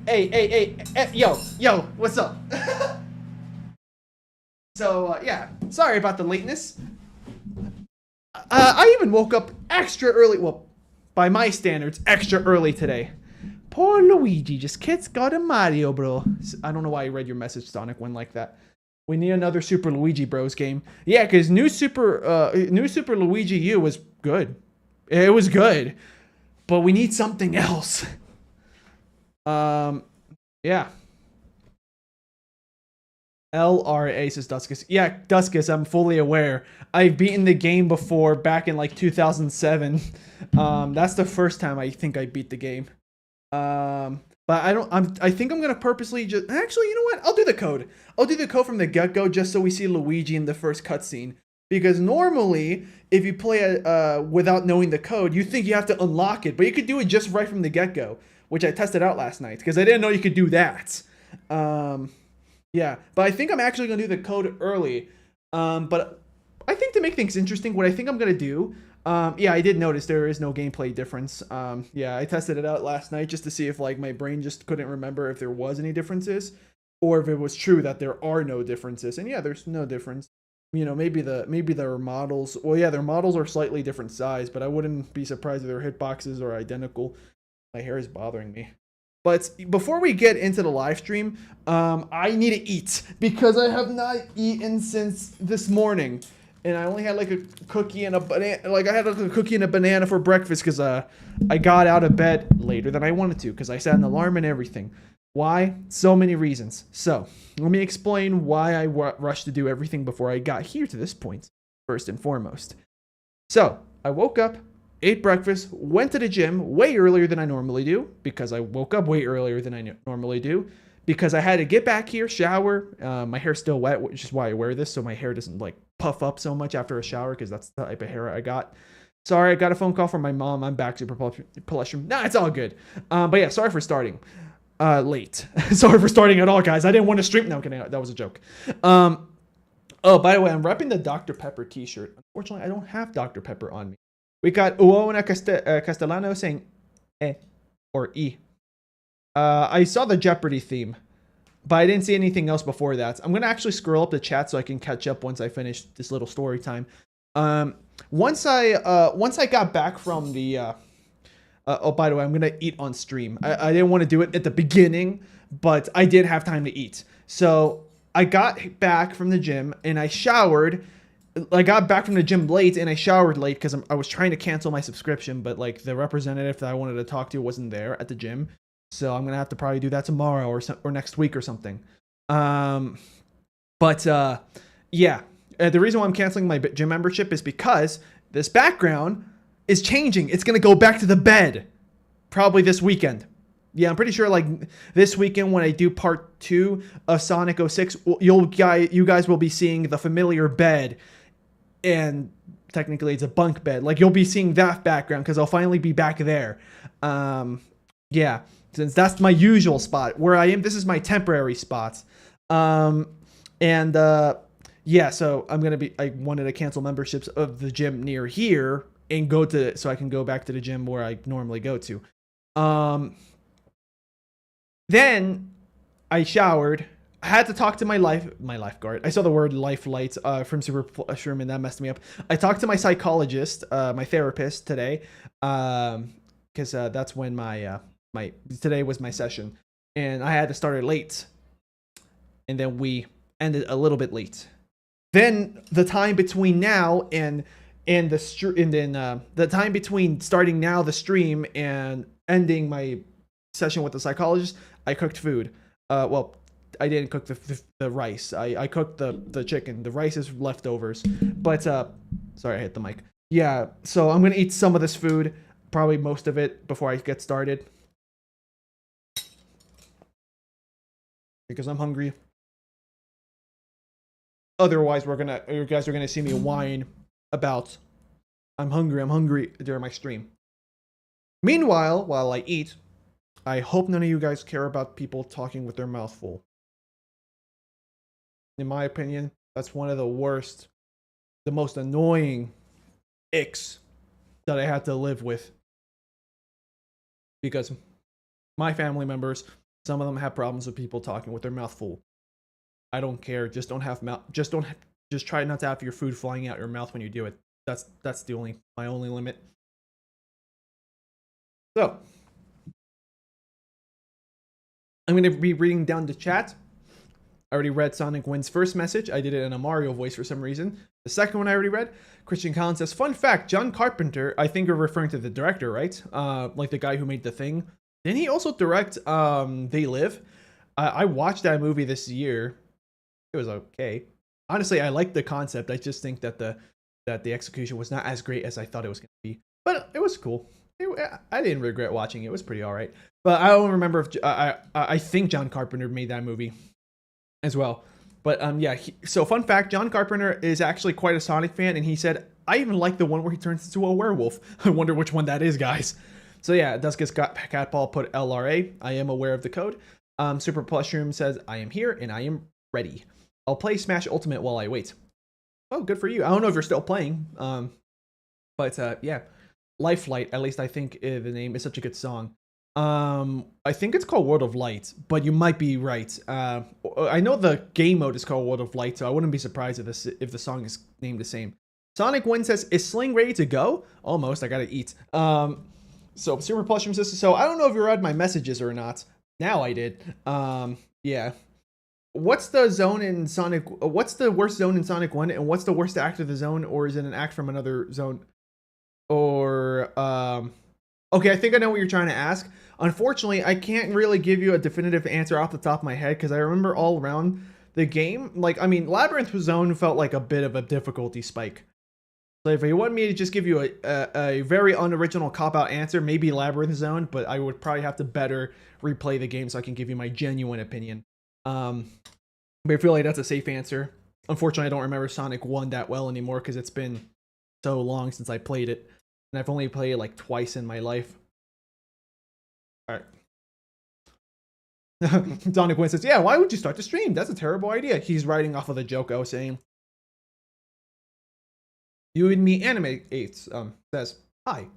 Hey, yo, what's up? Yeah, sorry about the lateness. I even woke up extra early. Well, by my standards, extra early today. Poor Luigi, just kids got a Mario, bro. I don't know why I read your message, Sonic, one like that. We need another Super Luigi Bros game. Yeah, because New Super Luigi U was good. It was good, but we need something else. Um, yeah. LRA says Duskus. Yeah, Duskus, I'm fully aware. I've beaten the game before back in like 2007. That's the first time I think I beat the game. But I think I'm gonna purposely just. Actually, you know what? I'll do the code. I'll do the code from the get go just so we see Luigi in the first cutscene. Because normally, if you play it without knowing the code, you think you have to unlock it, but you could do it just right from the get go, which I tested out last night because I didn't know you could do that. Yeah, but I think I'm actually gonna do the code early. But I think to make things interesting, what I think I'm gonna do. Yeah, I did notice there is no gameplay difference. Yeah, I tested it out last night just to see if like my brain just couldn't remember if there was any differences, or if it was true that there are no differences. And yeah, there's no difference. You know, maybe their models. Well, yeah, their models are slightly different size, but I wouldn't be surprised if their hitboxes are identical. My hair is bothering me. But before we get into the live stream, I need to eat because I have not eaten since this morning, and I only had like a cookie and a banana. Like I had like a cookie and a banana for breakfast because I got out of bed later than I wanted to because I set an alarm and everything. Why? So many reasons. So let me explain why I rushed to do everything before I got here to this point. First and foremost, so I woke up, ate breakfast, went to the gym way earlier than I normally do because I woke up way earlier than I normally do because I had to get back here, shower. My hair's still wet, which is why I wear this so my hair doesn't like puff up so much after a shower because that's the type of hair I got. Sorry, I got a phone call from my mom. I'm back to Palestrum. Nah, it's all good. But yeah, sorry for starting late. Sorry for starting at all, guys. I didn't want to stream. No, kidding. That was a joke. Oh, by the way, I'm repping the Dr. Pepper t-shirt. Unfortunately, I don't have Dr. Pepper on me. We got Uona Castellano saying eh or e. I saw the Jeopardy theme, but I didn't see anything else before that. I'm going to actually scroll up the chat so I can catch up once I finish this little story time. Once I got back from the... oh, by the way, I'm going to eat on stream. I didn't want to do it at the beginning, but I did have time to eat. So I got back from the gym and I showered. I got back from the gym late and I showered late because I was trying to cancel my subscription, but like the representative that I wanted to talk to wasn't there at the gym. So I'm going to have to probably do that tomorrow or next week or something. Yeah, the reason why I'm canceling my gym membership is because this background is changing. It's going to go back to the bed probably this weekend. Yeah, I'm pretty sure like this weekend when I do part 2 of Sonic 06, you guys will be seeing the familiar bed. And technically it's a bunk bed. Like you'll be seeing that background because I'll finally be back there. Yeah, since that's my usual spot where I am. This is my temporary spot. Yeah, so I wanted to cancel memberships of the gym near here and so I can go back to the gym where I normally go to. Then I showered. I had to talk to my lifeguard. I saw the word lifelite from Super Shroom and that messed me up. I talked to my psychologist, my therapist today, because that's when today was my session, and I had to start it late, and then we ended a little bit late. Then the time between now and the time between starting now the stream and ending my session with the psychologist, I cooked food. Well, I didn't cook the rice. I cooked the chicken. The rice is leftovers. But sorry, I hit the mic. Yeah, so I'm gonna eat some of this food, probably most of it before I get started, because I'm hungry. Otherwise, you guys are gonna see me whine about I'm hungry during my stream. Meanwhile, while I eat, I hope none of you guys care about people talking with their mouth full. In my opinion, that's one of the worst, the most annoying icks that I had to live with. Because my family members Some of them have problems with people talking with their mouth full. I don't care. Just don't have mouth. Just try not to have your food flying out your mouth when you do it. That's my only limit. So I'm going to be reading down the chat. I already read Sonic Wind's first message. I did it in a Mario voice for some reason. The second one I already read. Christian Collins says, fun fact, John Carpenter, I think you're referring to the director, right? Like the guy who made The Thing. Didn't he also direct They Live? I watched that movie this year. It was okay. Honestly, I liked the concept. I just think that the execution was not as great as I thought it was going to be. But it was cool. I didn't regret watching it. It was pretty all right. But I don't remember if... I think John Carpenter made that movie as well. But yeah, so fun fact, John Carpenter is actually quite a Sonic fan, and he said, I even like the one where he turns into a werewolf. I wonder which one that is, guys. So yeah, Duskus Catball put LRA. I am aware of the code. Super Plushroom says, I am here and I am ready. I'll play Smash Ultimate while I wait. Oh, good for you. I don't know if you're still playing. But yeah, Lifelight, at least I think the name is such a good song. I think it's called World of Light, but you might be right. I know the game mode is called World of Light, so I wouldn't be surprised if the song is named the same. Sonic Win says, is Sling ready to go? Almost, I gotta eat. So Super Plushroom says, so I don't know if you read my messages or not. Now I did. Yeah. What's the zone in Sonic? What's the worst zone in Sonic 1? And what's the worst act of the zone? Or is it an act from another zone? Or, okay, I think I know what you're trying to ask. Unfortunately, I can't really give you a definitive answer off the top of my head because I remember all around the game. Like, I mean, Labyrinth Zone felt like a bit of a difficulty spike. So if you want me to just give you a very unoriginal cop-out answer, maybe Labyrinth Zone, but I would probably have to better replay the game so I can give you my genuine opinion. But I feel like that's a safe answer. Unfortunately, I don't remember Sonic 1 that well anymore because it's been so long since I played it. And I've only played it like twice in my life. Alright. Donna Quinn says, yeah, why would you start the stream? That's a terrible idea. He's writing off of the joke I was saying. You and me animates says, hi,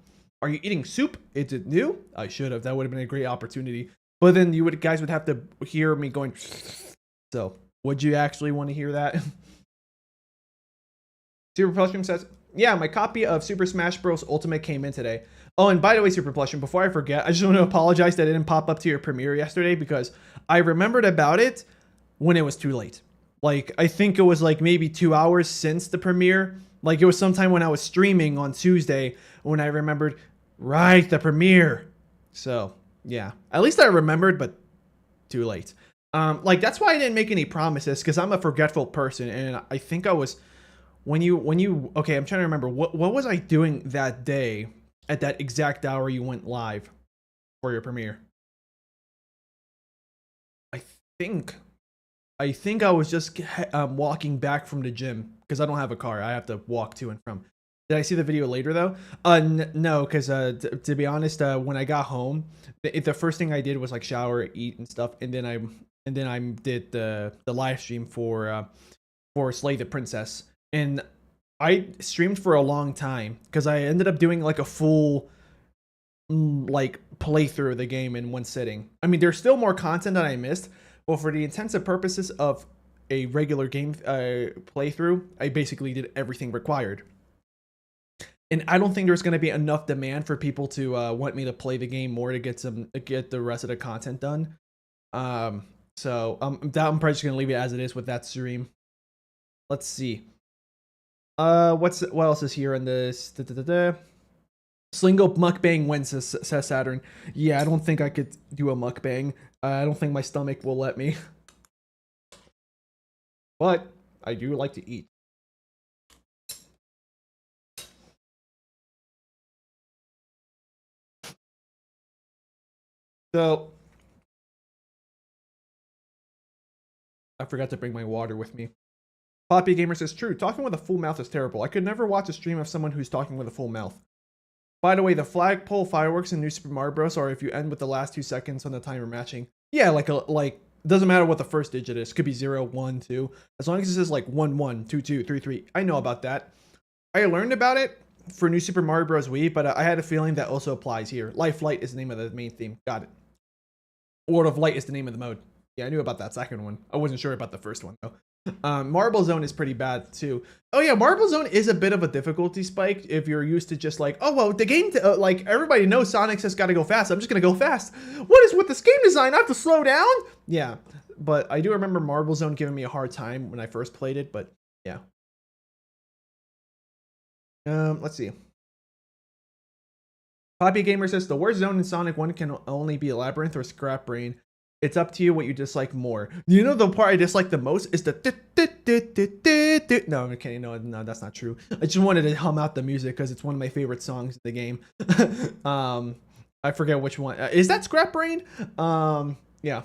are you eating soup? Is it new? I should have. That would have been a great opportunity. But then you guys would have to hear me going. So, would you actually want to hear that? Super Plushroom says, yeah, my copy of Super Smash Bros. Ultimate came in today. Oh, and by the way, Super Plushroom, before I forget, I just want to apologize that it didn't pop up to your premiere yesterday because I remembered about it when it was too late. Like, I think it was like maybe 2 hours since the premiere. Like, it was sometime when I was streaming on Tuesday when I remembered, right, the premiere. So, yeah. At least I remembered, but too late. Like, that's why I didn't make any promises, because I'm a forgetful person, and I think I was... When you... Okay, I'm trying to remember. What was I doing that day at that exact hour you went live for your premiere? I think I was just walking back from the gym, because I don't have a car. I have to walk to and from. Did I see the video later, though? No, because to be honest, when I got home, the first thing I did was like shower, eat, and stuff, and then I did the live stream for Slay the Princess, and I streamed for a long time because I ended up doing like a full like playthrough of the game in one sitting. I mean, there's still more content that I missed, but for the intensive purposes of a regular game playthrough, I basically did everything required. And I don't think there's going to be enough demand for people to want me to play the game more to get the rest of the content done. So I'm probably just going to leave it as it is with that stream. Let's see. What else is here in this? Slingo mukbang wins, says Saturn. Yeah, I don't think I could do a mukbang. I don't think my stomach will let me. But I do like to eat. So I forgot to bring my water with me. Poppy Gamer says, true, talking with a full mouth is terrible. I could never watch a stream of someone who's talking with a full mouth. By the way, the flagpole fireworks in New Super Mario Bros. Are if you end with the last 2 seconds on the timer matching. Yeah, like doesn't matter what the first digit is. Could be 0, 1, 2. As long as it says like 1, 1, 2, 2, 3, 3. I know about that. I learned about it for New Super Mario Bros. Wii, but I had a feeling that also applies here. Lifelight is the name of the main theme. Got it. World of Light is the name of the mode. Yeah, I knew about that second one. I wasn't sure about the first one though. Marble Zone is pretty bad too. Oh yeah, Marble Zone is a bit of a difficulty spike if you're used to just like, oh well, the game, like everybody knows Sonic's just got to go fast. I'm just gonna go fast. What is with this game design? I have to slow down. Yeah, but I do remember Marble Zone giving me a hard time when I first played it. But yeah. Let's see. Poppy Gamer says the worst zone in Sonic 1 can only be Labyrinth or Scrap Brain. It's up to you what you dislike more. You know the part I dislike the most is the no, I'm kidding. No, that's not true. I just wanted to hum out the music because it's one of my favorite songs in the game. I forget which one. Is that Scrap Brain? Yeah.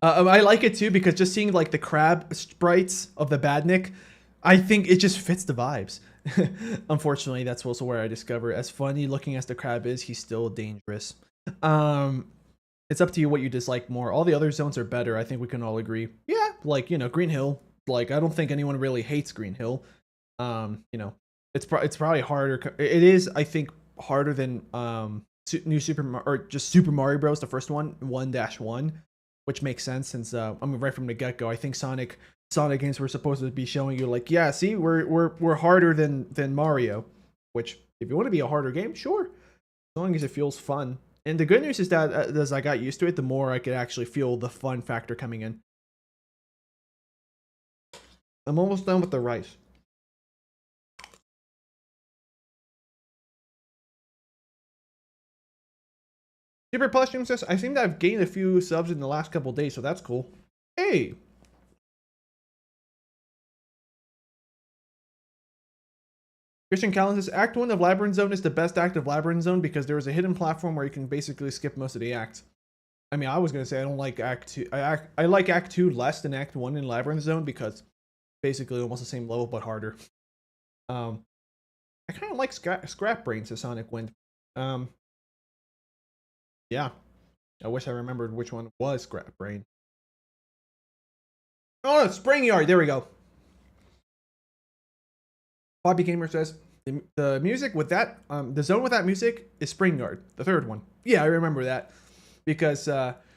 I like it too because just seeing like the crab sprites of the Badnik, I think it just fits the vibes. Unfortunately, that's also where I discover as funny looking as the crab is, he's still dangerous. It's up to you what you dislike more. All the other zones are better. I think we can all agree. Yeah, like, you know, Green Hill. Like, I don't think anyone really hates Green Hill. You know, it's probably harder. It is, I think, harder than New Super Mario, or just Super Mario Bros. The first one, 1-1, which makes sense since I mean, right from the get go, I think Sonic games were supposed to be showing you like, yeah, see, we're harder than Mario. Which, if you want to be a harder game, sure, as long as it feels fun. And the good news is that as I got used to it, the more I could actually feel the fun factor coming in. I'm almost done with the rice. Super Plushing says, I seem to have gained a few subs in the last couple days, so that's cool. Hey! Christian Callan says, Act 1 of Labyrinth Zone is the best act of Labyrinth Zone because there is a hidden platform where you can basically skip most of the acts. I mean, I was going to say I don't like Act 2. I like Act 2 less than Act 1 in Labyrinth Zone because basically almost the same level but harder. I kind of like Scrap Brain, says Sonic Wind. Yeah. I wish I remembered which one was Scrap Brain. Oh, no, Spring Yard. There we go. Bobby Gamer says, the music with that, the zone with that music is Spring Yard, the third one. Yeah, I remember that. Because,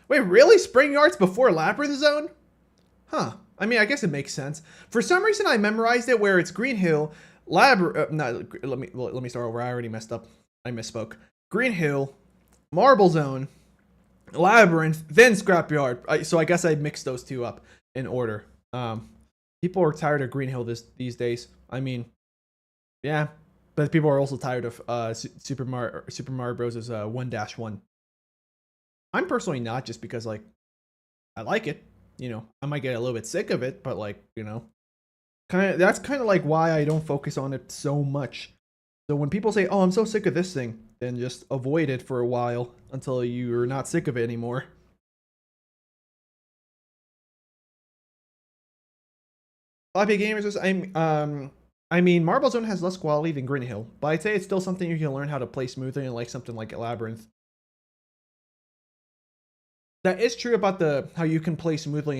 wait, really? Spring Yard's before Labyrinth Zone? Huh. I mean, I guess it makes sense. For some reason, I memorized it where it's Green Hill, let me start over. I already messed up. I misspoke. Green Hill, Marble Zone, Labyrinth, then Scrapyard. So I guess I mixed those two up in order. People are tired of Green Hill these days. I mean, yeah, but people are also tired of Super Mario Bros. 1-1. I'm personally not, just because like I like it. You know, I might get a little bit sick of it, but like, you know, that's kind of like why I don't focus on it so much. So when people say, "Oh, I'm so sick of this thing," then just avoid it for a while until you're not sick of it anymore. Floppy Gamers says, I mean, Marble Zone has less quality than Green Hill, but I'd say it's still something you can learn how to play smoothly and like something like Labyrinth. That is true about how you can play smoothly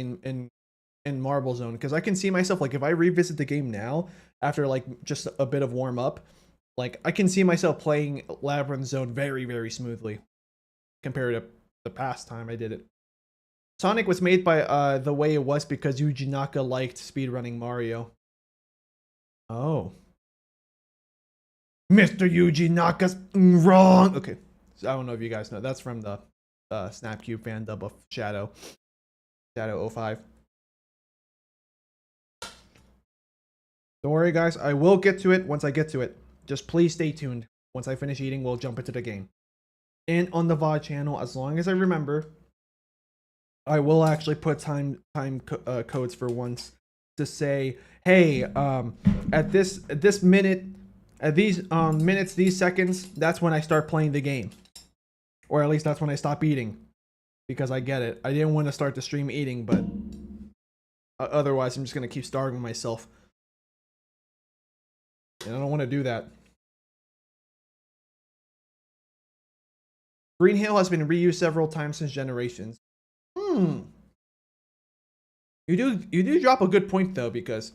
in Marble Zone, because I can see myself, like, if I revisit the game now after like just a bit of warm up, like I can see myself playing Labyrinth Zone very, very smoothly compared to the past time I did it. Sonic was made by the way it was because Yuji Naka liked speedrunning Mario. Oh. Mr. Yuji Naka's wrong. Okay. So I don't know if you guys know. That's from the Snapcube fan dub of Shadow 05. Don't worry, guys. I will get to it once I get to it. Just please stay tuned. Once I finish eating, we'll jump into the game. And on the VOD channel, as long as I remember, I will actually put time codes for once to say, hey, at this minute, at these minutes, these seconds, that's when I start playing the game. Or at least that's when I stop eating. Because I get it. I didn't want to start the stream eating, but otherwise I'm just going to keep starving myself. And I don't want to do that. Green Hill has been reused several times since Generations. You do drop a good point though, because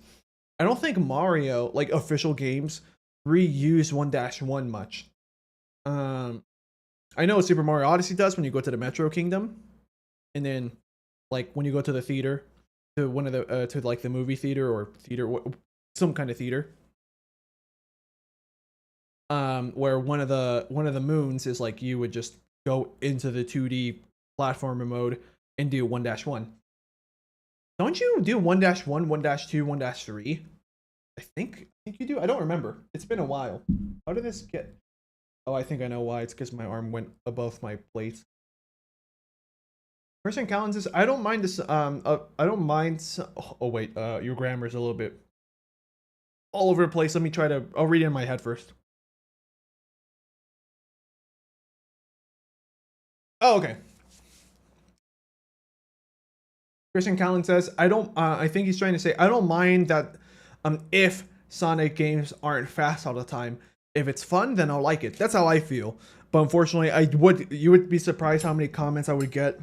I don't think Mario, like official games, reuse 1-1 much. I know Super Mario Odyssey does when you go to the Metro Kingdom, and then like when you go to the theater, to one of the to like the movie theater or theater, some kind of theater. Where one of the moons is like you would just go into the 2D platformer mode and do 1-1. Don't you do 1-1, 1-2, 1-3? I think you do. I don't remember. It's been a while. How did this get? Oh, I think I know why. It's because my arm went above my plate. Person Collins says, I don't mind this. I don't mind. Oh wait, your grammar's a little bit all over the place. Let me try to. I'll read it in my head first. Oh, okay. Christian Callan says, I don't, I think he's trying to say, I don't mind that if Sonic games aren't fast all the time. If it's fun, then I'll like it. That's how I feel. But unfortunately, you would be surprised how many comments I would get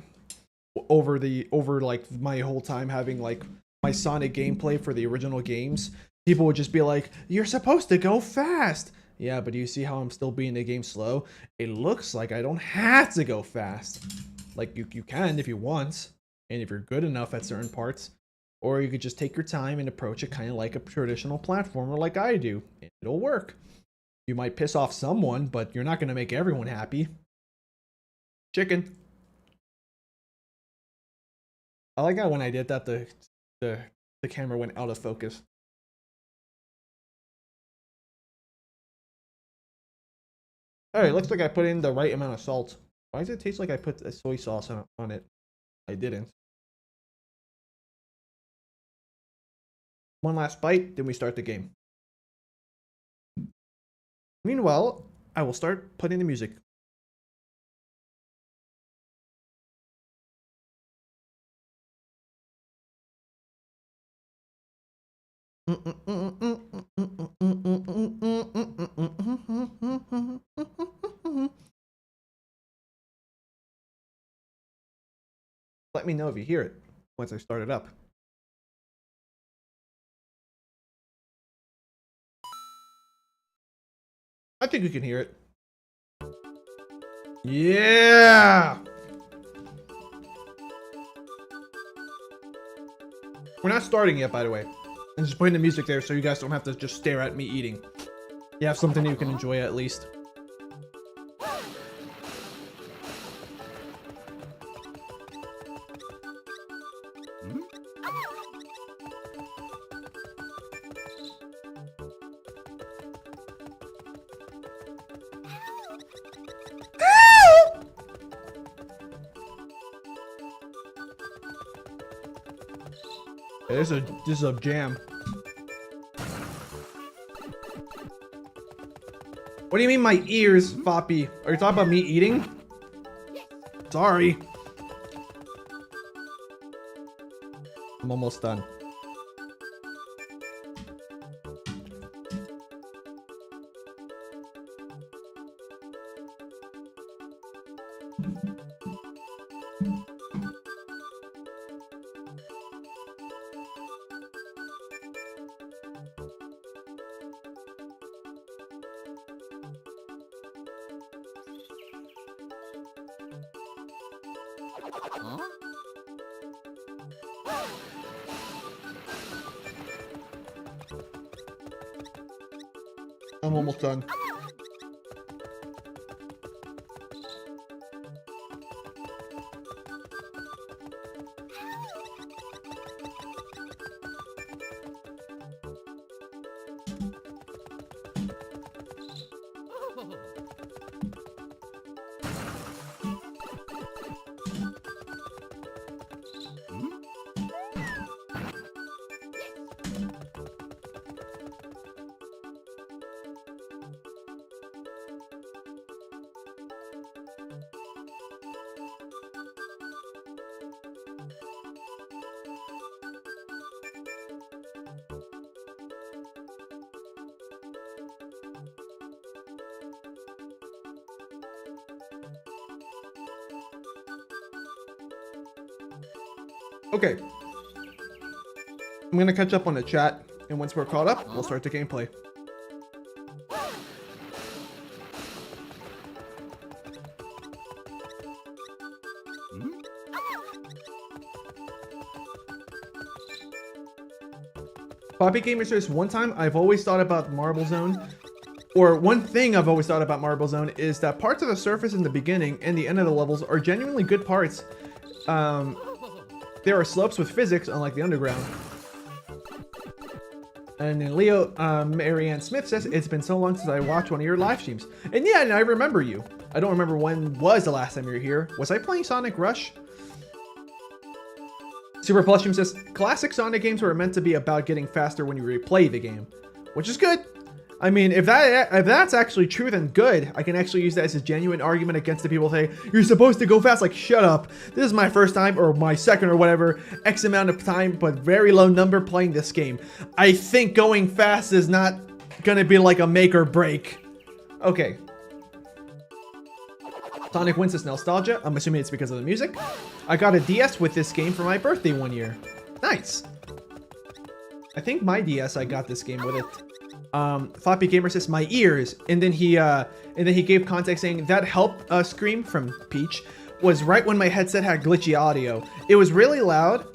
over like my whole time having like my Sonic gameplay for the original games. People would just be like, you're supposed to go fast. Yeah, but do you see how I'm still being the game slow? It looks like I don't have to go fast. Like, you can if you want, and if you're good enough at certain parts. Or you could just take your time and approach it kind of like a traditional platformer like I do. It'll work. You might piss off someone, but you're not going to make everyone happy. Chicken. I like how when I did that, the camera went out of focus. Alright, looks like I put in the right amount of salt. Why does it taste like I put a soy sauce on it? I didn't. One last bite, then we start the game. Meanwhile, I will start putting the music. Let me know if you hear it once I start it up. I think you can hear it. Yeah! We're not starting yet, by the way. I'm just putting the music there so you guys don't have to just stare at me eating. You have something you can enjoy at least. Yeah, this is a jam. What do you mean my ears, Foppy? Are you talking about me eating? Sorry. I'm almost done. I'm almost done. Okay. I'm gonna catch up on the chat, and once we're caught up, we'll start the gameplay. Poppy Gamer says, one time I've always thought about Marble Zone, or one thing I've always thought about Marble Zone is that parts of the surface in the beginning and the end of the levels are genuinely good parts. There are slopes with physics, unlike the underground. And then Leo, Marianne Smith says, it's been so long since I watched one of your live streams. And yeah, and I remember you. I don't remember when was the last time you were here. Was I playing Sonic Rush? Super Plushum says, classic Sonic games were meant to be about getting faster when you replay the game. Which is good. I mean, if that's actually true, then good. I can actually use that as a genuine argument against the people who say, you're supposed to go fast. Like, shut up. This is my first time, or my second, or whatever, X amount of time, but very low number playing this game. I think going fast is not gonna be like a make or break. Okay. Sonic wins this nostalgia. I'm assuming it's because of the music. I got a DS with this game for my birthday one year. Nice. I think my DS, I got this game with it. Floppy Gamer says, my ears. And then he gave context saying that help scream from Peach was right when my headset had glitchy audio. It was really loud.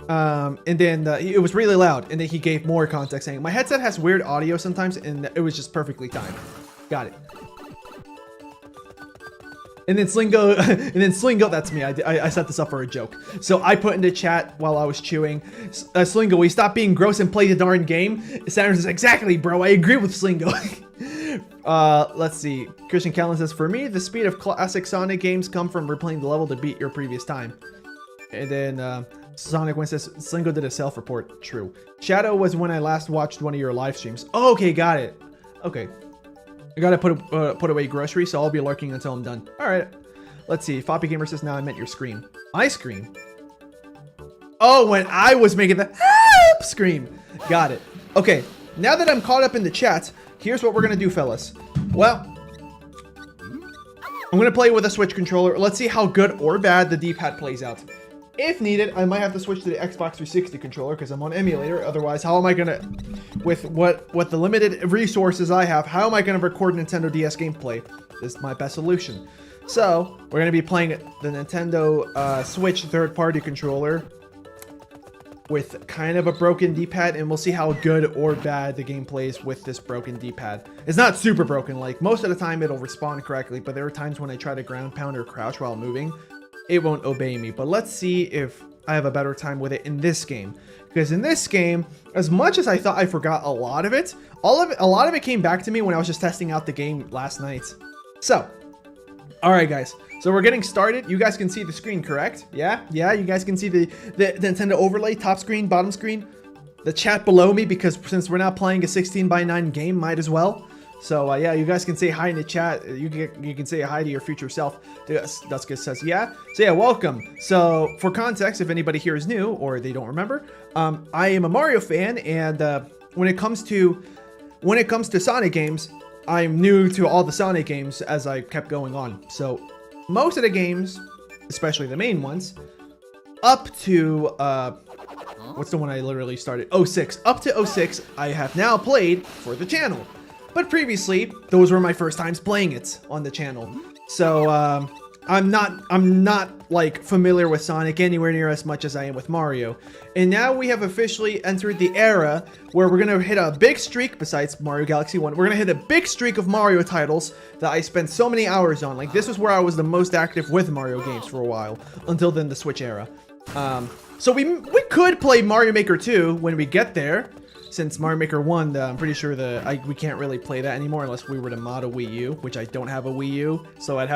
It was really loud. And then he gave more context saying, my headset has weird audio sometimes, and it was just perfectly timed. Got it. And then Slingo, that's me. I set this up for a joke. So I put in the chat while I was chewing, Slingo, will you stop being gross and play the darn game? Sanders says, exactly, bro. I agree with Slingo. Let's see. Christian Callan says, for me, the speed of classic Sonic games come from replaying the level to beat your previous time. And then Sonic Win says, Slingo did a self-report. True. Shadow was when I last watched one of your live streams. Oh, okay, got it. Okay. I gotta put away groceries, so I'll be lurking until I'm done. All right. Let's see. Floppy Gamer says, now I meant your scream. My scream? Oh, when I was making the help scream. Got it. Okay. Now that I'm caught up in the chat, here's what we're gonna do, fellas. Well, I'm gonna play with a Switch controller. Let's see how good or bad the D-pad plays out. If needed, I might have to switch to the Xbox 360 controller because I'm on emulator. Otherwise, how am I gonna, with what the limited resources I have, how am I gonna record Nintendo DS gameplay? This is my best solution. So we're gonna be playing the Nintendo Switch third-party controller with kind of a broken D-pad, and we'll see how good or bad the game plays with this broken D-pad. It's not super broken. Like most of the time, it'll respond correctly, but there are times when I try to ground pound or crouch while moving, it won't obey me. But let's see if I have a better time with it in this game. Because in this game, as much as I thought I forgot a lot of it, a lot of it came back to me when I was just testing out the game last night. So, all right, guys. So we're getting started. You guys can see the screen, correct? Yeah, you guys can see the Nintendo overlay, top screen, bottom screen. The chat below me, because since we're not playing a 16:9 game, might as well. So yeah, you guys can say hi in the chat. You can say hi to your future self. Duska says yeah. So yeah, welcome. So for context, if anybody here is new or they don't remember, I am a Mario fan, and when it comes to Sonic games, I'm new to all the Sonic games as I kept going on. So most of the games, especially the main ones, up to what's the one I literally started? 06. Up to 06, I have now played for the channel. But previously, those were my first times playing it on the channel. So I'm not like familiar with Sonic anywhere near as much as I am with Mario. And now we have officially entered the era where we're gonna hit a big streak, besides Mario Galaxy 1, we're gonna hit a big streak of Mario titles that I spent so many hours on. Like this is where I was the most active with Mario games for a while, until then the Switch era. So we could play Mario Maker 2 when we get there. Since Mario Maker 1, I'm pretty sure we can't really play that anymore unless we were to mod a Wii U, which I don't have a Wii U, so I'd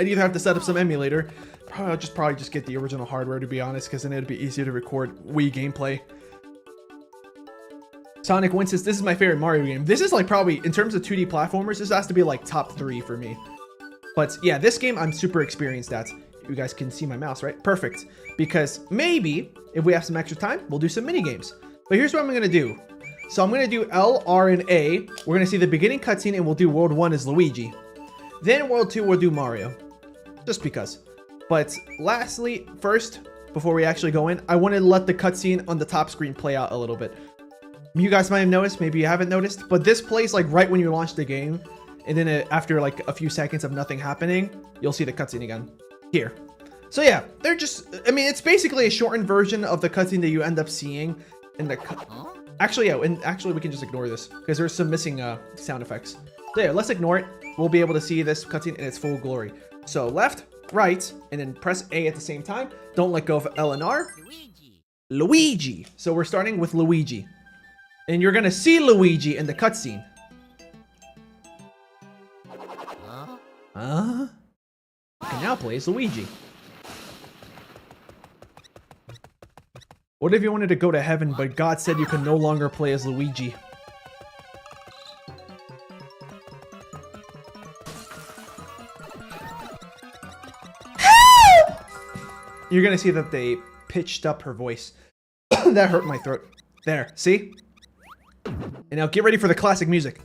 either have to set up some emulator, I'll probably just get the original hardware, to be honest, because then it'd be easier to record Wii gameplay. Sonic Win says, this is my favorite Mario game. This is like probably, in terms of 2D platformers, this has to be like top 3 for me. But yeah, this game I'm super experienced at. You guys can see my mouse, right? Perfect. Because maybe, if we have some extra time, we'll do some mini games. But here's what I'm going to do. So I'm going to do L, R, and A. We're going to see the beginning cutscene, and we'll do World 1 as Luigi. Then World 2, we'll do Mario. Just because. But lastly, first, before we actually go in, I want to let the cutscene on the top screen play out a little bit. You guys might have noticed, maybe you haven't noticed, but this plays like right when you launch the game. And then after like a few seconds of nothing happening, you'll see the cutscene again. Here. So yeah, they're just, I mean, it's basically a shortened version of the cutscene that you end up seeing in the actually, yeah, and actually we can just ignore this because there's some missing sound effects. So yeah, let's ignore it. We'll be able to see this cutscene in its full glory. So left, right, and then press A at the same time. Don't let go of L and R. Luigi. So we're starting with Luigi. And you're gonna see Luigi in the cutscene. You can now play as Luigi. What if you wanted to go to heaven, but God said you can no longer play as Luigi? You're gonna see that they pitched up her voice. That hurt my throat. There, see? And now get ready for the classic music.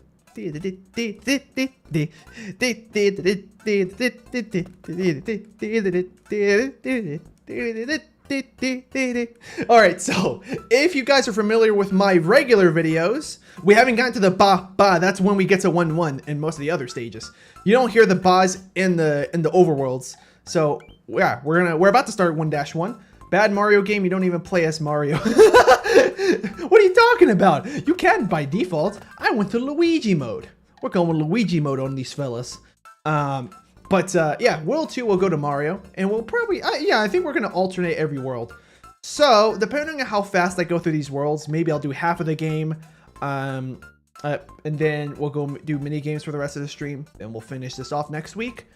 Alright, so if you guys are familiar with my regular videos, we haven't gotten to the ba. That's when we get to 1-1 in most of the other stages. You don't hear the ba's in the overworlds. So yeah, we're about to start 1-1. Bad Mario game, you don't even play as Mario. What are you talking about? You can by default. I went to Luigi mode. We're going with Luigi mode on these fellas. Yeah, World 2 will go to Mario, and we'll probably, yeah, I think we're gonna alternate every world. So, depending on how fast I go through these worlds, maybe I'll do half of the game, and then we'll go do mini games for the rest of the stream, and we'll finish this off next week.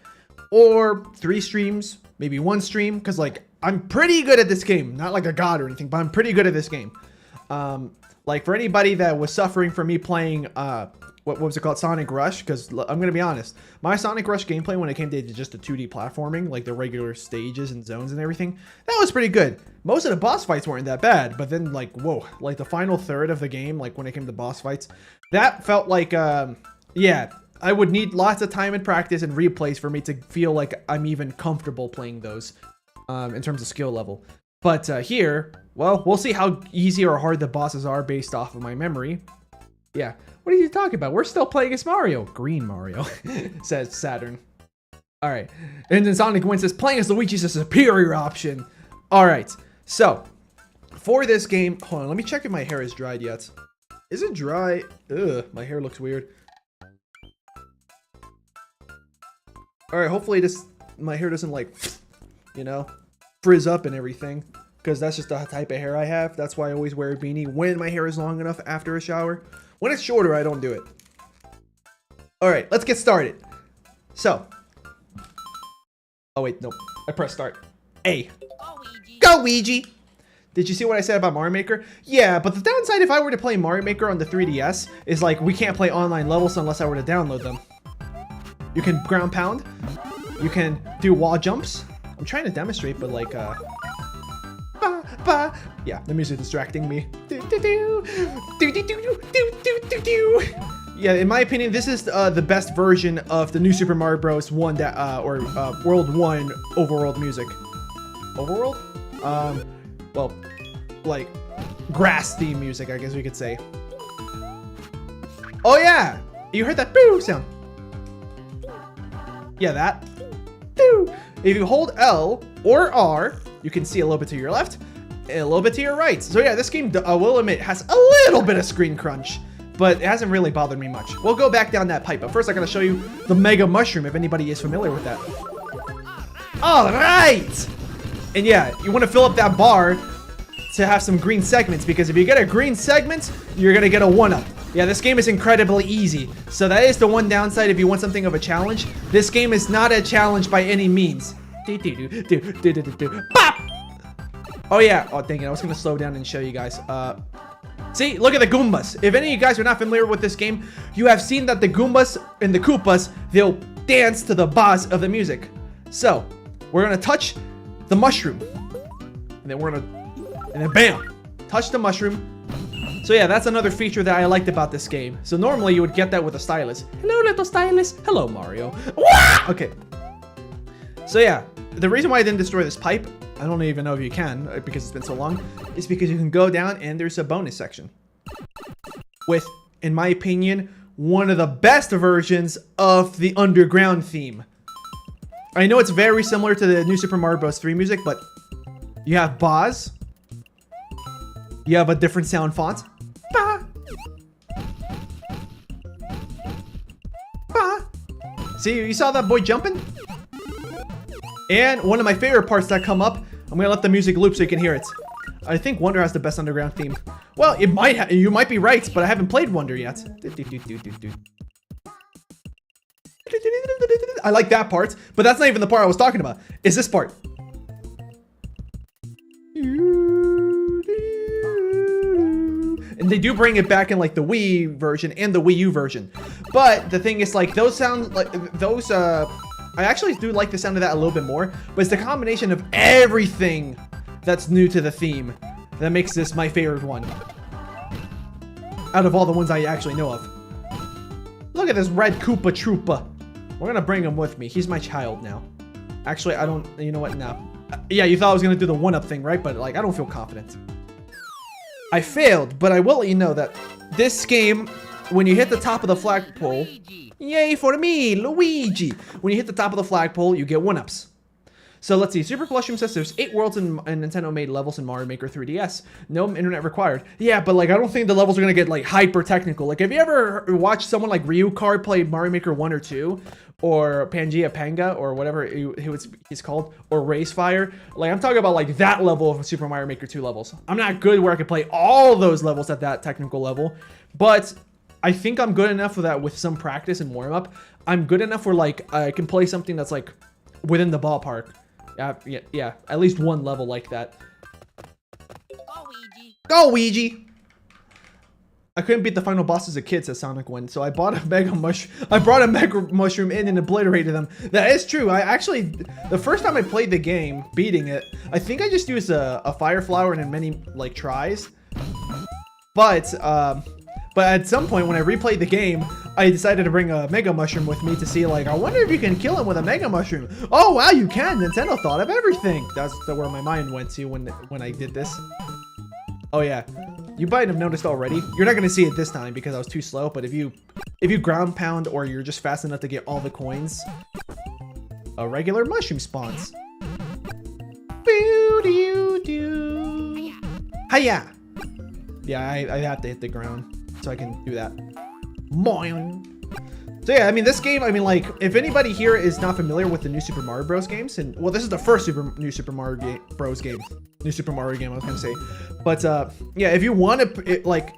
Or 3 streams, maybe 1 stream, because like, I'm pretty good at this game. Not like a god or anything, but I'm pretty good at this game. Like for anybody that was suffering from me playing, what was it called? Sonic Rush, because I'm going to be honest, my Sonic Rush gameplay when it came to just the 2D platforming, like the regular stages and zones and everything, that was pretty good. Most of the boss fights weren't that bad, but then like, whoa, like the final third of the game, like when it came to boss fights, that felt like, yeah, I would need lots of time and practice and replays for me to feel like I'm even comfortable playing those in terms of skill level. But here, well, we'll see how easy or hard the bosses are based off of my memory. Yeah. What are you talking about? We're still playing as Mario. Green Mario, says Saturn. All right. And then Sonic Win says, playing as Luigi is a superior option. All right. So, for this game, hold on. Let me check if my hair is dried yet. Is it dry? Ugh, my hair looks weird. All right. Hopefully my hair doesn't like, you know, frizz up and everything. Because that's just the type of hair I have. That's why I always wear a beanie when my hair is long enough after a shower. When it's shorter, I don't do it. All right, let's get started. So. Oh, wait, no. I pressed start. A. Go, Ouija. Did you see what I said about Mario Maker? Yeah, but the downside if I were to play Mario Maker on the 3DS is like we can't play online levels unless I were to download them. You can ground pound. You can do wall jumps. I'm trying to demonstrate, but like, yeah, the music distracting me. Yeah, in my opinion, this is the best version of the new Super Mario Bros. 1 World 1 overworld music. Overworld? Well, like grass theme music, I guess we could say. Oh yeah, you heard that boo sound? Yeah, that. Boo. If you hold L or R, you can see a little bit to your left and a little bit to your right. So yeah, this game, I will admit, has a little bit of screen crunch, but it hasn't really bothered me much. We'll go back down that pipe, but first I gotta show you the Mega Mushroom if anybody is familiar with that. All right! And yeah, you wanna fill up that bar to have some green segments, because if you get a green segment, you're gonna get a 1-up. Yeah, this game is incredibly easy. So that is the one downside if you want something of a challenge. This game is not a challenge by any means. Bop! Oh yeah, oh dang it, I was gonna slow down and show you guys. See, look at the Goombas. If any of you guys are not familiar with this game, you have seen that the Goombas and the Koopas, they'll dance to the boss of the music. So, we're gonna touch the mushroom. And then and then bam! Touch the mushroom. So yeah, that's another feature that I liked about this game. So normally you would get that with a stylus. Hello, little stylus. Hello, Mario. Wah! Okay. So yeah, the reason why I didn't destroy this pipe, I don't even know if you can, because it's been so long, is because you can go down and there's a bonus section. With, in my opinion, one of the best versions of the underground theme. I know it's very similar to the New Super Mario Bros. 3 music, but you have Boz. You have a different sound font. Ba. Ba. See, you saw that boy jumping? And one of my favorite parts that come up, I'm gonna let the music loop so you can hear it. I think Wonder has the best underground theme. Well, it might you might be right, but I haven't played Wonder yet. I like that part, but that's not even the part I was talking about. Is this part. And they do bring it back in like the Wii version and the Wii U version. But the thing is, like, those sound like those I actually do like the sound of that a little bit more, but it's the combination of everything that's new to the theme that makes this my favorite one out of all the ones I actually know of. Look at this red Koopa Troopa. We're gonna bring him with me. He's my child now. Actually, I don't, you know what, no. Yeah, you thought I was gonna do the one-up thing, right? But like, I don't feel confident. I failed, but I will let you know that this game, when you hit the top of the flagpole, yay for me, Luigi. When you hit the top of the flagpole, you get one-ups. So let's see, Super Plushroom says there's 8 worlds and Nintendo made levels in Mario Maker 3DS. No internet required. Yeah, but like, I don't think the levels are gonna get like hyper technical. Like, have you ever watched someone like Ryu Card play Mario Maker 1 or 2? Or Pangaea Panga, or whatever he's called, or Race Fire? Like, I'm talking about like that level of Super Mario Maker 2 levels. I'm not good where I can play all those levels at that technical level, but I think I'm good enough for that with some practice and warm up. I'm good enough where like I can play something that's like within the ballpark. Yeah, at least one level like that. Go, Ouija. Go, Ouija! I couldn't beat the final boss as a kid, says Sonic One, so I bought a Mega Mushroom. I brought a Mega Mushroom in and obliterated them. That is true. I actually, the first time I played the game, beating it, I think I just used a Fire Flower and in many like tries. But at some point when I replayed the game, I decided to bring a Mega Mushroom with me to see, like, I wonder if you can kill him with a Mega Mushroom. Oh wow, you can! Nintendo thought of everything. That's where my mind went to when I did this. Oh yeah. You might have noticed already. You're not gonna see it this time because I was too slow, but if you ground pound or you're just fast enough to get all the coins, a regular mushroom spawns. Boo-doo-doo. Hiya! Yeah, I have to hit the ground so I can do that. Moin. So yeah, I mean, this game, I mean, like, if anybody here is not familiar with the new Super Mario Bros. Games, and well, this is the first new Super Mario Bros. Game. New Super Mario game, I was gonna say. But yeah, if you want to, like,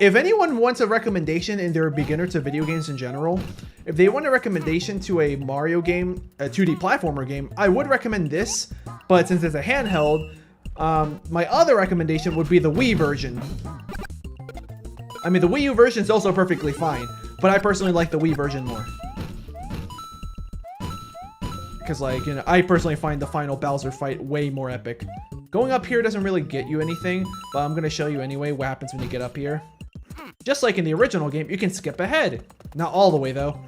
if anyone wants a recommendation and they're a beginner to video games in general, if they want a recommendation to a Mario game, a 2D platformer game, I would recommend this. But since it's a handheld, my other recommendation would be the Wii version. I mean, the Wii U version is also perfectly fine, but I personally like the Wii version more. Because, like, you know, I personally find the final Bowser fight way more epic. Going up here doesn't really get you anything, but I'm going to show you anyway what happens when you get up here. Just like in the original game, you can skip ahead. Not all the way, though.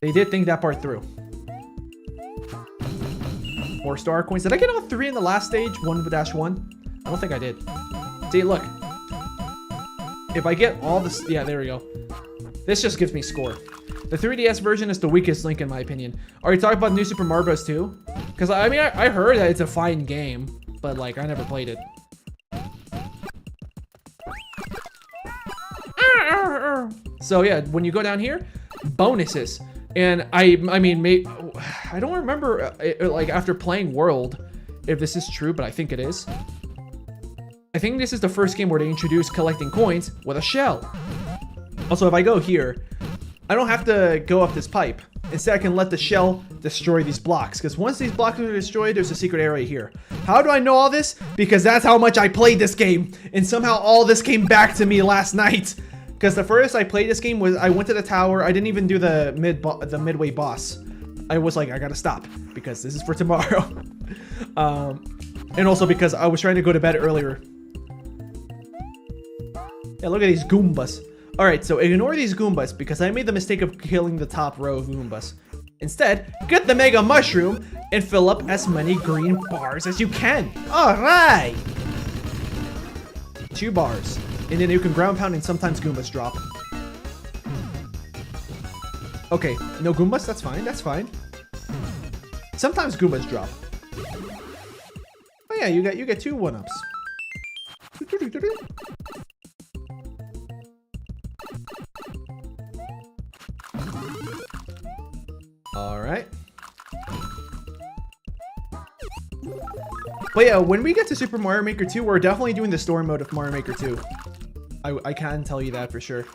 They did think that part through. 4-star coins. Did I get all 3 in the last stage? 1-1? I don't think I did. See, look. If I get all this... Yeah, there we go. This just gives me score. The 3DS version is the weakest link, in my opinion. Are you talking about New Super Mario Bros. 2? Because, I mean, I heard that it's a fine game, but, like, I never played it. So, yeah, when you go down here, bonuses. And I mean, I don't remember, like, after playing World, if this is true, but I think it is. I think this is the first game where they introduce collecting coins with a shell. Also, if I go here, I don't have to go up this pipe. Instead, I can let the shell destroy these blocks. Because once these blocks are destroyed, there's a secret area here. How do I know all this? Because that's how much I played this game. And somehow all this came back to me last night. Because the first I played this game was I went to the tower. I didn't even do the midway boss. I was like, I gotta stop. Because this is for tomorrow. And also because I was trying to go to bed earlier. Yeah, look at these Goombas. Alright, so ignore these Goombas because I made the mistake of killing the top row of Goombas. Instead, get the Mega Mushroom and fill up as many green bars as you can. Alright! 2 bars. And then you can ground pound and sometimes Goombas drop. Okay, no Goombas? That's fine, that's fine. Sometimes Goombas drop. Oh yeah, you get 2 1-ups. All right. But yeah, when we get to Super Mario Maker 2, we're definitely doing the story mode of Mario Maker 2. I can tell you that for sure.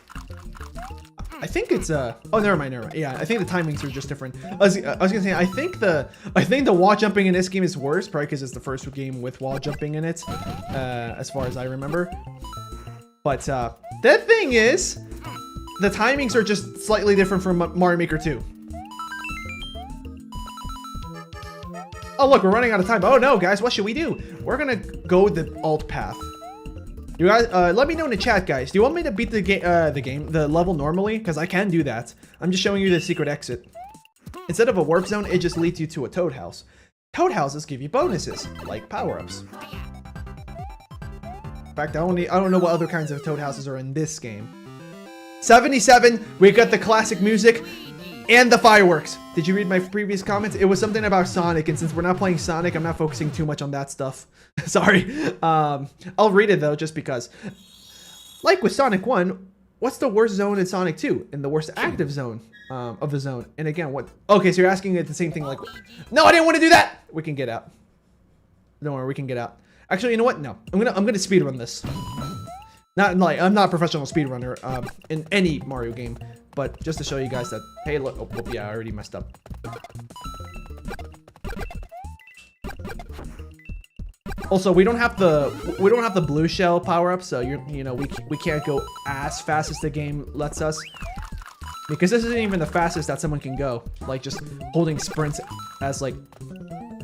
I think it's oh, never mind. Yeah, I think the timings are just different. I was gonna say I think the wall jumping in this game is worse, probably because it's the first game with wall jumping in it, as far as I remember. But the thing is, the timings are just slightly different from Mario Maker 2. Oh look, we're running out of time. Oh no, guys, what should we do? We're gonna go the alt path. You guys, let me know in the chat, guys. Do you want me to beat the level normally? Because I can do that. I'm just showing you the secret exit. Instead of a warp zone, it just leads you to a toad house. Toad houses give you bonuses, like power-ups. In fact, I don't know what other kinds of toad houses are in this game. 77, we got the classic music and the fireworks. Did you read my previous comments? It was something about Sonic, and since we're not playing Sonic, I'm not focusing too much on that stuff. Sorry. I'll read it though, just because. Like with Sonic 1, what's the worst zone in Sonic 2? And the worst active zone of the zone? And again, what? Okay, so you're asking it the same thing like... No, I didn't want to do that! We can get out. Don't worry, we can get out. Actually, you know what? No. I'm gonna speedrun this. Not like, I'm not a professional speedrunner in any Mario game. But just to show you guys that, hey, look, oh, yeah, I already messed up. Also, we don't have the blue shell power up, so you know we can't go as fast as the game lets us, because this isn't even the fastest that someone can go. Like just holding sprints as like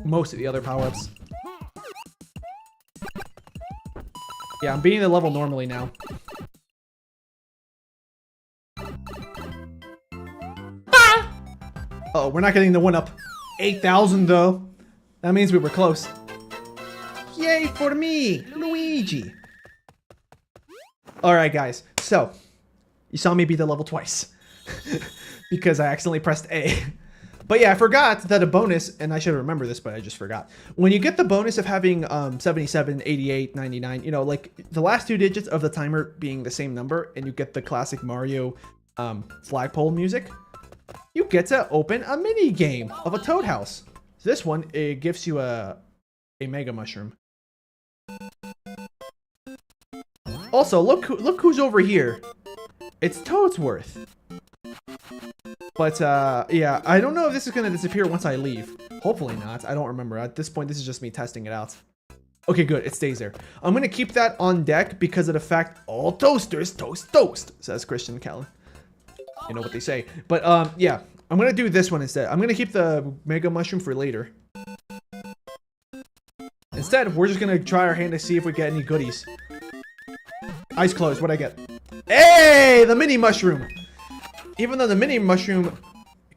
most of the other power ups. Yeah, I'm beating the level normally now. Oh, we're not getting the 1-up. 8,000 though. That means we were close. Yay for me, Luigi. All right, guys. So, you saw me beat the level twice because I accidentally pressed A. But yeah, I forgot that a bonus, and I should remember this, but I just forgot. When you get the bonus of having 77, 88, 99, you know, like the last 2 digits of the timer being the same number, and you get the classic Mario flagpole music, you get to open a mini game of a toad house. So this one, it gives you a mega mushroom. Also, look who's over here. It's Toadsworth. But yeah, I don't know if this is gonna disappear once I leave. Hopefully not. I don't remember. At this point, this is just me testing it out. Okay, good. It stays there. I'm gonna keep that on deck because of the fact all toasters toast, says Christian Callan. You know what they say. But yeah, I'm gonna do this one instead. I'm gonna keep the mega mushroom for later. Instead, we're just gonna try our hand to see if we get any goodies. Eyes closed. What'd I get? Hey, the mini mushroom. Even though the mini mushroom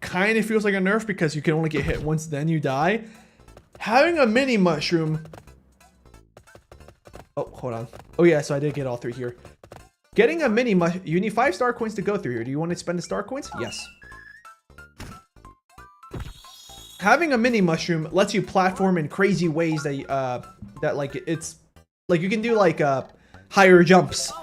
kind of feels like a nerf because you can only get hit once, then you die. Having a mini mushroom. Oh, hold on. Oh yeah, so I did get all 3 here. Getting a mini mushroom. You need 5 star coins to go through here. Do you want to spend the star coins? Yes. Having a mini mushroom lets you platform in crazy ways that like it's like you can do like higher jumps.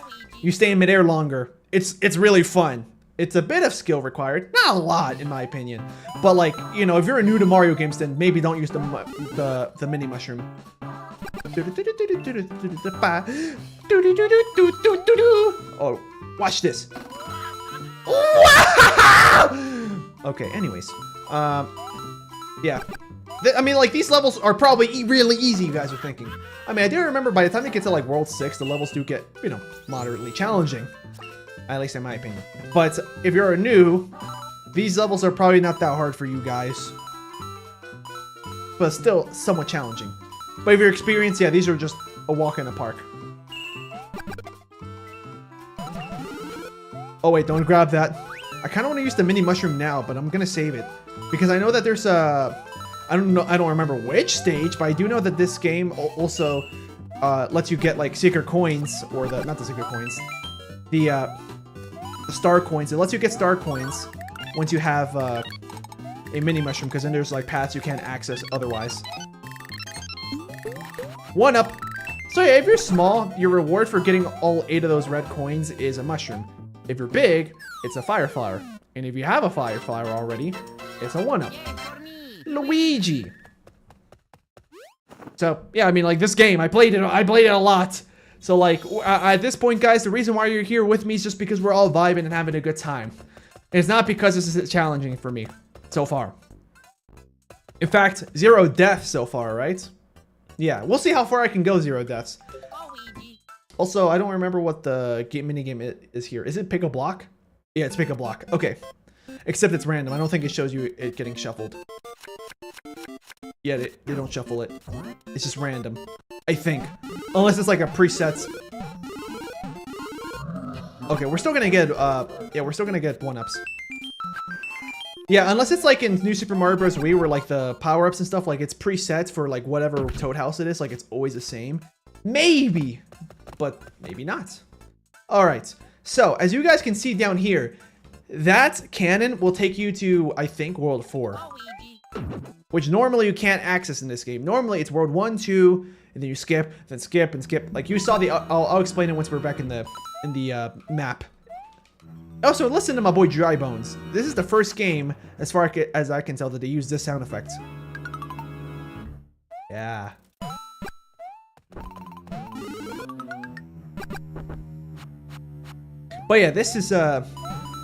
You stay in midair longer. It's really fun. It's a bit of skill required, not a lot in my opinion. But like, you know, if you're new to Mario games, then maybe don't use the mini mushroom. Oh, watch this. Okay, anyways. Yeah. I mean, like, these levels are probably really easy, you guys are thinking. I mean, I do remember by the time you get to, like, World 6, the levels do get, you know, moderately challenging. At least in my opinion. But if you're new, these levels are probably not that hard for you guys. But still somewhat challenging. But if you're experienced, yeah, these are just a walk in the park. Oh wait, don't grab that. I kind of want to use the mini mushroom now, but I'm gonna save it. Because I know that there's a... I don't remember which stage, but I do know that this game also lets you get like secret coins, or not the secret coins, the star coins. It lets you get star coins once you have a mini mushroom, because then there's like paths you can't access otherwise. 1-up. So yeah, if you're small, your reward for getting all 8 of those red coins is a mushroom. If you're big, it's a fire flower. And if you have a fire flower already, it's a 1-up. Luigi. So yeah, I mean, like, this game, I played it a lot. So like, at this point, guys, the reason why you're here with me is just because we're all vibing and having a good time. It's not because this is challenging for me so far. In fact, 0 deaths so far, right? Yeah, we'll see how far I can go 0 deaths. Also, I don't remember what the minigame is here. Is it pick a block? Yeah, it's pick a block. Okay. Except it's random. I don't think it shows you it getting shuffled. Yeah, they don't shuffle it. It's just random. I think. Unless it's like a preset. Okay, we're still gonna get, yeah, we're still gonna get 1-ups. Yeah, unless it's like in New Super Mario Bros. Wii where like the power-ups and stuff, like it's preset for like whatever Toad House it is, like it's always the same. Maybe, but maybe not. All right, so as you guys can see down here, that cannon will take you to, I think, World 4. Which normally you can't access in this game. Normally it's World 1, 2, and then you skip, then skip, and skip. Like you saw the, I'll explain it once we're back in the map. Also, listen to my boy Dry Bones. This is the first game, as far as I can tell, that they use this sound effect. Yeah. But yeah, this is, I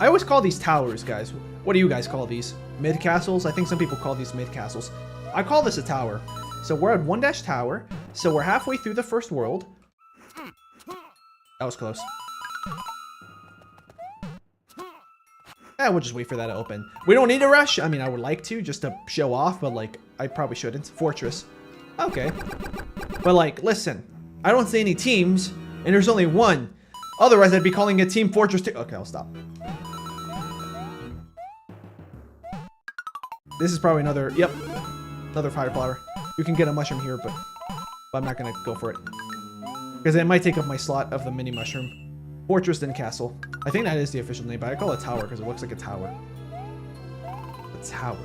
always call these towers, guys. What do you guys call these? Mid-castles? I think some people call these mid-castles. I call this a tower. So we're at 1-tower. So we're halfway through the first world. That was close. We'll just wait for that to open. We don't need to rush. I mean, I would like to, just to show off, but like, I probably shouldn't. Fortress. Okay. But like, listen. I don't see any teams, and there's only one. Otherwise, I'd be calling it Team Fortress 2. Okay, I'll stop. This is probably another, yep, another fire flower. You can get a mushroom here, but I'm not gonna go for it. Because it might take up my slot of the mini mushroom. Fortress then Castle. I think that is the official name, but I call it Tower because it looks like a tower. A tower.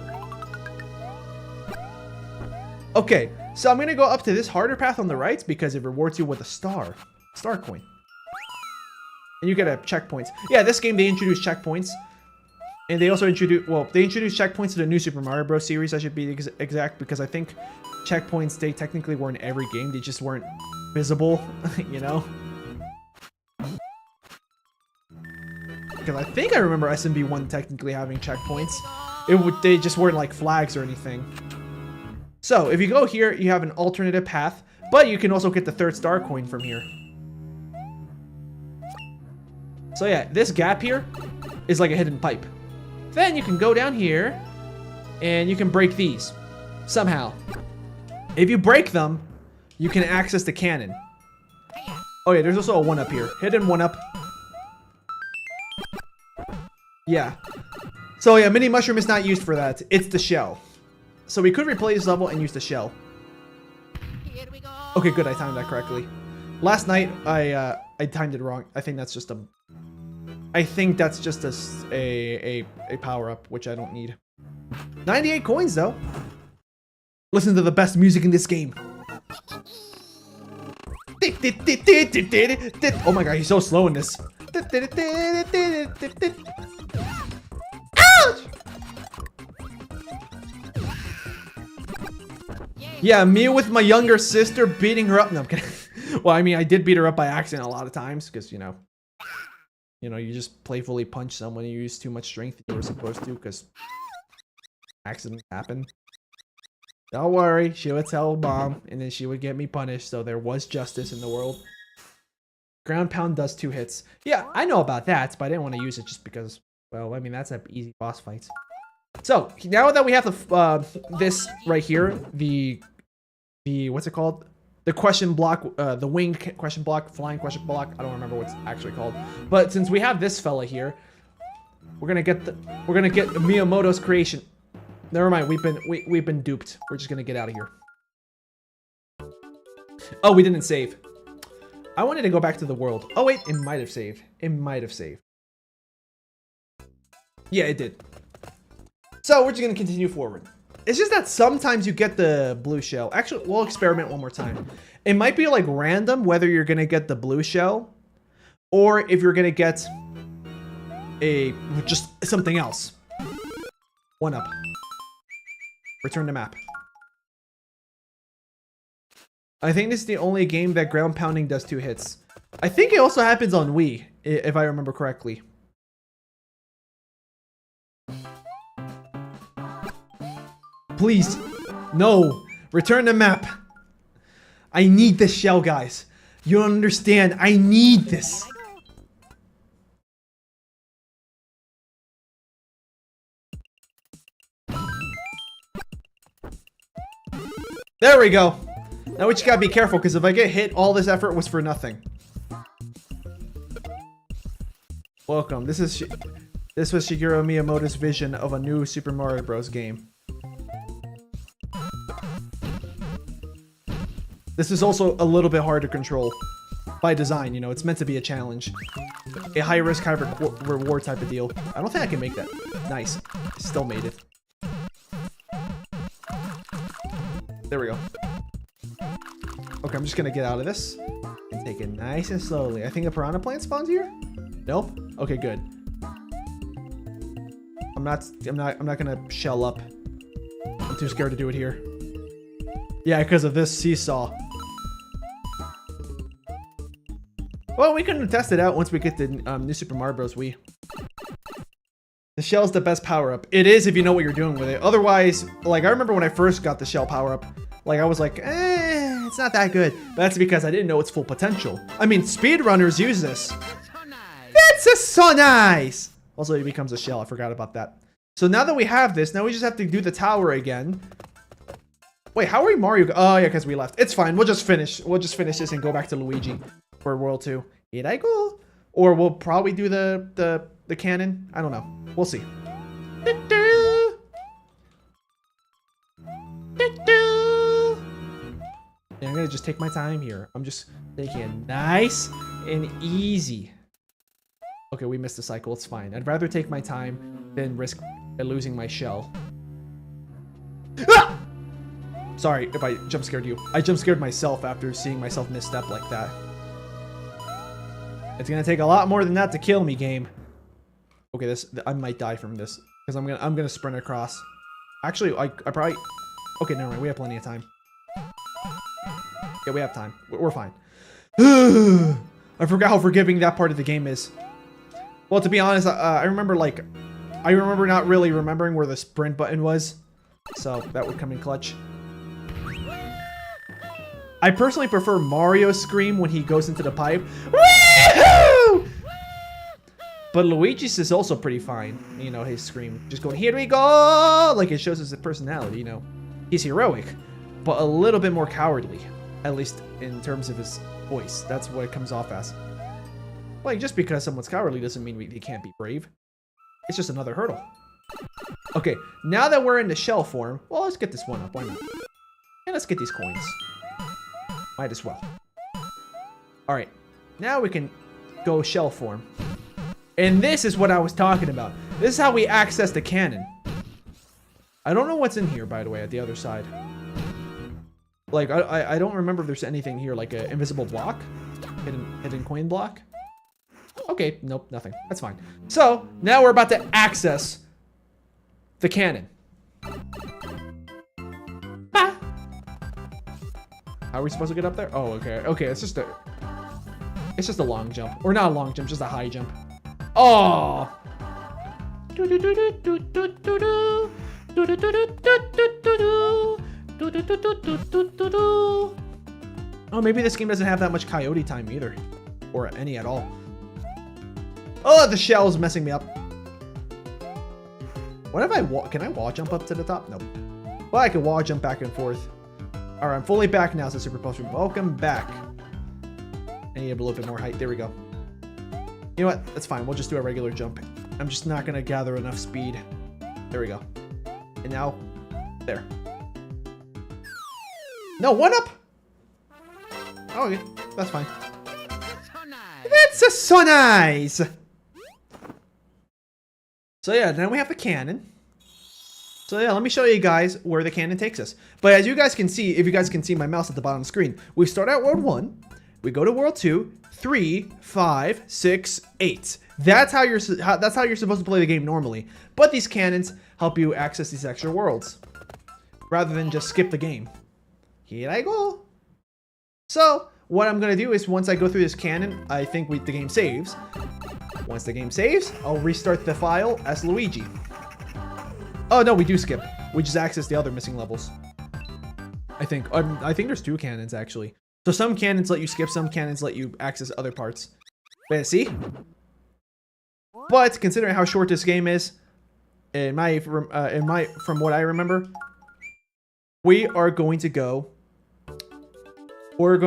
Okay, so I'm gonna go up to this harder path on the right because it rewards you with a star coin. And you get a checkpoints. Yeah, this game they introduced checkpoints. And they also introduced, well, they introduced checkpoints to the New Super Mario Bros. Series, I should be exact, because I think checkpoints, they technically were in every game. They just weren't visible, you know? Because I think I remember SMB1 technically having checkpoints. They just weren't like flags or anything. So, if you go here, you have an alternative path, but you can also get the 3rd star coin from here. So yeah, this gap here is like a hidden pipe. Then you can go down here, and you can break these, somehow. If you break them, you can access the cannon. Oh yeah, there's also a 1-up here. Hidden 1-up. Yeah. So yeah, mini mushroom is not used for that. It's the shell. So we could replay this level and use the shell. Here we go. Okay, good, I timed that correctly. Last night, I timed it wrong. I think that's just a... I think that's just a power-up, which I don't need. 98 coins, though. Listen to the best music in this game. Oh my god, he's so slow in this. Ouch! Yeah, me with my younger sister beating her up. No, I'm kidding. Well, I mean, I did beat her up by accident a lot of times, because, you know, you just playfully punch someone and you use too much strength you were supposed to, because accidents happen. Don't worry, she would tell Mom, and then she would get me punished, so there was justice in the world. Ground pound does 2 hits. Yeah, I know about that, but I didn't want to use it just because, well, I mean, that's an easy boss fight. So, now that we have the, this right here, the, what's it called? The question block, the winged question block, flying question block, I don't remember what it's actually called. But since we have this fella here, we're gonna get Miyamoto's creation. Never mind, we've been duped. We're just gonna get out of here. Oh, we didn't save. I wanted to go back to the world. Oh wait, it might have saved. It might have saved. Yeah, it did. So we're just gonna continue forward. It's just that sometimes you get the blue shell. Actually, we'll experiment one more time. It might be like random whether you're gonna get the blue shell or if you're gonna get just something else. 1-up. Return to map. I think this is the only game that ground pounding does 2 hits. I think it also happens on Wii, if I remember correctly. Please. No. Return to map. I need this shell, guys. You don't understand. I need this. There we go. Now we just gotta be careful, because if I get hit, all this effort was for nothing. Welcome. This was Shigeru Miyamoto's vision of a new Super Mario Bros. Game. This is also a little bit hard to control by design, you know, it's meant to be a challenge. A high risk, high reward type of deal. I don't think I can make that. Nice. Still made it. There we go. Okay, I'm just gonna get out of this and take it nice and slowly. I think a piranha plant spawns here? No? Okay, good. I'm not gonna shell up. I'm too scared to do it here. Yeah, because of this seesaw. Well, we can test it out once we get the new Super Mario Bros. Wii. The shell's the best power-up. It is if you know what you're doing with it. Otherwise, like, I remember when I first got the shell power-up, like, I was like, it's not that good. But that's because I didn't know its full potential. I mean, speedrunners use this. That's so nice! Also, it becomes a shell. I forgot about that. So now that we have this, now we just have to do the tower again. Wait, how are we Mario? Oh, yeah, because we left. It's fine. We'll just finish. We'll just finish this and go back to Luigi for World 2. Here I go. Or we'll probably do the cannon. I don't know. We'll see. And I'm gonna just take my time here. I'm just taking it nice and easy. Okay, we missed the cycle. It's fine. I'd rather take my time than risk losing my shell. Ah! Sorry if I jump scared you. I jump scared myself after seeing myself misstep like that. It's gonna take a lot more than that to kill me, game. Okay, I might die from this because I'm gonna sprint across. Actually, I probably. Okay, never mind. We have plenty of time. Yeah, we have time. We're fine. I forgot how forgiving that part of the game is. Well, to be honest, I remember not really remembering where the sprint button was, so that would come in clutch. I personally prefer Mario's scream when he goes into the pipe. Woo-hoo! But Luigi's is also pretty fine. You know, his scream. Just going, here we go! Like, it shows his personality, you know. He's heroic, but a little bit more cowardly. At least in terms of his voice. That's what it comes off as. Like, just because someone's cowardly doesn't mean he can't be brave. It's just another hurdle. Okay, now that we're in the shell form, well, let's get this one up. Why not? And let's get these coins. Might as well. Alright, now we can go shell form. And this is what I was talking about. This is how we access the cannon. I don't know what's in here, by the way, at the other side. Like, I don't remember if there's anything here, like an invisible block. Hidden coin block. Okay, nope, nothing. That's fine. So, now we're about to access the cannon. Ah! How are we supposed to get up there? Oh, okay. Okay, it's just a long jump. Or not a long jump, just a high jump. Oh! Oh, maybe this game doesn't have that much coyote time either. Or any at all. Oh, the shell is messing me up. What if can I wall jump up to the top? Nope. Well, I can wall jump back and forth. All right, I'm fully back now, so Super Poster. Welcome back. I need a little bit more height. There we go. You know what? That's fine. We'll just do a regular jump. I'm just not going to gather enough speed. There we go. And now, there. No, 1-up! Oh, okay. That's fine. That's so nice! So yeah, now we have the cannon. So yeah, let me show you guys where the cannon takes us. But as you guys can see, if you guys can see my mouse at the bottom of the screen, we start at World 1, we go to World 2, 3, 5, 6, 8. That's how you're supposed to play the game normally. But these cannons help you access these extra worlds, rather than just skip the game. Here I go. So what I'm gonna do is once I go through this cannon, I think the game saves. Once the game saves, I'll restart the file as Luigi. Oh no, we do skip. We just access the other missing levels. I think there's 2 cannons actually. So some cannons let you skip, some cannons let you access other parts. But see? But considering how short this game is, from what I remember, we're going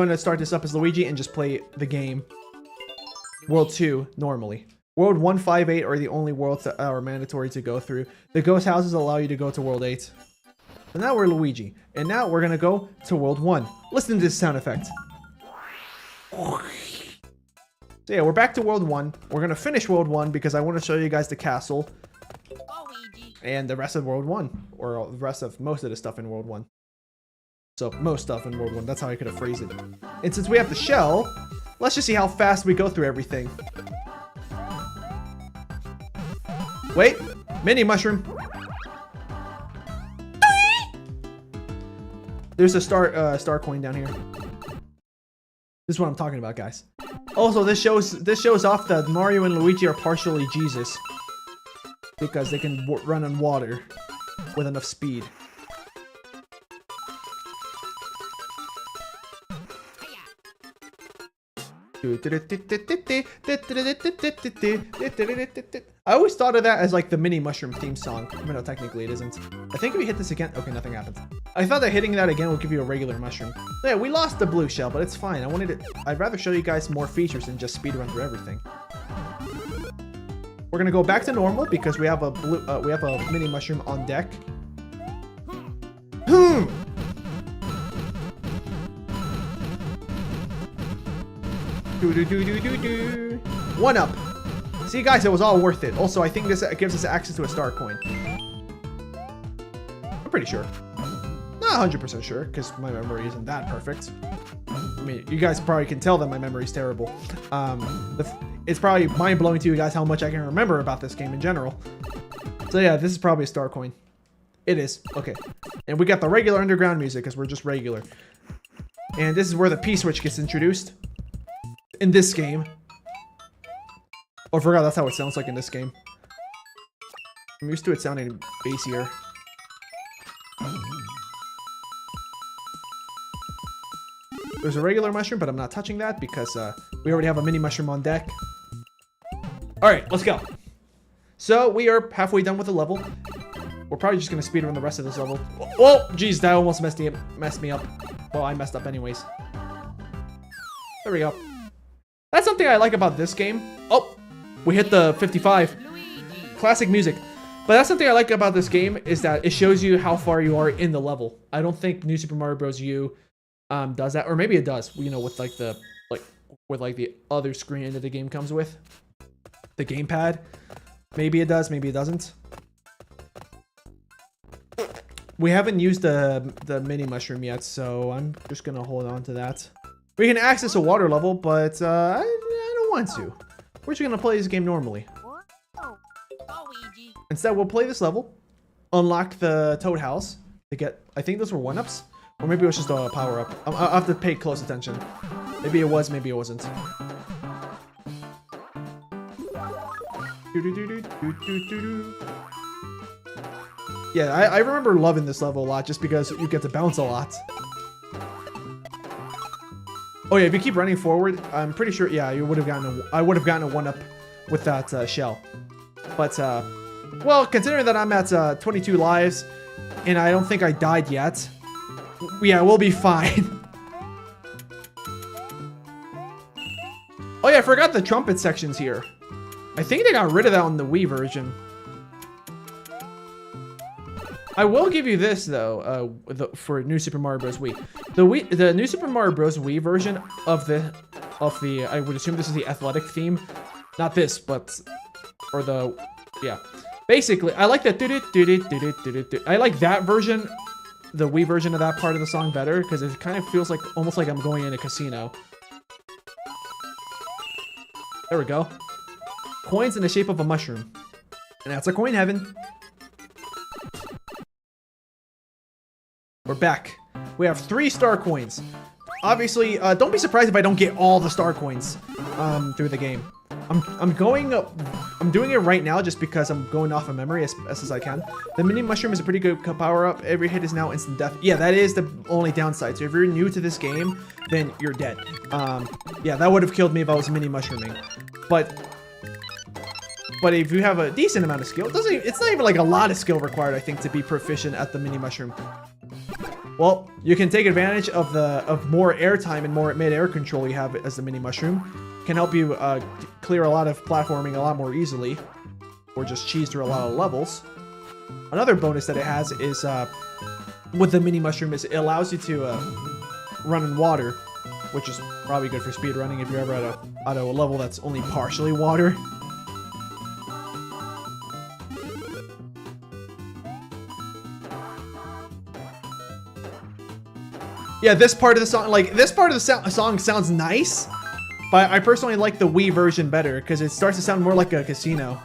to start this up as Luigi and just play the game World 2 normally. World 1, 5, 8 are the only worlds that are mandatory to go through. The ghost houses allow you to go to World 8. So now we're Luigi. And now we're going to go to World 1. Listen to this sound effect. So yeah, we're back to World 1. We're going to finish World 1 because I want to show you guys the castle. And the rest of World 1. Or the rest of most of the stuff in World 1. So most stuff in World 1. That's how I could have phrased it. And since we have the shell, let's just see how fast we go through everything. Wait, mini mushroom. There's a star coin down here. This is what I'm talking about, guys. Also, this shows off that Mario and Luigi are partially Jesus because they can run on water with enough speed. I always thought of that as like the mini mushroom theme song, even though technically it isn't. I think if we hit this again, okay, nothing happens. I thought that hitting that again would give you a regular mushroom. Yeah, we lost the blue shell, but it's fine. I'd rather show you guys more features than just speed run through everything. We're gonna go back to normal because we have a mini mushroom on deck. One up. See, guys, it was all worth it. Also, I think this gives us access to a star coin. I'm pretty sure. Not 100% sure, because my memory isn't that perfect. I mean, you guys probably can tell that my memory is terrible. It's probably mind-blowing to you guys how much I can remember about this game in general. So yeah, this is probably a star coin. It is. Okay. And we got the regular underground music, because we're just regular. And this is where the P-switch gets introduced. In this game. Oh, I forgot that's how it sounds like in this game. I'm used to it sounding bassier. There's a regular mushroom, but I'm not touching that because we already have a mini mushroom on deck. Alright, let's go. So we are halfway done with the level. We're probably just going to speedrun the rest of this level. Oh, geez, that almost messed me up. Well, I messed up anyways. There we go. That's something I like about this game. Oh, we hit the 55. Classic music. But that's something I like about this game is that it shows you how far you are in the level. I don't think New Super Mario Bros. U does that, or maybe it does. You know, with like the other screen that the game comes with, the gamepad. Maybe it does, maybe it doesn't. We haven't used the mini mushroom yet, so I'm just gonna hold on to that. We can access a water level, but I don't want to. We're just gonna play this game normally. Instead, we'll play this level, unlock the Toad House to get. I think those were 1-ups, or maybe it was just a power up. I'll have to pay close attention. Maybe it was, maybe it wasn't. Yeah, I remember loving this level a lot just because you get to bounce a lot. Oh yeah, if you keep running forward, I'm pretty sure, yeah, I would have gotten a 1-up with that shell. But, well, considering that I'm at 22 lives, and I don't think I died yet, yeah, we'll be fine. Oh yeah, I forgot the trumpet sections here. I think they got rid of that on the Wii version. I will give you this though, for New Super Mario Bros. Wii. The New Super Mario Bros. Wii version of the I would assume this is the athletic theme, not this, but or the yeah. Basically, I like that. I like that version, the Wii version of that part of the song better because it kind of feels like almost like I'm going in a casino. There we go. Coins in the shape of a mushroom. And that's a coin heaven. We're back. We have 3 star coins. Obviously, don't be surprised if I don't get all the star coins through the game. I'm doing it right now just because I'm going off of memory as best as I can. The mini mushroom is a pretty good power up. Every hit is now instant death. Yeah, that is the only downside. So if you're new to this game, then you're dead. Yeah, that would have killed me if I was mini mushrooming. But if you have a decent amount of skill, it's not even like a lot of skill required, I think, to be proficient at the mini mushroom. Well, you can take advantage of more airtime and more mid-air control you have as the mini mushroom. Can help you clear a lot of platforming a lot more easily, or just cheese through a lot of levels. Another bonus that it has is with the mini mushroom is it allows you to run in water, which is probably good for speed running if you're ever at a level that's only partially water. Yeah, this part of the song, sounds nice, but I personally like the Wii version better because it starts to sound more like a casino.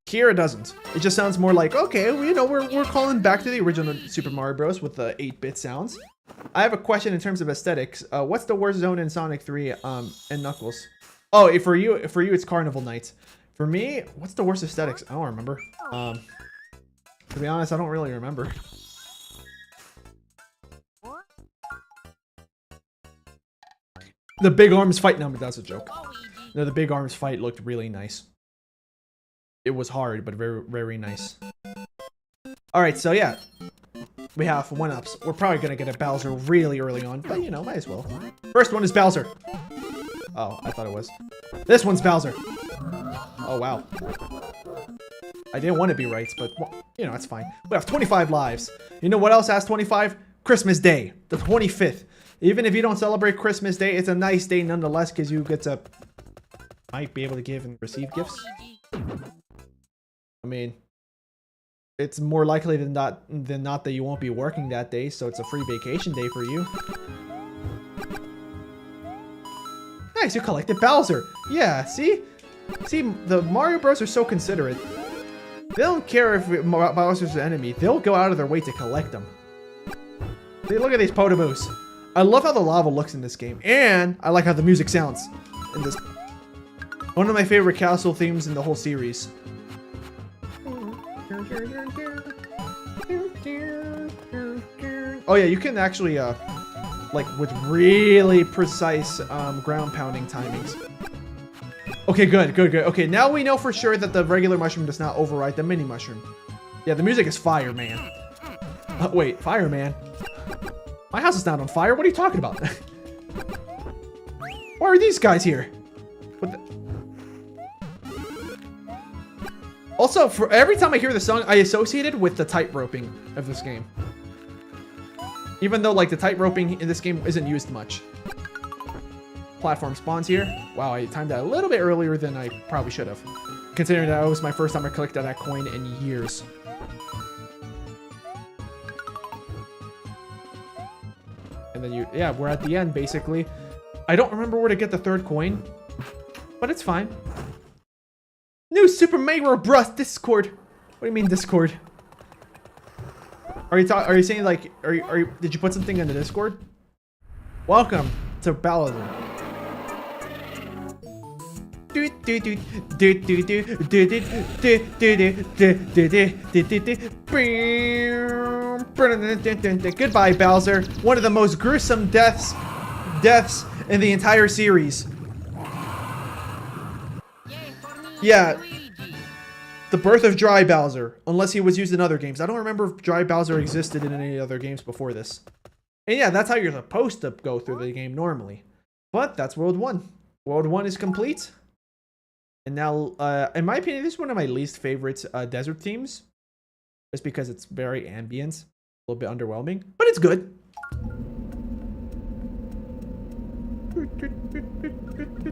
Here it doesn't. It just sounds more like, okay, well, you know, we're calling back to the original Super Mario Bros. With the 8-bit sounds. I have a question in terms of aesthetics. What's the worst zone in Sonic 3 and Knuckles? Oh, for you it's Carnival Nights. For me, what's the worst aesthetics? I don't remember. To be honest, I don't really remember. The big arms fight. No, but that's a joke. No, the big arms fight looked really nice. It was hard, but very, very nice. Alright, so yeah. We have 1-ups. We're probably gonna get a Bowser really early on, but you know, might as well. First one is Bowser. Oh, I thought it was. This one's Bowser. Oh, wow. I didn't want to be right, but, well, you know, it's fine. We have 25 lives. You know what else has 25? Christmas Day, the 25th. Even if you don't celebrate Christmas Day, it's a nice day nonetheless because you get to might be able to give and receive gifts. I mean, it's more likely than not that you won't be working that day, so it's a free vacation day for you. Nice, you collected Bowser. Yeah, see, the Mario Bros are so considerate. They don't care if Bowser's an enemy. They'll go out of their way to collect them. See, look at these Potaboos. I love how the lava looks in this game, and I like how the music sounds in this. One of my favorite castle themes in the whole series. Oh yeah, you can actually, like with really precise ground pounding timings. Okay, good. Okay, now we know for sure that the regular mushroom does not override the mini mushroom. Yeah, the music is fire, man. Wait, fire, man? My house is not on fire. What are you talking about? Why are these guys here? What the? Also, for every time I hear the song, I associate it with the tight-roping of this game. Even though, like, the tight-roping in this game isn't used much. Platform spawns here. Wow, I timed that a little bit earlier than I probably should have. Considering that was my first time I collected that coin in years. And then yeah, we're at the end, basically. I don't remember where to get the 3rd coin, but it's fine. New Super Mario Bros. Discord. What do you mean Discord? Are you saying like, did you put something in the Discord? Welcome to Paladin. Goodbye, Bowser. One of the most gruesome deaths in the entire series. Yeah. The birth of Dry Bowser, unless he was used in other games. I don't remember if Dry Bowser existed in any other games before this. And yeah, that's how you're supposed to go through the game normally. But that's World 1. World 1 is complete. And now, in my opinion, this is one of my least favorite desert themes. Just because it's very ambient. A little bit underwhelming. But it's good.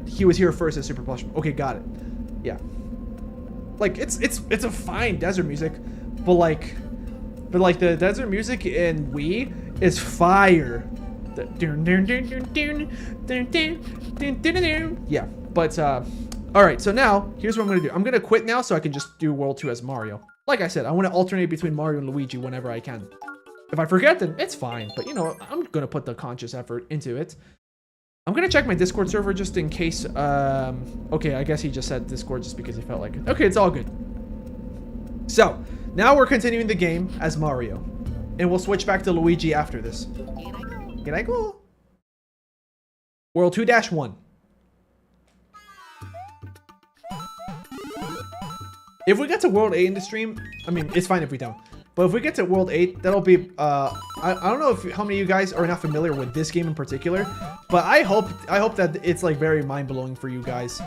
He was here first as Super Plush. Okay, got it. Yeah. Like it's a fine desert music, but like the desert music in Wii is fire. Yeah, but all right. So now here's what I'm gonna do. I'm gonna quit now so I can just do World 2 as Mario. Like I said, I want to alternate between Mario and Luigi whenever I can. If I forget, then it's fine. But you know, I'm gonna put the conscious effort into it. I'm gonna check my Discord server just in case. Okay, I guess he just said Discord just because he felt like it. Okay, it's all good. So now we're continuing the game as Mario, and we'll switch back to Luigi after this. Can I go? World 2-1. If we get to World 8 in the stream, I mean, it's fine if we don't. But if we get to World 8, that'll be, I don't know how many of you guys are not familiar with this game in particular, but I hope that it's like very mind-blowing for you guys.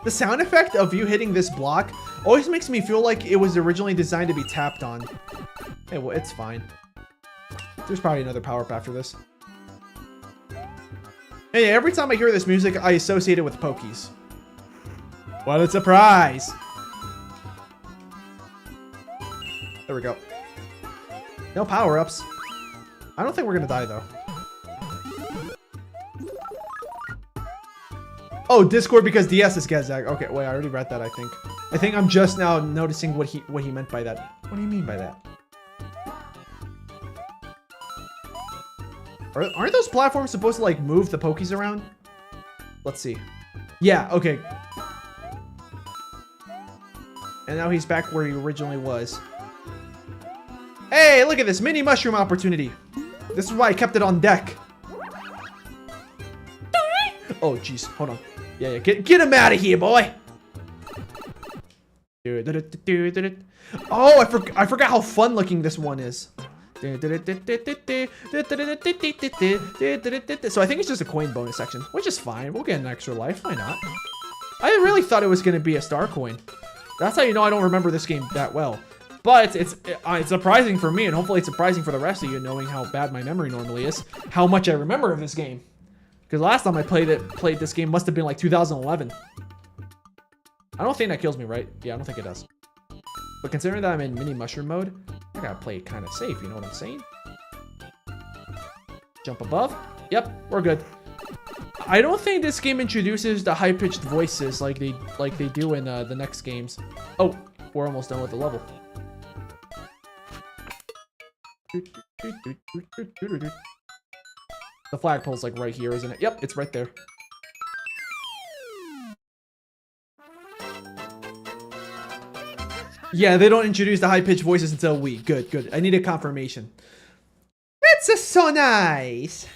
The sound effect of you hitting this block always makes me feel like it was originally designed to be tapped on. Hey, well, it's fine. There's probably another power-up after this. Hey, every time I hear this music, I associate it with Pokies. What a surprise! There we go. No power-ups. I don't think we're gonna die, though. Oh, Discord because DS is Gezag. Okay, wait, I already read that, I think. I think I'm just now noticing what he meant by that. What do you mean by that? Aren't those platforms supposed to, like, move the Pokies around? Let's see. Yeah, okay. And now he's back where he originally was. Hey, look at this mini mushroom opportunity. This is why I kept it on deck. Oh, jeez. Hold on. Yeah, get him out of here, boy. Oh, I forgot how fun looking this one is. So I think it's just a coin bonus section, which is fine. We'll get an extra life. Why not? I really thought it was going to be a star coin. That's how you know I don't remember this game that well. But it's surprising for me, and hopefully it's surprising for the rest of you, knowing how bad my memory normally is, how much I remember of this game. Because last time I played this game must have been like 2011. I don't think that kills me, right? Yeah, I don't think it does. But considering that I'm in mini mushroom mode, I gotta play it kind of safe, you know what I'm saying? Jump above. Yep, we're good. I don't think this game introduces the high-pitched voices like they do in the next games. Oh, we're almost done with the level. The flagpole's like right here, isn't it? Yep, it's right there. Yeah, they don't introduce the high-pitched voices until Wii. Good, good. I need a confirmation. That's just so nice.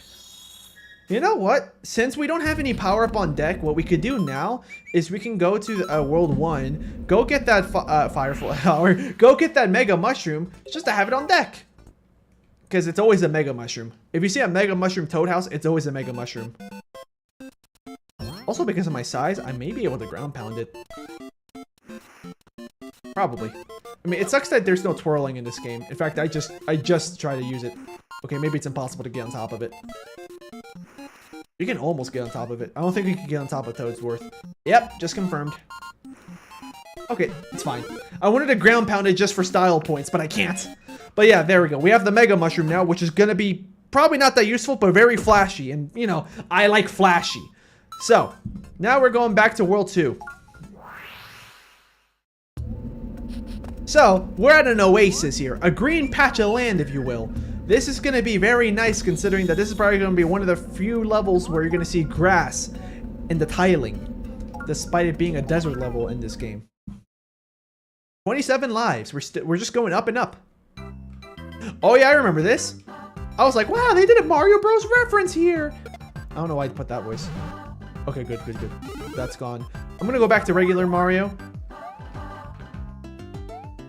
You know what? Since we don't have any power-up on deck, what we could do now is we can go to World 1, go get that fire flower, go get that Mega Mushroom, just to have it on deck. Because it's always a Mega Mushroom. If you see a Mega Mushroom Toad House, it's always a Mega Mushroom. Also, because of my size, I may be able to ground pound it. Probably. I mean, it sucks that there's no twirling in this game. In fact, I just try to use it. Okay, maybe it's impossible to get on top of it. You can almost get on top of it. I don't think we can get on top of Toadsworth. Yep, just confirmed. Okay, it's fine. I wanted to ground pound it just for style points, but I can't. But yeah, there we go. We have the Mega Mushroom now, which is gonna be probably not that useful, but very flashy. And, you know, I like flashy. So, now we're going back to World 2. So, we're at an oasis here. A green patch of land, if you will. This is going to be very nice considering that this is probably going to be one of the few levels where you're going to see grass in the tiling. Despite it being a desert level in this game. 27 lives. We're just going up and up. Oh yeah, I remember this. I was like, wow, they did a Mario Bros reference here. I don't know why I put that voice. Okay, good, good, good. That's gone. I'm going to go back to regular Mario.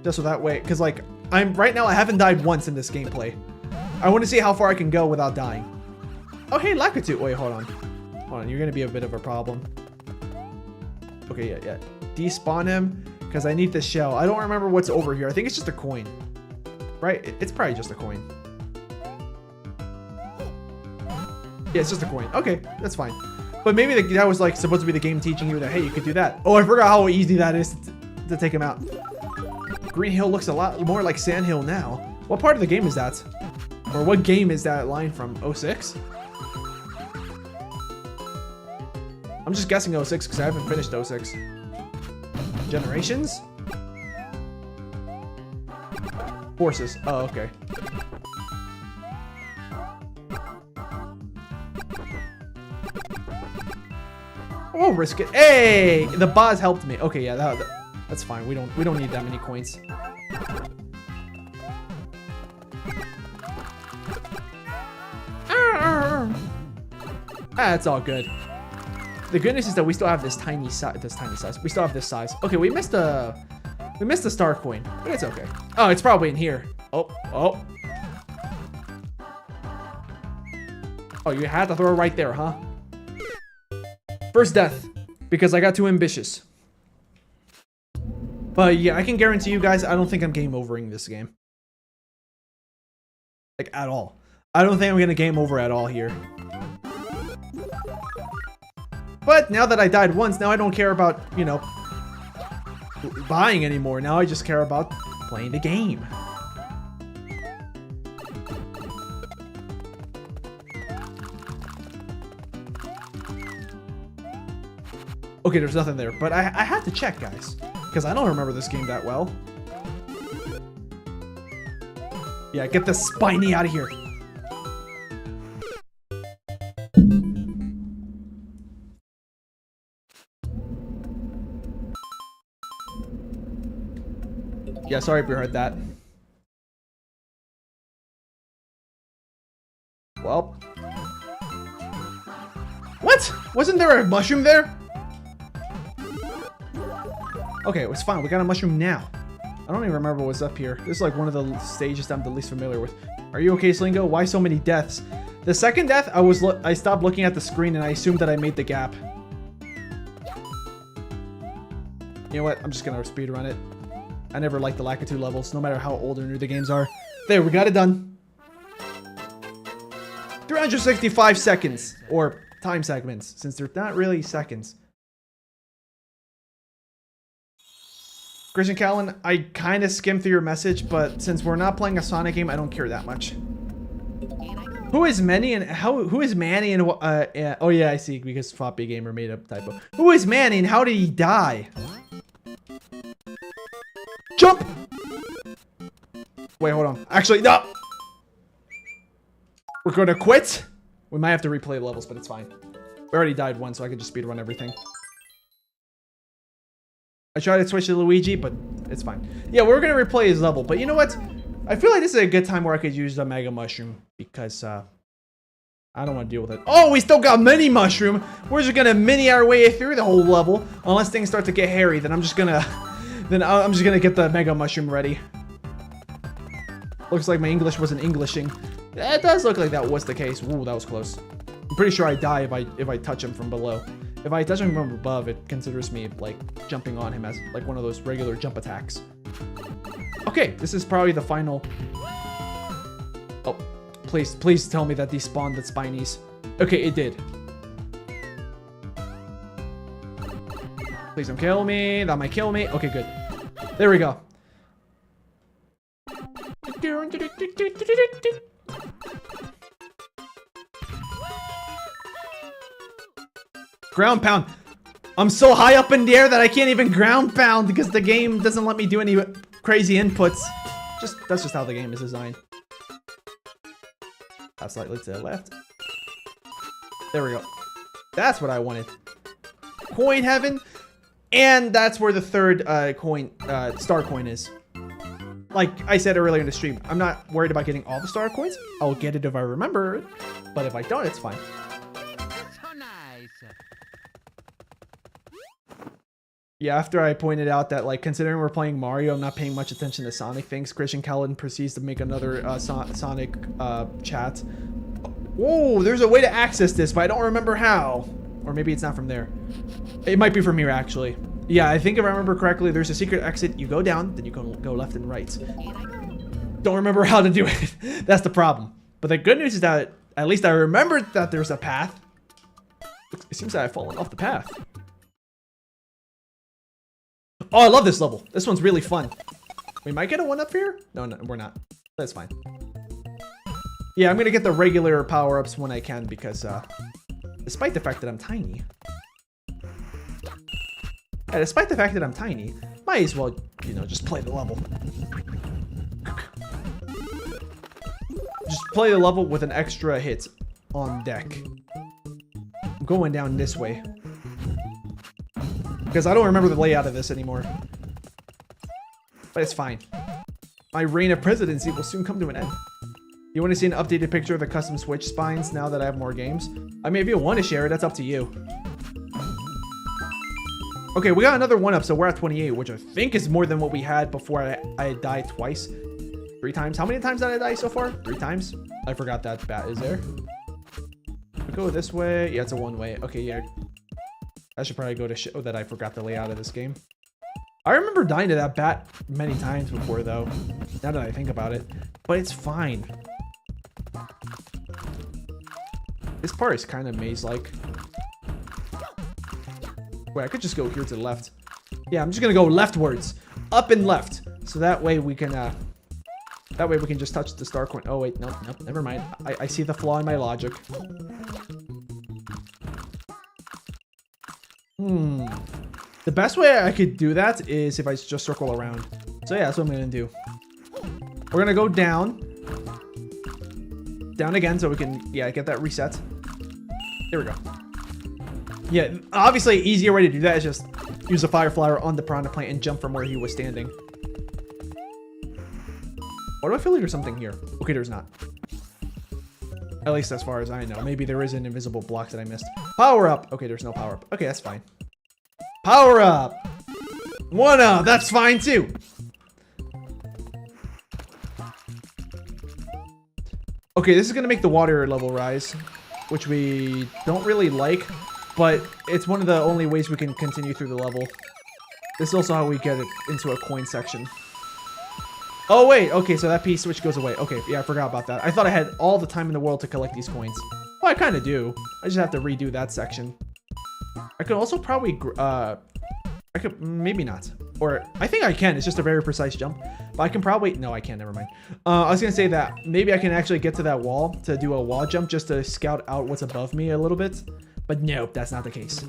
Just so that way, because like, right now I haven't died once in this gameplay. I want to see how far I can go without dying. Oh, hey, Lakitu. Wait, hold on. Hold on, you're going to be a bit of a problem. Okay, yeah. Despawn him, because I need this shell. I don't remember what's over here. I think it's just a coin. Right? It's probably just a coin. Yeah, it's just a coin. Okay, that's fine. But maybe that was like supposed to be the game teaching you that, hey, you could do that. Oh, I forgot how easy that is to take him out. Green Hill looks a lot more like Sand Hill now. What part of the game is that? Or what game is that line from? 06? I'm just guessing 06 because I haven't finished 06. Generations? Forces. Oh, okay. We'll risk it. Hey, the boss helped me. Okay, yeah, that's fine. We don't need that many coins. That's all good. The good news is that we still have this tiny size. We still have this size. Okay, we missed a star coin, but it's okay. Oh, it's probably in here. Oh, you had to throw it right there, huh? First death, because I got too ambitious. But yeah, I can guarantee you guys, I don't think I'm game overing this game. Like, at all. I don't think I'm gonna game over at all here. But now that I died once, now I don't care about, you know, buying anymore. Now I just care about playing the game. Okay, there's nothing there, but I had to check, guys, because I don't remember this game that well. Yeah, get the spiny out of here. Yeah, sorry if you heard that. Well. What? Wasn't there a mushroom there? Okay, it was fine. We got a mushroom now. I don't even remember what's up here. This is like one of the stages that I'm the least familiar with. Are you okay, Slingo? Why so many deaths? The second death, I stopped looking at the screen and I assumed that I made the gap. You know what? I'm just gonna speedrun it. I never liked the Lakitu levels, no matter how old or new the games are. There, we got it done. 365 seconds, or time segments, since they're not really seconds. Christian Callan, I kind of skimmed through your message, but since we're not playing a Sonic game, I don't care that much. Who is Manny and who is Manny and yeah, oh yeah, I see, because Floppy Gamer made a typo. Who is Manny and how did he die? Jump! Wait, hold on. Actually, no! We're gonna quit? We might have to replay the levels, but it's fine. We already died once, so I can just speedrun everything. I tried to switch to Luigi, but it's fine. Yeah, we're gonna replay his level, but you know what? I feel like this is a good time where I could use the Mega Mushroom, because, I don't want to deal with it. Oh, we still got Mini Mushroom! We're just gonna mini our way through the whole level. Unless things start to get hairy, then I'm just gonna get the Mega Mushroom ready. Looks like my English wasn't Englishing. It does look like that was the case. Ooh, that was close. I'm pretty sure I die if I touch him from below. If I touch him from above, it considers me, like, jumping on him as, like, one of those regular jump attacks. Okay, this is probably the final... Oh, please tell me that these spawned the Spinies. Okay, it did. Please don't kill me. That might kill me. Okay, good. There we go. Ground pound. I'm so high up in the air that I can't even ground pound because the game doesn't let me do any crazy inputs. That's just how the game is designed. Slightly to the left. There we go. That's what I wanted. Coin heaven. And that's where the third star coin is. Like I said earlier in the stream, I'm not worried about getting all the star coins. I'll get it if I remember, but if I don't, it's fine. So nice. Yeah, after I pointed out that, like, considering we're playing Mario, I'm not paying much attention to Sonic things, Christian Callan proceeds to make another Sonic chat. Whoa, there's a way to access this, but I don't remember how. Or maybe it's not from there. It might be from here, actually. Yeah, I think if I remember correctly, there's a secret exit. You go down, then you go left and right. Don't remember how to do it. That's the problem. But the good news is that at least I remembered that there's a path. It seems that I've fallen off the path. Oh, I love this level. This one's really fun. We might get a 1-up here? No, we're not. That's fine. Yeah, I'm gonna get the regular power-ups when I can because, despite the fact that I'm tiny. Yeah, despite the fact that I'm tiny, might as well, you know, just play the level. Just play the level with an extra hit on deck. I'm going down this way. Because I don't remember the layout of this anymore. But it's fine. My reign of presidency will soon come to an end. You want to see an updated picture of the custom Switch spines now that I have more games? I mean, if you want to share it, that's up to you. Okay, we got another 1-up, so we're at 28, which I think is more than what we had before I died twice. 3 times. How many times did I die so far? 3 times? I forgot that bat is there. We go this way. Yeah, it's a 1-way. Okay, yeah. I should probably go to show that I forgot the layout of this game. I remember dying to that bat many times before, though. Now that I think about it. But it's fine. This part is kind of maze-like. Wait, I could just go here to the left. Yeah, I'm just gonna go leftwards. Up and left. So that way we can, just touch the star coin. Oh, wait, nope, never mind. I see the flaw in my logic. The best way I could do that is if I just circle around. So yeah, that's what I'm gonna do. We're gonna go down. Down again so we can, yeah, get that reset. There we go. Yeah, obviously easier way to do that is just use a fire flower on the piranha plant and jump from where he was standing. Why do I feel like there's something here? Okay, there's not. At least as far as I know. Maybe there is an invisible block that I missed. Power up! Okay, there's no power up. Okay, that's fine. Power up! 1-up! That's fine too! Okay, this is gonna make the water level rise, which we don't really like, but it's one of the only ways we can continue through the level. This is also how we get it into a coin section. Oh wait, okay, so that piece switch goes away. Okay, yeah, I forgot about that. I thought I had all the time in the world to collect these coins. Well, I kind of do. I just have to redo that section. I could also probably, I could, maybe not. Or, I think I can, it's just a very precise jump. But I can probably, no, I can't, never mind. I was gonna say that maybe I can actually get to that wall to do a wall jump just to scout out what's above me a little bit. But nope, that's not the case.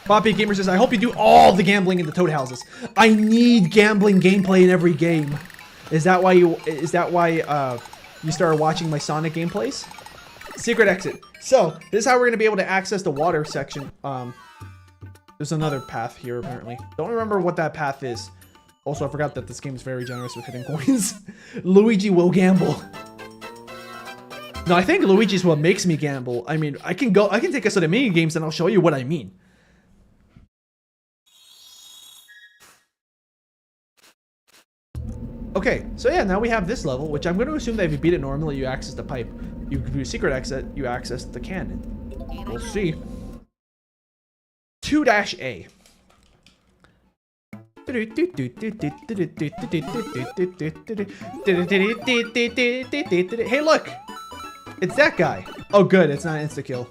Poppy Gamer says, I hope you do all the gambling in the Toad houses. I need gambling gameplay in every game. Is that why you started watching my Sonic gameplays? Secret exit. So, this is how we're gonna be able to access the water section. There's another path here, apparently. Don't remember what that path is. Also, I forgot that this game is very generous with hidden coins. Luigi will gamble. No, I think Luigi's what makes me gamble. I mean, I can take us to the mini games and I'll show you what I mean. Okay, so yeah, now we have this level, which I'm going to assume that if you beat it normally, you access the pipe. You do secret exit, you access the cannon. We'll see. 2-A. Hey, look! It's that guy. Oh, good, it's not insta-kill.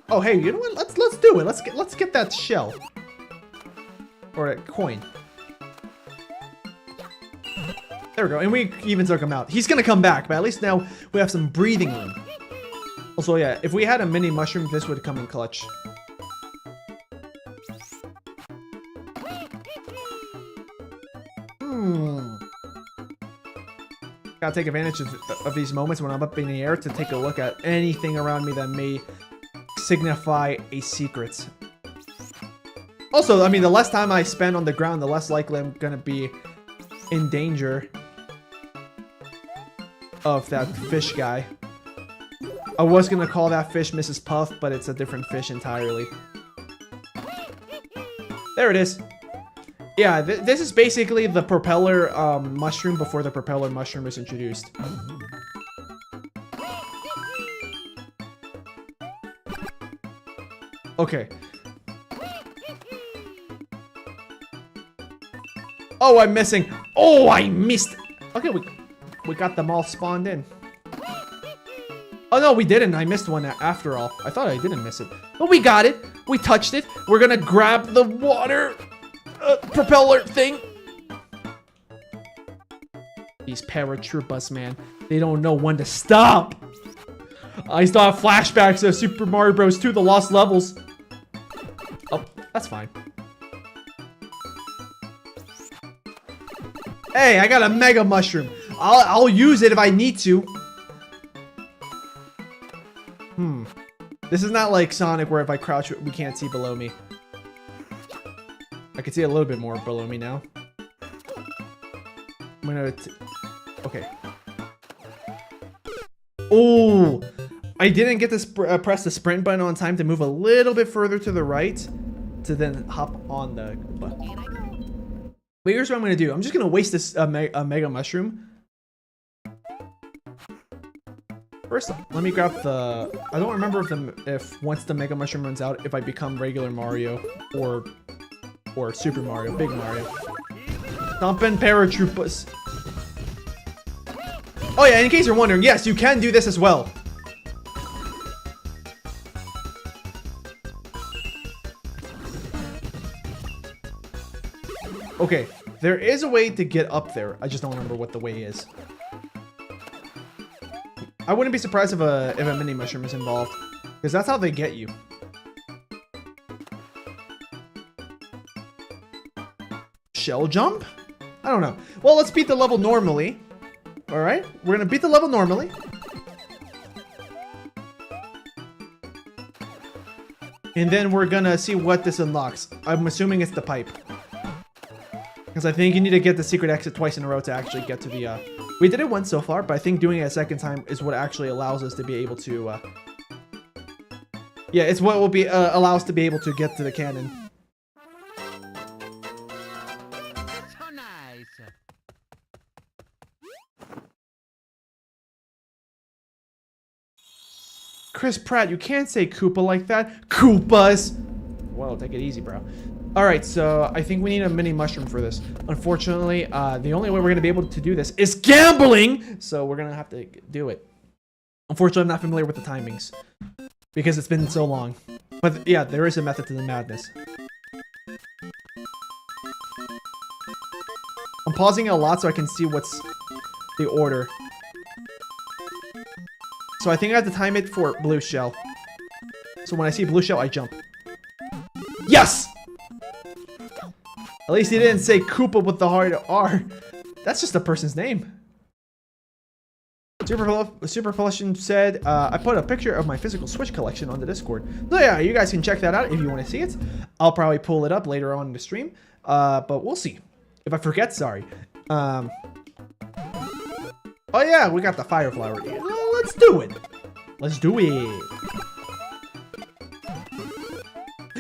Oh, hey, you know what? Let's do it. Let's get that shell. Or a coin. There we go. And we even took him out. He's gonna come back, but at least now we have some breathing room. Also, yeah, if we had a mini mushroom, this would come in clutch. Gotta take advantage of these moments when I'm up in the air to take a look at anything around me that may signify a secret. Also, I mean, the less time I spend on the ground, the less likely I'm gonna be in danger of that fish guy. I was gonna call that fish Mrs. Puff, but it's a different fish entirely. There it is. Yeah, this is basically the propeller mushroom before the propeller mushroom was introduced. Okay. Oh, I'm missing. Oh, I missed. Okay, we got them all spawned in. Oh, no, we didn't. I missed one after all. I thought I didn't miss it. But we got it. We touched it. We're gonna grab the water propeller thing. These paratroopers, man. They don't know when to stop. I still have flashbacks of Super Mario Bros. 2, The Lost Levels. Oh, that's fine. Hey, I got a Mega Mushroom. I'll use it if I need to. This is not like Sonic where if I crouch, we can't see below me. I can see a little bit more below me now. I'm gonna... Okay. Oh! I didn't get to press the sprint button on time to move a little bit further to the right to then hop on the button. But here's what I'm gonna do. I'm just gonna waste this Mega Mushroom. First, let me grab the... I don't remember if once the Mega Mushroom runs out, if I become regular Mario or Super Mario, Big Mario. Thumpin' paratroopers. Oh yeah, in case you're wondering, yes, you can do this as well. Okay, there is a way to get up there. I just don't remember what the way is. I wouldn't be surprised if a mini mushroom is involved, because that's how they get you. Shell jump? I don't know. Well, let's beat the level normally. All right, we're gonna beat the level normally. And then we're gonna see what this unlocks. I'm assuming it's the pipe. Because I think you need to get the secret exit twice in a row to actually get to the... We did it once so far, but I think doing it a second time is what actually allows us to be able to... Yeah, it's what will be allow us to be able to get to the cannon. So nice. Chris Pratt, you can't say Koopa like that. Koopas! Whoa, take it easy, bro. Alright, so I think we need a mini mushroom for this. Unfortunately, the only way we're going to be able to do this is gambling! So we're going to have to do it. Unfortunately, I'm not familiar with the timings. Because it's been so long. But yeah, there is a method to the madness. I'm pausing it a lot so I can see what's the order. So I think I have to time it for blue shell. So when I see blue shell, I jump. Yes! At least he didn't say Koopa with the hard R. That's just a person's name. Superplusion said, I put a picture of my physical Switch collection on the Discord. So yeah, you guys can check that out if you want to see it. I'll probably pull it up later on in the stream. But we'll see. If I forget, sorry. Oh yeah, we got the fire flower. Let's do it. Let's do it.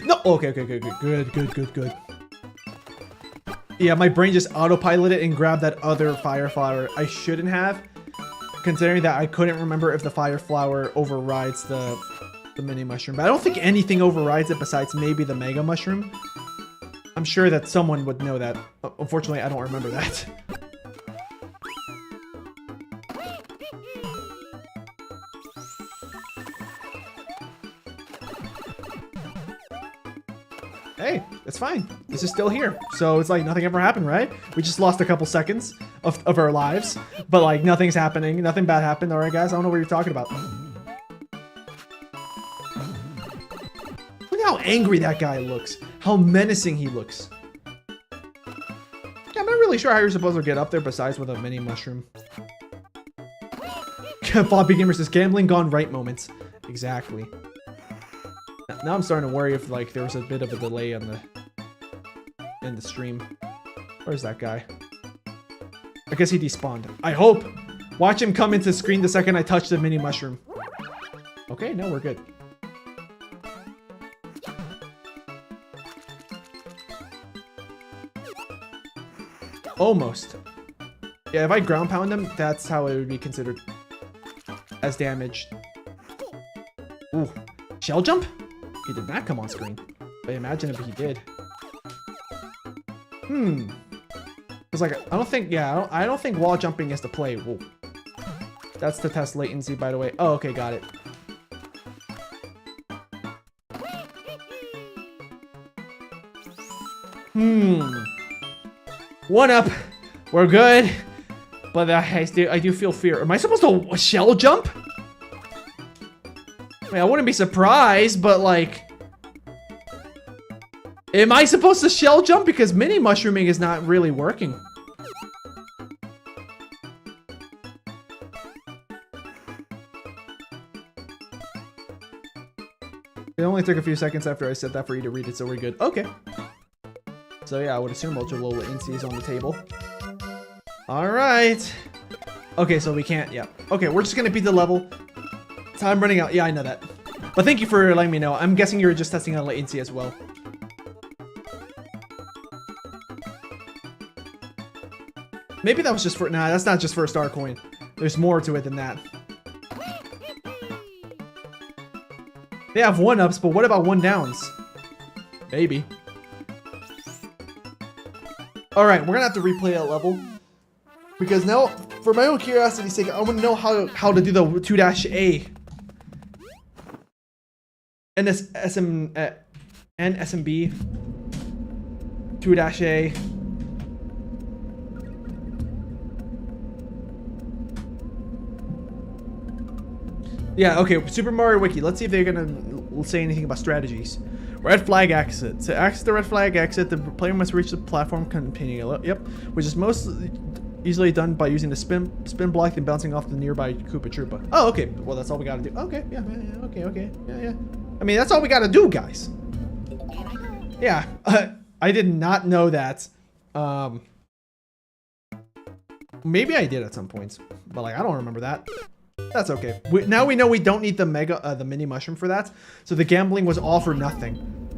No, okay, good. Yeah, my brain just autopiloted and grabbed that other fire flower. I shouldn't have, considering that I couldn't remember if the fire flower overrides the mini mushroom. But I don't think anything overrides it besides maybe the mega mushroom. I'm sure that someone would know that. Unfortunately, I don't remember that. Hey, it's fine. This is still here. So it's like nothing ever happened, right? We just lost a couple seconds of our lives. But like nothing's happening. Nothing bad happened. Alright guys, I don't know what you're talking about. Look how angry that guy looks. How menacing he looks. Yeah, I'm not really sure how you're supposed to get up there besides with a mini mushroom. Floppy Gamer says gambling gone right moments. Exactly. Now I'm starting to worry if like there was a bit of a delay on in the stream. Where's that guy? I guess he despawned. I hope. Watch him come into screen the second I touch the mini mushroom. Okay, no, we're good. Almost. Yeah, if I ground pound him, that's how it would be considered as damage. Ooh, shell jump? He did not come on screen. But imagine if he did. Cause like I don't think, yeah, I don't think wall jumping is to play. Whoa. That's to test latency, by the way. Oh, okay, got it. One up. We're good. But I do feel fear. Am I supposed to shell jump? I mean, I wouldn't be surprised, but like... Am I supposed to shell jump? Because mini mushrooming is not really working. It only took a few seconds after I said that for you to read it, so we're good. Okay. So yeah, I would assume ultra low latency is on the table. Alright. Okay, so we can't, yeah. Okay, we're just gonna beat the level. Time running out. Yeah, I know that. But thank you for letting me know. I'm guessing you're just testing on latency as well. Maybe that was just for... Nah, that's not just for a star coin. There's more to it than that. They have 1-ups, but what about 1-downs? Maybe. Alright, we're gonna have to replay that level. Because now, for my own curiosity's sake, I want to know how to do the 2-A. And SMB. 2-A. Yeah, okay, Super Mario Wiki. Let's see if they're gonna say anything about strategies. Red flag exit. To access the red flag exit, the player must reach the platform containing yep, which is most easily done by using the spin block and bouncing off the nearby Koopa Troopa. Oh, okay. Well, that's all we gotta do. Okay, yeah, okay, yeah. I mean, that's all we gotta do, guys. Yeah, I did not know that. Maybe I did at some points, but like I don't remember that. That's okay. Now we know we don't need the mini mushroom for that. So the gambling was all for nothing.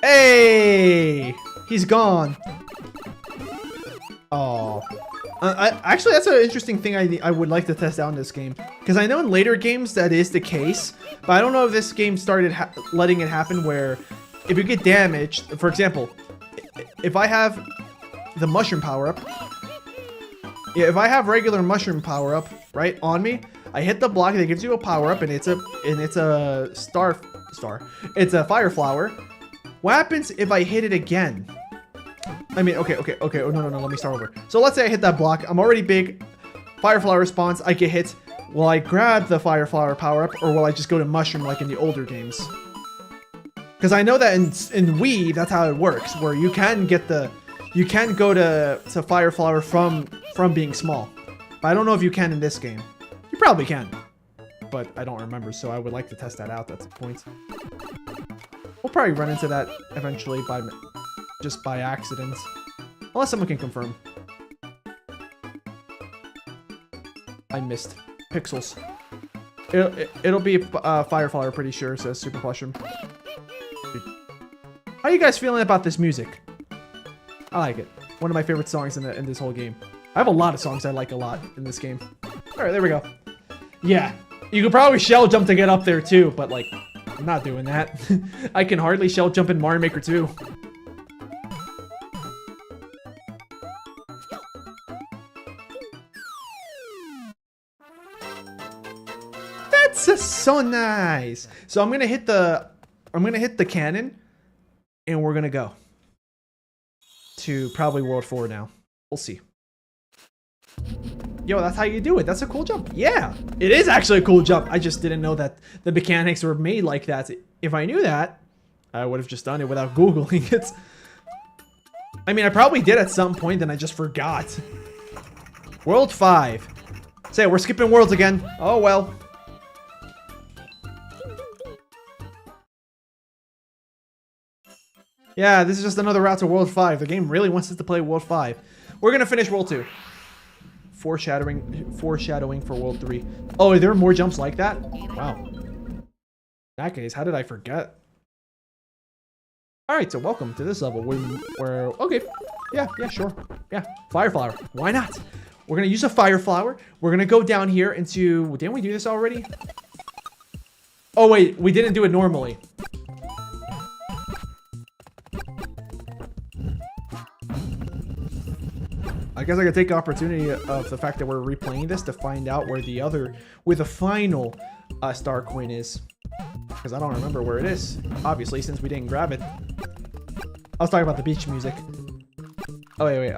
Hey! He's gone. Oh. Actually, that's an interesting thing I would like to test out in this game. Because I know in later games that is the case. But I don't know if this game started letting it happen where if you get damaged, for example, if I have the mushroom power-up. Yeah, if I have regular mushroom power-up, right, on me, I hit the block that gives you a power-up and it's a star. It's a fire flower. What happens if I hit it again? I mean, okay. Oh, no, let me start over. So let's say I hit that block. I'm already big. Fire flower response. I get hit. Will I grab the fire flower power up, or will I just go to mushroom like in the older games? Because I know that in Wii, that's how it works, where you can go to fire flower from being small. But I don't know if you can in this game. You probably can, but I don't remember. So I would like to test that out. That's the point. We'll probably run into that eventually just by accident. Unless someone can confirm. I missed. Pixels. It'll be Fire Flower, pretty sure, says Super Plushroom. How are you guys feeling about this music? I like it. One of my favorite songs in this whole game. I have a lot of songs I like a lot in this game. Alright, there we go. Yeah. You could probably shell jump to get up there too, but like, I'm not doing that. I can hardly shell jump in Mario Maker 2. That's so nice. So I'm gonna hit the cannon, and we're gonna go to probably World 4 now. We'll see. Yo, that's how you do it. That's a cool jump. Yeah, it is actually a cool jump. I just didn't know that the mechanics were made like that. If I knew that, I would have just done it without Googling it. I mean, I probably did at some point, and I just forgot. World 5. Say, we're skipping worlds again. Oh, well. Yeah, this is just another route to World 5. The game really wants us to play World 5. We're gonna finish World 2. Foreshadowing for World 3. Oh, are there more jumps like that? Wow. In that case, how did I forget? Alright, so welcome to this level where okay. Yeah, sure. Yeah, Fire Flower. Why not? We're gonna use a fire flower. We're gonna go down here into... Didn't we do this already? Oh, wait. We didn't do it normally. I guess I could take the opportunity of the fact that we're replaying this to find out where the final star coin is. Because I don't remember where it is, obviously, since we didn't grab it. I was talking about the beach music. Oh, wait.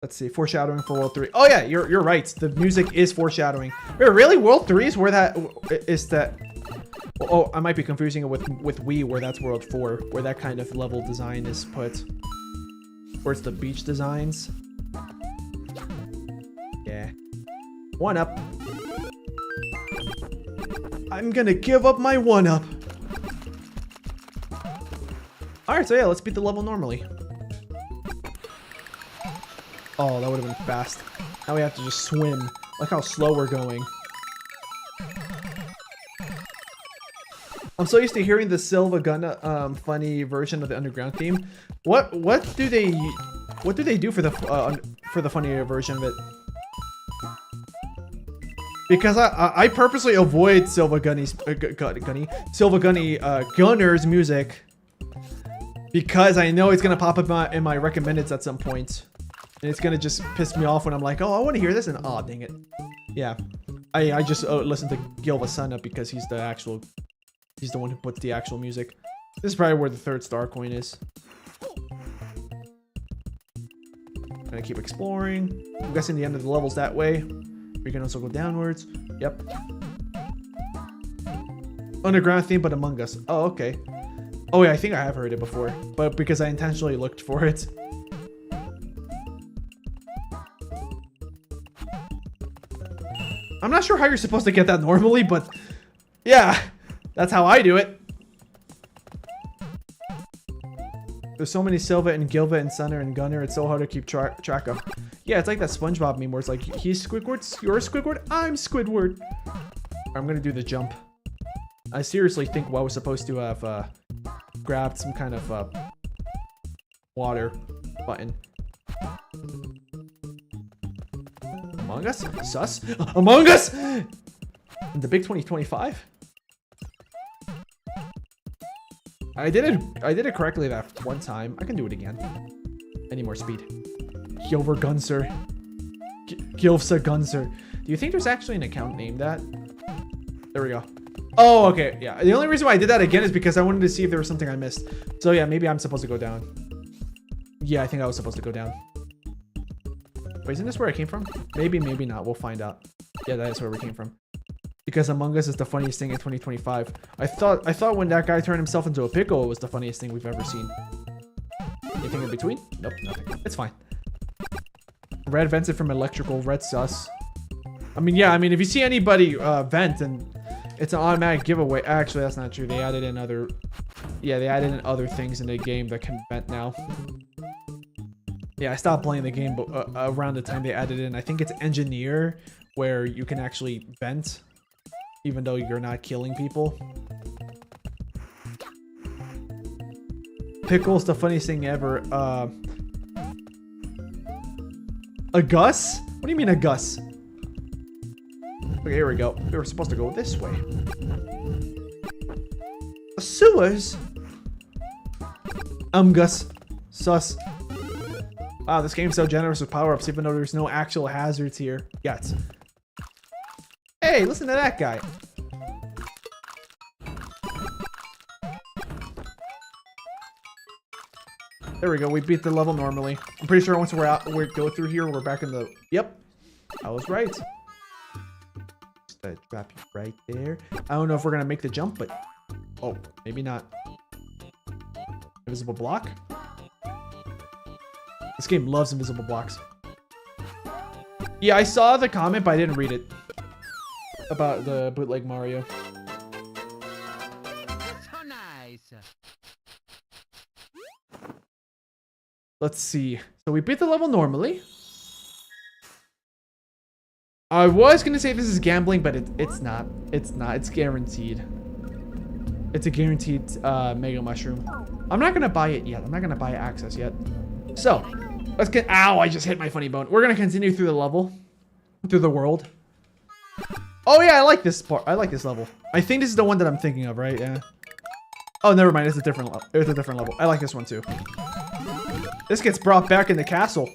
Let's see. Foreshadowing for World 3. Oh, yeah, you're right. The music is foreshadowing. Wait, really? World 3 is where that is that... Oh, I might be confusing it with Wii, where that's World 4, where that kind of level design is put. Where it's the beach designs. Yeah. 1-up. I'm gonna give up my 1-up. Alright, so yeah, let's beat the level normally. Oh, that would have been fast. Now we have to just swim. Look how slow we're going. I'm so used to hearing the Silva Gunna funny version of the underground theme. What do they do for the funnier version of it? Because I purposely avoid Silva Gunny's Gunner's music because I know it's gonna pop up in my recommendeds at some point, and it's gonna just piss me off when I'm like, oh, I want to hear this, and oh, dang it. Yeah, I just listen to Gilva Sana because he's the one who puts the actual music. This is probably where the 3rd star coin is. Gonna keep exploring. I'm guessing the end of the level's that way. We can also go downwards. Yep. Underground theme, but Among Us. Oh, okay. Oh yeah, I think I have heard it before, but because I intentionally looked for it. I'm not sure how you're supposed to get that normally, but yeah. That's how I do it. There's so many Silva and Gilva and Sunner and Gunner. It's so hard to keep track of. Yeah, it's like that SpongeBob meme where it's like, he's Squidward, you're Squidward, I'm Squidward. I'm gonna do the jump. I seriously think I was supposed to have grabbed some kind of water button. Among Us? Sus? Among Us? In the big 2025? I did it correctly that one time. I can do it again. I need more speed. Gilver Gunser. Gilfsa Gunser. Do you think there's actually an account named that? There we go. Oh, okay. Yeah. The only reason why I did that again is because I wanted to see if there was something I missed. So yeah, maybe I'm supposed to go down. Yeah, I think I was supposed to go down. Wait, isn't this where I came from? Maybe, maybe not. We'll find out. Yeah, that is where we came from. Because Among Us is the funniest thing in 2025. I thought when that guy turned himself into a pickle, it was the funniest thing we've ever seen. Anything in between? Nope, nothing. It's fine. Red vented from electrical. Red sus. I mean, yeah. I mean, if you see anybody vent, and it's an automatic giveaway. Actually, that's not true. They added in other. Yeah, they added in other things in the game that can vent now. Yeah, I stopped playing the game, but around the time they added in, I think it's engineer, where you can actually vent, even though you're not killing people. Pickle's the funniest thing ever. A Gus? What do you mean a Gus? Okay, here we go. We were supposed to go this way. Sewers? Gus. Sus. Wow, this game's so generous with power-ups, even though there's no actual hazards here yet. Hey, listen to that guy. There we go. We beat the level normally. I'm pretty sure once we're out, we go through here, we're back in the... Yep. I was right. Just drop you right there. I don't know if we're going to make the jump, but... Oh, maybe not. Invisible block? This game loves invisible blocks. Yeah, I saw the comment, but I didn't read it. About the bootleg Mario. So nice. Let's see. So we beat the level normally. I was gonna say this is gambling, but it's not. It's not. It's guaranteed. It's a guaranteed Mega Mushroom. I'm not gonna buy it yet. I'm not gonna buy access yet. So, let's get. Ow! I just hit my funny bone. We're gonna continue through the level, through the world. Oh yeah, I like this part. I like this level. I think this is the one that I'm thinking of, right? Yeah. Oh, never mind. It's a different level. It's a different level. I like this one too. This gets brought back in the castle.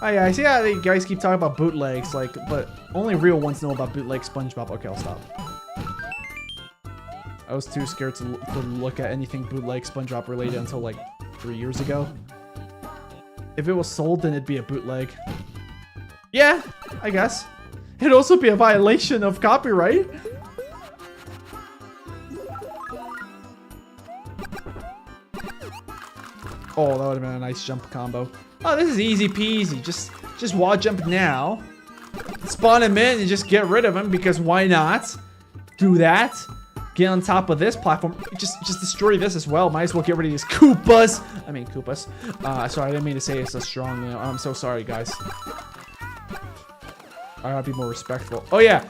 Oh yeah, I see how you guys keep talking about bootlegs, like, but only real ones know about bootleg SpongeBob. Okay, I'll stop. I was too scared to look at anything bootleg SpongeBob related until like 3 years ago. If it was sold, then it'd be a bootleg. Yeah, I guess. It'd also be a violation of copyright. Oh, that would have been a nice jump combo. Oh, this is easy peasy. Just wall jump now. Spawn him in and just get rid of him because why not? Do that. Get on top of this platform. Just destroy this as well. Might as well get rid of these Koopas. I mean Koopas. Sorry, I didn't mean to say it so strong. I'm so sorry, guys. I gotta be more respectful. Oh yeah,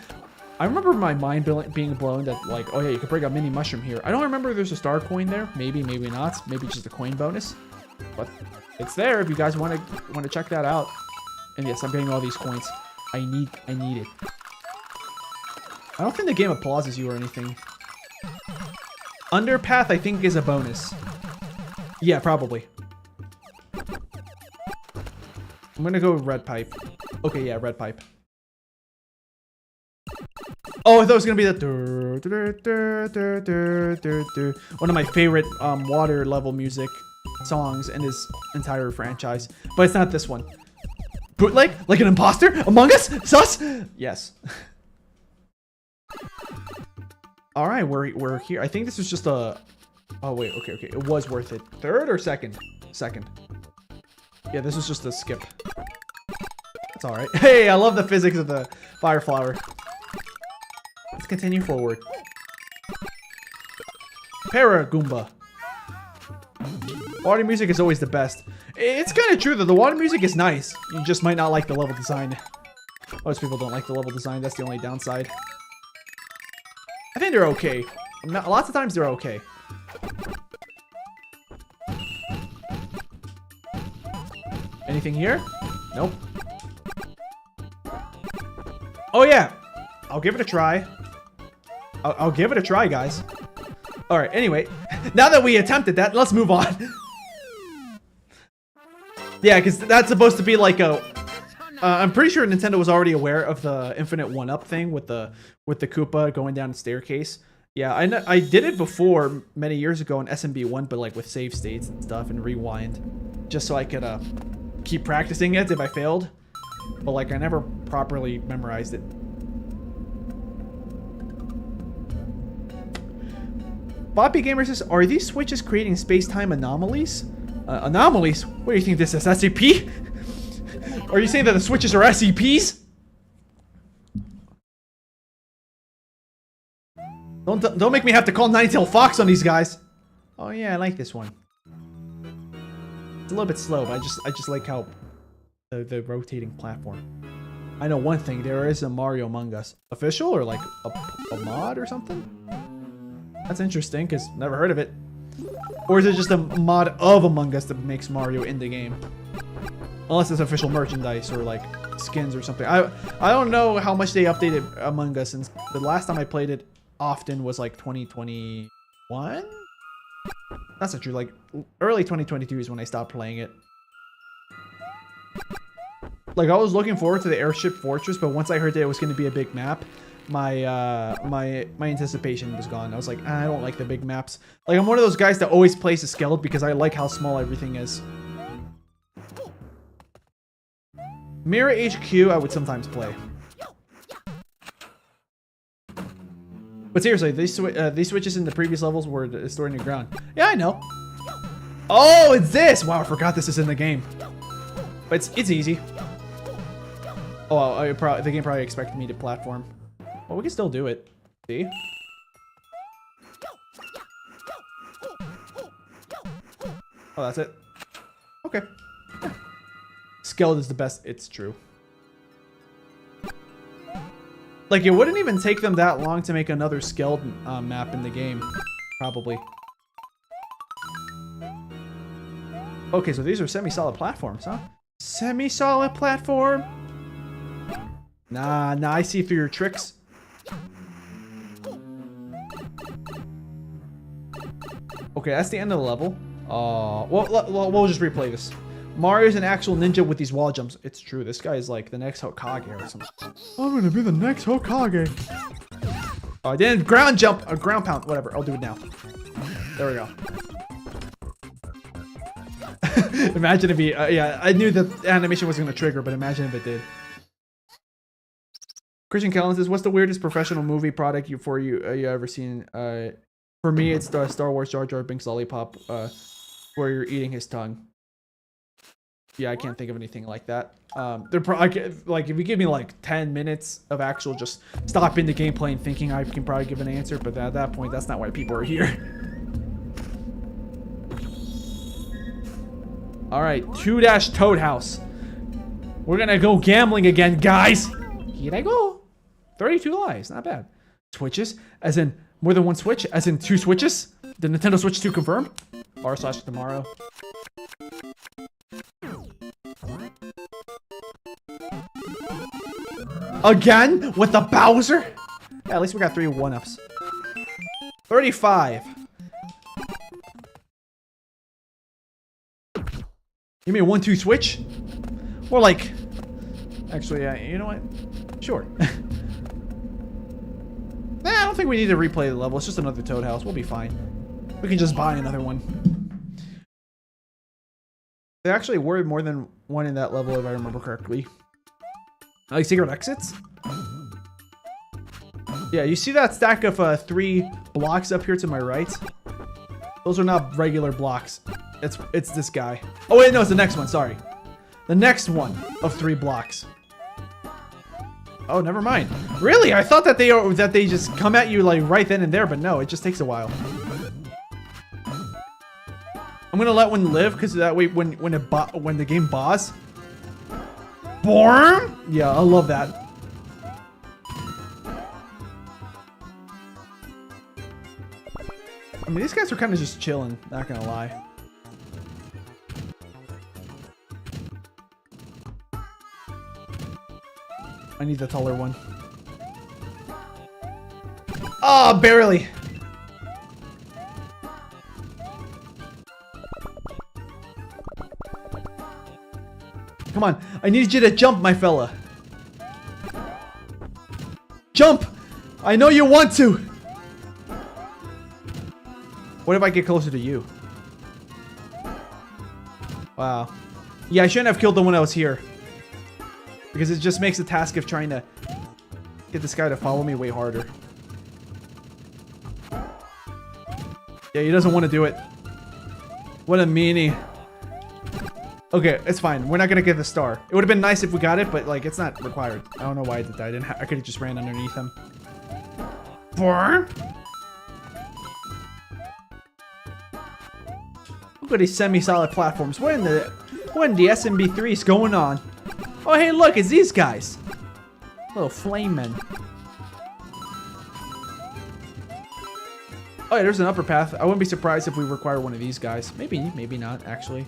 I remember my mind being blown that like, oh yeah, you could bring a mini mushroom here. I don't remember if there's a star coin there. Maybe, maybe not. Maybe just a coin bonus. But it's there if you guys want to check that out. And yes, I'm getting all these coins. I need it. I don't think the game applauses you or anything. Underpath, I think, is a bonus. Yeah, probably. I'm gonna go with red pipe. Okay, yeah, red pipe. Oh, I thought it was gonna be the one of my favorite water level music songs in this entire franchise, but it's not this one. Bootleg? Like an imposter? Among Us? Sus? Yes. All right, we're here. I think this was just a. Oh wait, okay. It was worth it. Third or second? Second. Yeah, this was just a skip. It's all right. Hey, I love the physics of the fire flower. Let's continue forward. Para Goomba. Water music is always the best. It's kind of true that the water music is nice. You just might not like the level design. Most people don't like the level design. That's the only downside. I think they're okay. Lots of times they're okay. Anything here? Nope. Oh yeah. I'll give it a try. I'll give it a try, guys. All right, anyway. Now that we attempted that, let's move on. Yeah, because that's supposed to be like a... I'm pretty sure Nintendo was already aware of the infinite one-up thing with the Koopa going down the staircase. Yeah, I did it before many years ago in SMB1, but like with save states and stuff and rewind, just so I could keep practicing it if I failed. But like I never properly memorized it. Bobby Gamer says, are these switches creating space-time anomalies? Anomalies? What do you think this is, SCP? Are you saying that the switches are SCPs? Don't make me have to call Ninetale Fox on these guys. Oh yeah, I like this one. It's a little bit slow, but I just like how the rotating platform. I know one thing, there is a Mario Among Us. Official or like a mod or something? That's interesting, because never heard of it. Or is it just a mod of Among Us that makes Mario in the game? Unless it's official merchandise or like skins or something. I don't know how much they updated Among Us since the last time I played it often was like 2021? That's not true, like early 2022 is when I stopped playing it. Like I was looking forward to the Airship Fortress, but once I heard that it was going to be a big map, my anticipation was gone. I was like, I don't like the big maps. Like I'm one of those guys that always plays a skeleton because I like how small everything is. Mirror HQ, I would sometimes play. But seriously, these switches in the previous levels were stored in the ground. Yeah, I know. Oh, it's this! Wow, I forgot this is in the game. But it's easy. Oh, the game probably expected me to platform. Well, we can still do it. See? Oh, that's it. Okay. Yeah. Skeleton is the best. It's true. Like, it wouldn't even take them that long to make another skeleton map in the game. Probably. Okay, so these are semi-solid platforms, huh? Semi-solid platform? Nah, I see through your tricks. Okay, that's the end of the level. Well, we'll just replay this. Mario's an actual ninja with these wall jumps. It's true. This guy is like the next Hokage or something. I'm gonna be the next Hokage. Oh, I didn't ground jump or ground pound. Whatever. I'll do it now. There we go. Imagine if he. Yeah, I knew the animation was gonna trigger, but imagine if it did. Christian Callan says, "What's the weirdest professional movie product you ever seen?" For me, it's the Star Wars Jar Jar Binks lollipop, where you're eating his tongue. Yeah, I can't think of anything like that. Like if you give me like 10 minutes of actual just stopping the gameplay and thinking, I can probably give an answer. But at that point, that's not why people are here. All right, 2- Toad House. We're gonna go gambling again, guys. Here I go. 32 lives, not bad. Switches, as in more than one switch, as in 2 switches. The Nintendo Switch 2 confirmed. r/tomorrow. Again with the Bowser. Yeah, at least we got 3 1-ups. 35. Give me a 1-2 switch. Or like, actually, you know what? Sure. Nah, I don't think we need to replay the level. It's just another Toad House. We'll be fine. We can just buy another one. There actually were more than one in that level, if I remember correctly. Like secret exits? Yeah, you see that stack of 3 blocks up here to my right? Those are not regular blocks. It's this guy. Oh wait, no, it's the next one. Sorry, the next one of 3 blocks. Oh, never mind. Really? I thought that they just come at you like right then and there, but no, it just takes a while. I'm gonna let one live because that way when the game boss. Born? Yeah, I love that. I mean, these guys are kind of just chilling, not gonna lie. I need the taller one. Oh, barely. Come on, I need you to jump, my fella. Jump! I know you want to! What if I get closer to you? Wow. Yeah, I shouldn't have killed the one that was here. Because it just makes the task of trying to get this guy to follow me way harder. Yeah, he doesn't want to do it. What a meanie. Okay, it's fine. We're not gonna get the star. It would have been nice if we got it, but like, it's not required. I don't know why I did that. I could have just ran underneath him. Look at these semi-solid platforms. What in the SMB3 is going on? Oh, hey, look, it's these guys. Little flame men. Oh yeah, there's an upper path. I wouldn't be surprised if we require one of these guys. Maybe not, actually.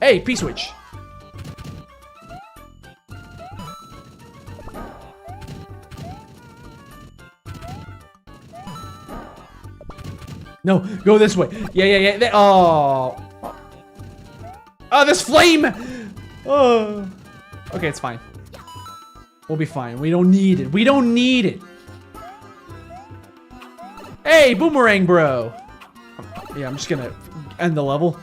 Hey, P-switch. No, go this way. Yeah. Oh. Oh, this flame. Oh. Okay, it's fine. We'll be fine. We don't need it. We don't need it. Hey, boomerang, bro. Yeah, I'm just gonna end the level.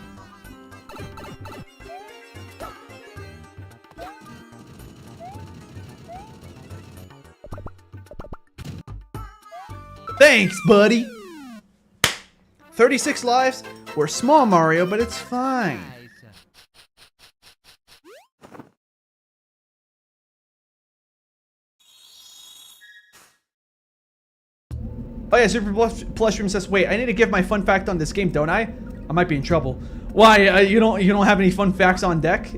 Thanks, buddy. 36 lives. We're small, Mario, but it's fine. Oh yeah, Super Plush Room says, wait, I need to give my fun fact on this game, don't I? I might be in trouble. Why? You don't have any fun facts on deck?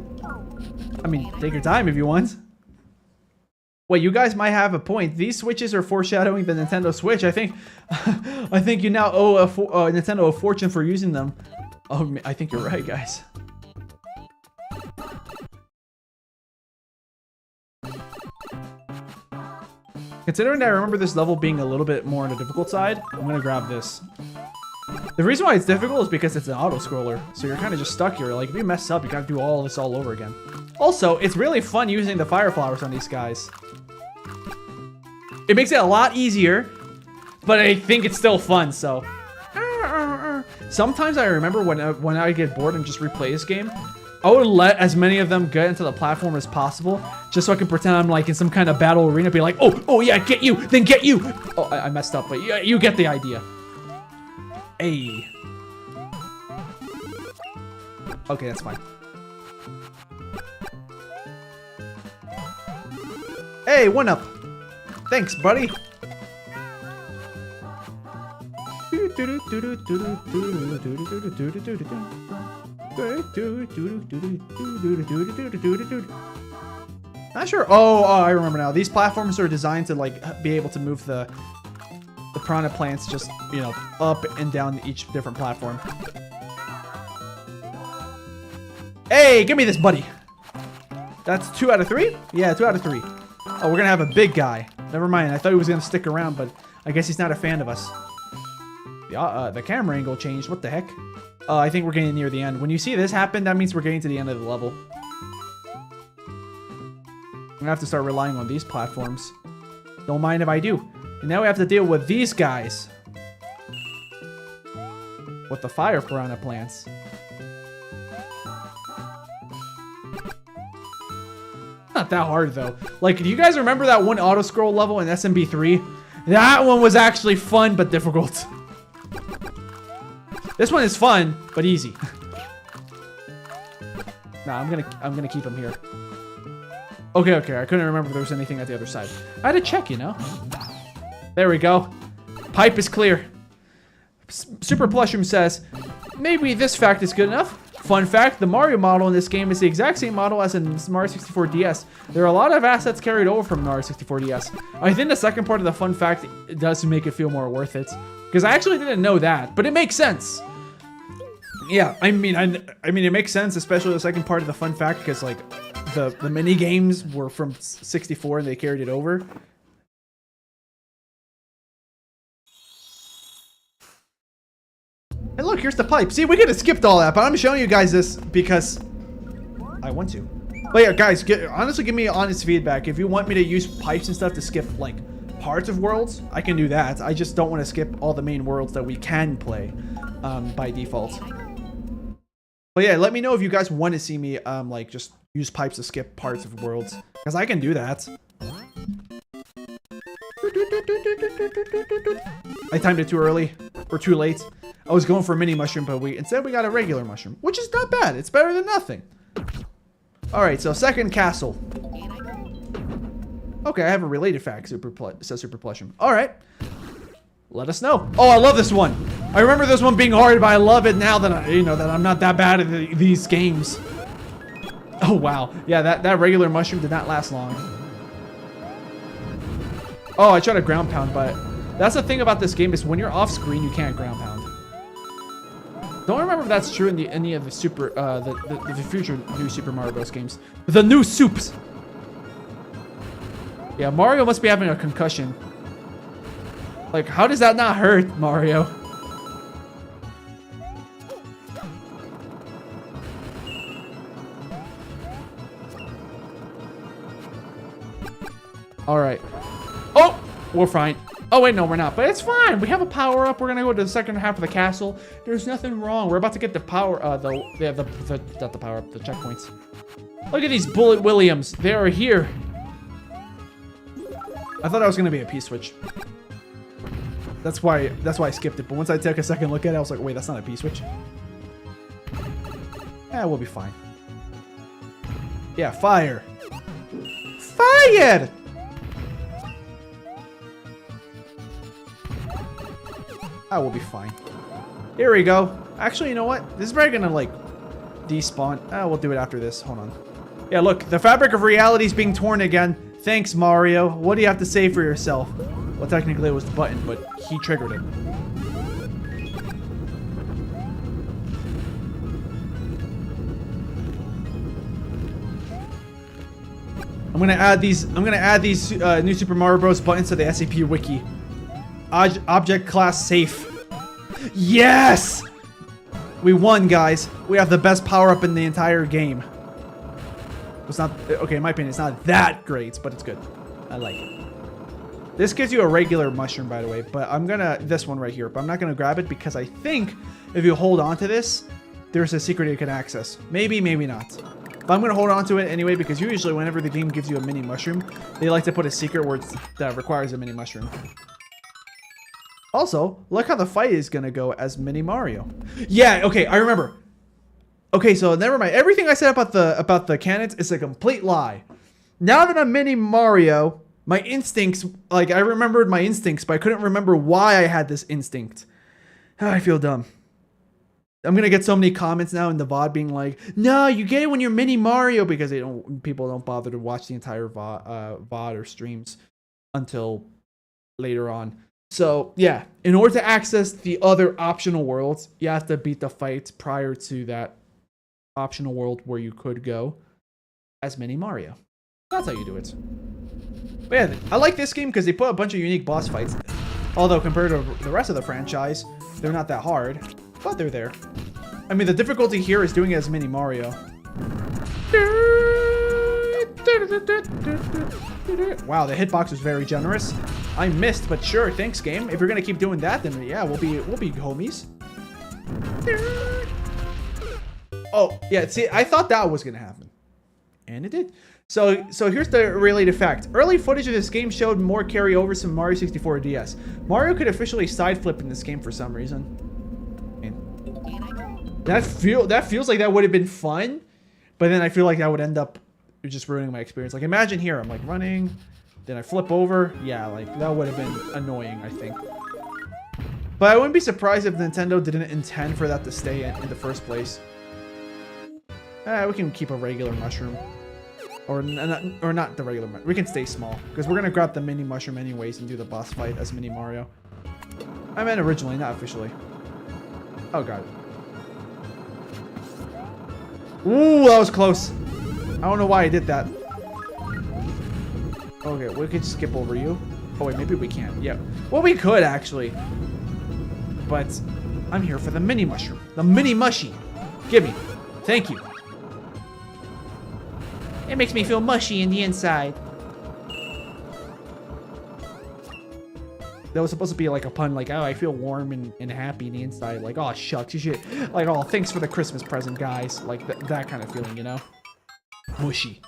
I mean, take your time if you want. Wait, you guys might have a point. These switches are foreshadowing the Nintendo Switch. I think, I think you now owe Nintendo a fortune for using them. Oh, I think you're right, guys. Considering that I remember this level being a little bit more on the difficult side, I'm gonna grab this. The reason why it's difficult is because it's an auto-scroller, so you're kind of just stuck here. Like, if you mess up, you gotta do all this all over again. Also, it's really fun using the fire flowers on these guys. It makes it a lot easier, but I think it's still fun, so. Sometimes I remember when I get bored and just replay this game, I would let as many of them get into the platform as possible, just so I can pretend I'm like in some kind of battle arena, be like, oh yeah, get you, then get you. Oh, I messed up, but yeah, you get the idea. Hey. Okay, that's fine. Hey, 1-up. Thanks, buddy. Not sure. Oh, I remember now. These platforms are designed to like be able to move the piranha plants just, you know, up and down each different platform. Hey, give me this, buddy. That's 2 out of 3? Yeah, 2 out of 3. Oh, we're gonna have a big guy. Never mind. I thought he was gonna stick around, but I guess he's not a fan of us. The camera angle changed. What the heck? I think we're getting near the end. When you see this happen, that means we're getting to the end of the level. I'm gonna have to start relying on these platforms. Don't mind if I do. And now we have to deal with these guys. With the fire piranha plants. Not that hard though. Like, do you guys remember that one auto scroll level in SMB3? That one was actually fun but difficult. This one is fun but easy. Nah, I'm gonna keep him here. Okay, I couldn't remember if there was anything at the other side. I had to check, you know. There we go. Pipe is clear. Super Plushroom says, maybe this fact is good enough. Fun fact, the Mario model in this game is the exact same model as in Mario 64 DS. There are a lot of assets carried over from Mario 64 DS. I think the second part of the fun fact does make it feel more worth it. Because I actually didn't know that, but it makes sense. Yeah, I mean, it makes sense, especially the second part of the fun fact, because like the mini games were from 64 and they carried it over. And look, here's the pipe. See, we could have skipped all that, but I'm showing you guys this because I want to. But yeah, guys, honestly, give me honest feedback. If you want me to use pipes and stuff to skip like parts of worlds, I can do that. I just don't want to skip all the main worlds that we can play by default. But yeah, let me know if you guys want to see me like just use pipes to skip parts of worlds, because I can do that. I timed it too early or too late. I was going for a mini mushroom, but instead we got a regular mushroom, which is not bad. It's better than nothing. All right, so second castle. Okay, I have a related fact. Says Super Plushroom. All right, let us know. Oh, I love this one. I remember this one being hard, but I love it now that that I'm not that bad at these games. Oh wow, yeah, that regular mushroom did not last long. Oh, I tried to ground pound, but that's the thing about this game is when you're off screen, you can't ground pound. Don't remember if that's true in any of the the future new Super Mario Bros. Games. The new soups. Yeah, Mario must be having a concussion. Like, how does that not hurt, Mario? All right. Oh, we're fine. Oh, wait, no, we're not. But it's fine. We have a power-up. We're going to go to the second half of the castle. There's nothing wrong. We're about to get the power, not the power-up, the checkpoints. Look at these Bullet Williams. They are here. I thought that was going to be a P-switch. That's why I skipped it. But once I took a second look at it, I was like, wait, that's not a P-switch. Yeah, we'll be fine. Yeah, fire. Fire! I will be fine. Here we go. Actually, you know what? This is probably gonna like despawn. We'll do it after this. Hold on. Yeah, look, the fabric of reality is being torn again. Thanks, Mario. What do you have to say for yourself? Well, technically it was the button, but he triggered it. I'm gonna add these new Super Mario Bros. Buttons to the SCP Wiki. Object class safe. Yes! We won, guys. We have the best power-up in the entire game. It's not, okay, in my opinion, it's not that great, but it's good. I like it. This gives you a regular mushroom, by the way, but I'm gonna, this one right here, but I'm not gonna grab it because I think if you hold on to this, there's a secret you can access. Maybe, maybe not. But I'm gonna hold on to it anyway because usually whenever the game gives you a mini mushroom, they like to put a secret word that requires a mini mushroom. Also, look how the fight is gonna go as Mini Mario. Yeah, okay, I remember. Okay, so never mind. Everything I said about the cannons is a complete lie. Now that I'm Mini Mario, my instincts, like I remembered my instincts, but I couldn't remember why I had this instinct. I feel dumb. I'm gonna get so many comments now in the VOD being like, "No, you get it when you're Mini Mario," because people don't bother to watch the entire VOD or streams until later on. So yeah, in order to access the other optional worlds, you have to beat the fight prior to that optional world where you could go as Mini Mario. That's how you do it. But yeah, I like this game because they put a bunch of unique boss fights. Although compared to the rest of the franchise, they're not that hard, but they're there. I mean, the difficulty here is doing it as Mini Mario. Wow, the hitbox was very generous. I missed, but sure, thanks, game. If you're gonna keep doing that, then yeah, we'll be homies. Oh yeah, see, I thought that was gonna happen, and it did. So here's the related fact. Early footage of this game showed more carryovers from Mario 64 DS. Mario could officially side flip in this game for some reason. And that feels like that would have been fun, but then I feel like that would end up just ruining my experience. Like imagine here, I'm like running, then I flip over. Yeah, like that would have been annoying, I think. But I wouldn't be surprised if Nintendo didn't intend for that to stay in the first place. We can keep a regular mushroom. Or not the regular mushroom. We can stay small. Because we're going to grab the mini mushroom anyways and do the boss fight as Mini Mario. I meant originally, not officially. Oh god. Ooh, that was close. I don't know why I did that. Okay, we could skip over you. Oh wait, maybe we can't. Yeah. Well, we could actually. But I'm here for the mini mushroom. The mini mushy. Give me. Thank you. It makes me feel mushy in the inside. That was supposed to be like a pun, like, oh, I feel warm and happy in the inside. Like, oh, shucks, you should, like, oh, thanks for the Christmas present, guys. Like, that kind of feeling, you know? Mushy.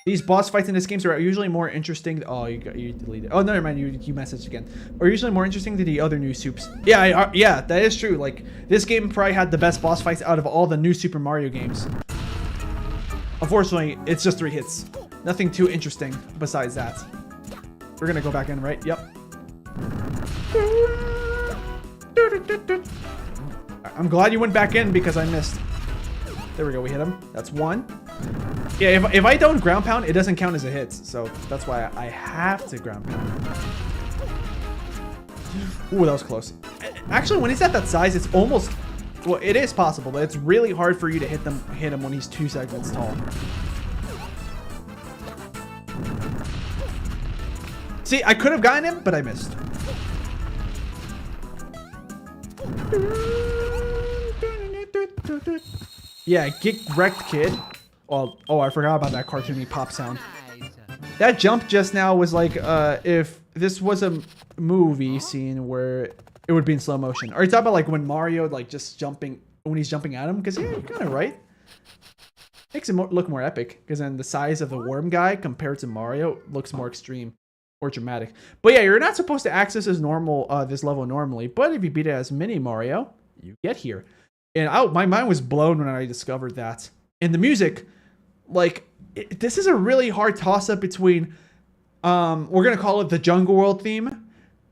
These boss fights in this game are usually more interesting. Oh, you deleted. Oh, never mind. You messaged again. Are usually more interesting than the other new soups. Yeah, yeah, that is true. Like, this game probably had the best boss fights out of all the new Super Mario games. Unfortunately, it's just 3 hits. Nothing too interesting besides that. We're gonna go back in, right? Yep. I'm glad you went back in because I missed. There we go, we hit him. That's 1. Yeah, if I don't ground pound, it doesn't count as a hit. So that's why I have to ground pound. Ooh, that was close. Actually, when he's at that size, it's almost... Well, it is possible, but it's really hard for you to hit him when he's 2 segments tall. See, I could have gotten him, but I missed. Yeah, get wrecked, kid. Oh, I forgot about that cartoony pop sound. That jump just now was like, if this was a movie scene where it would be in slow motion. Are you talking about like when Mario like just jumping, when he's jumping at him? Because yeah, you're kind of right. Makes it look more epic. Because then the size of the worm guy compared to Mario looks more extreme or dramatic. But yeah, you're not supposed to access this level normally. But if you beat it as Mini Mario, you get here. And my mind was blown when I discovered that. And the music, like, this is a really hard toss-up between, we're going to call it the Jungle World theme.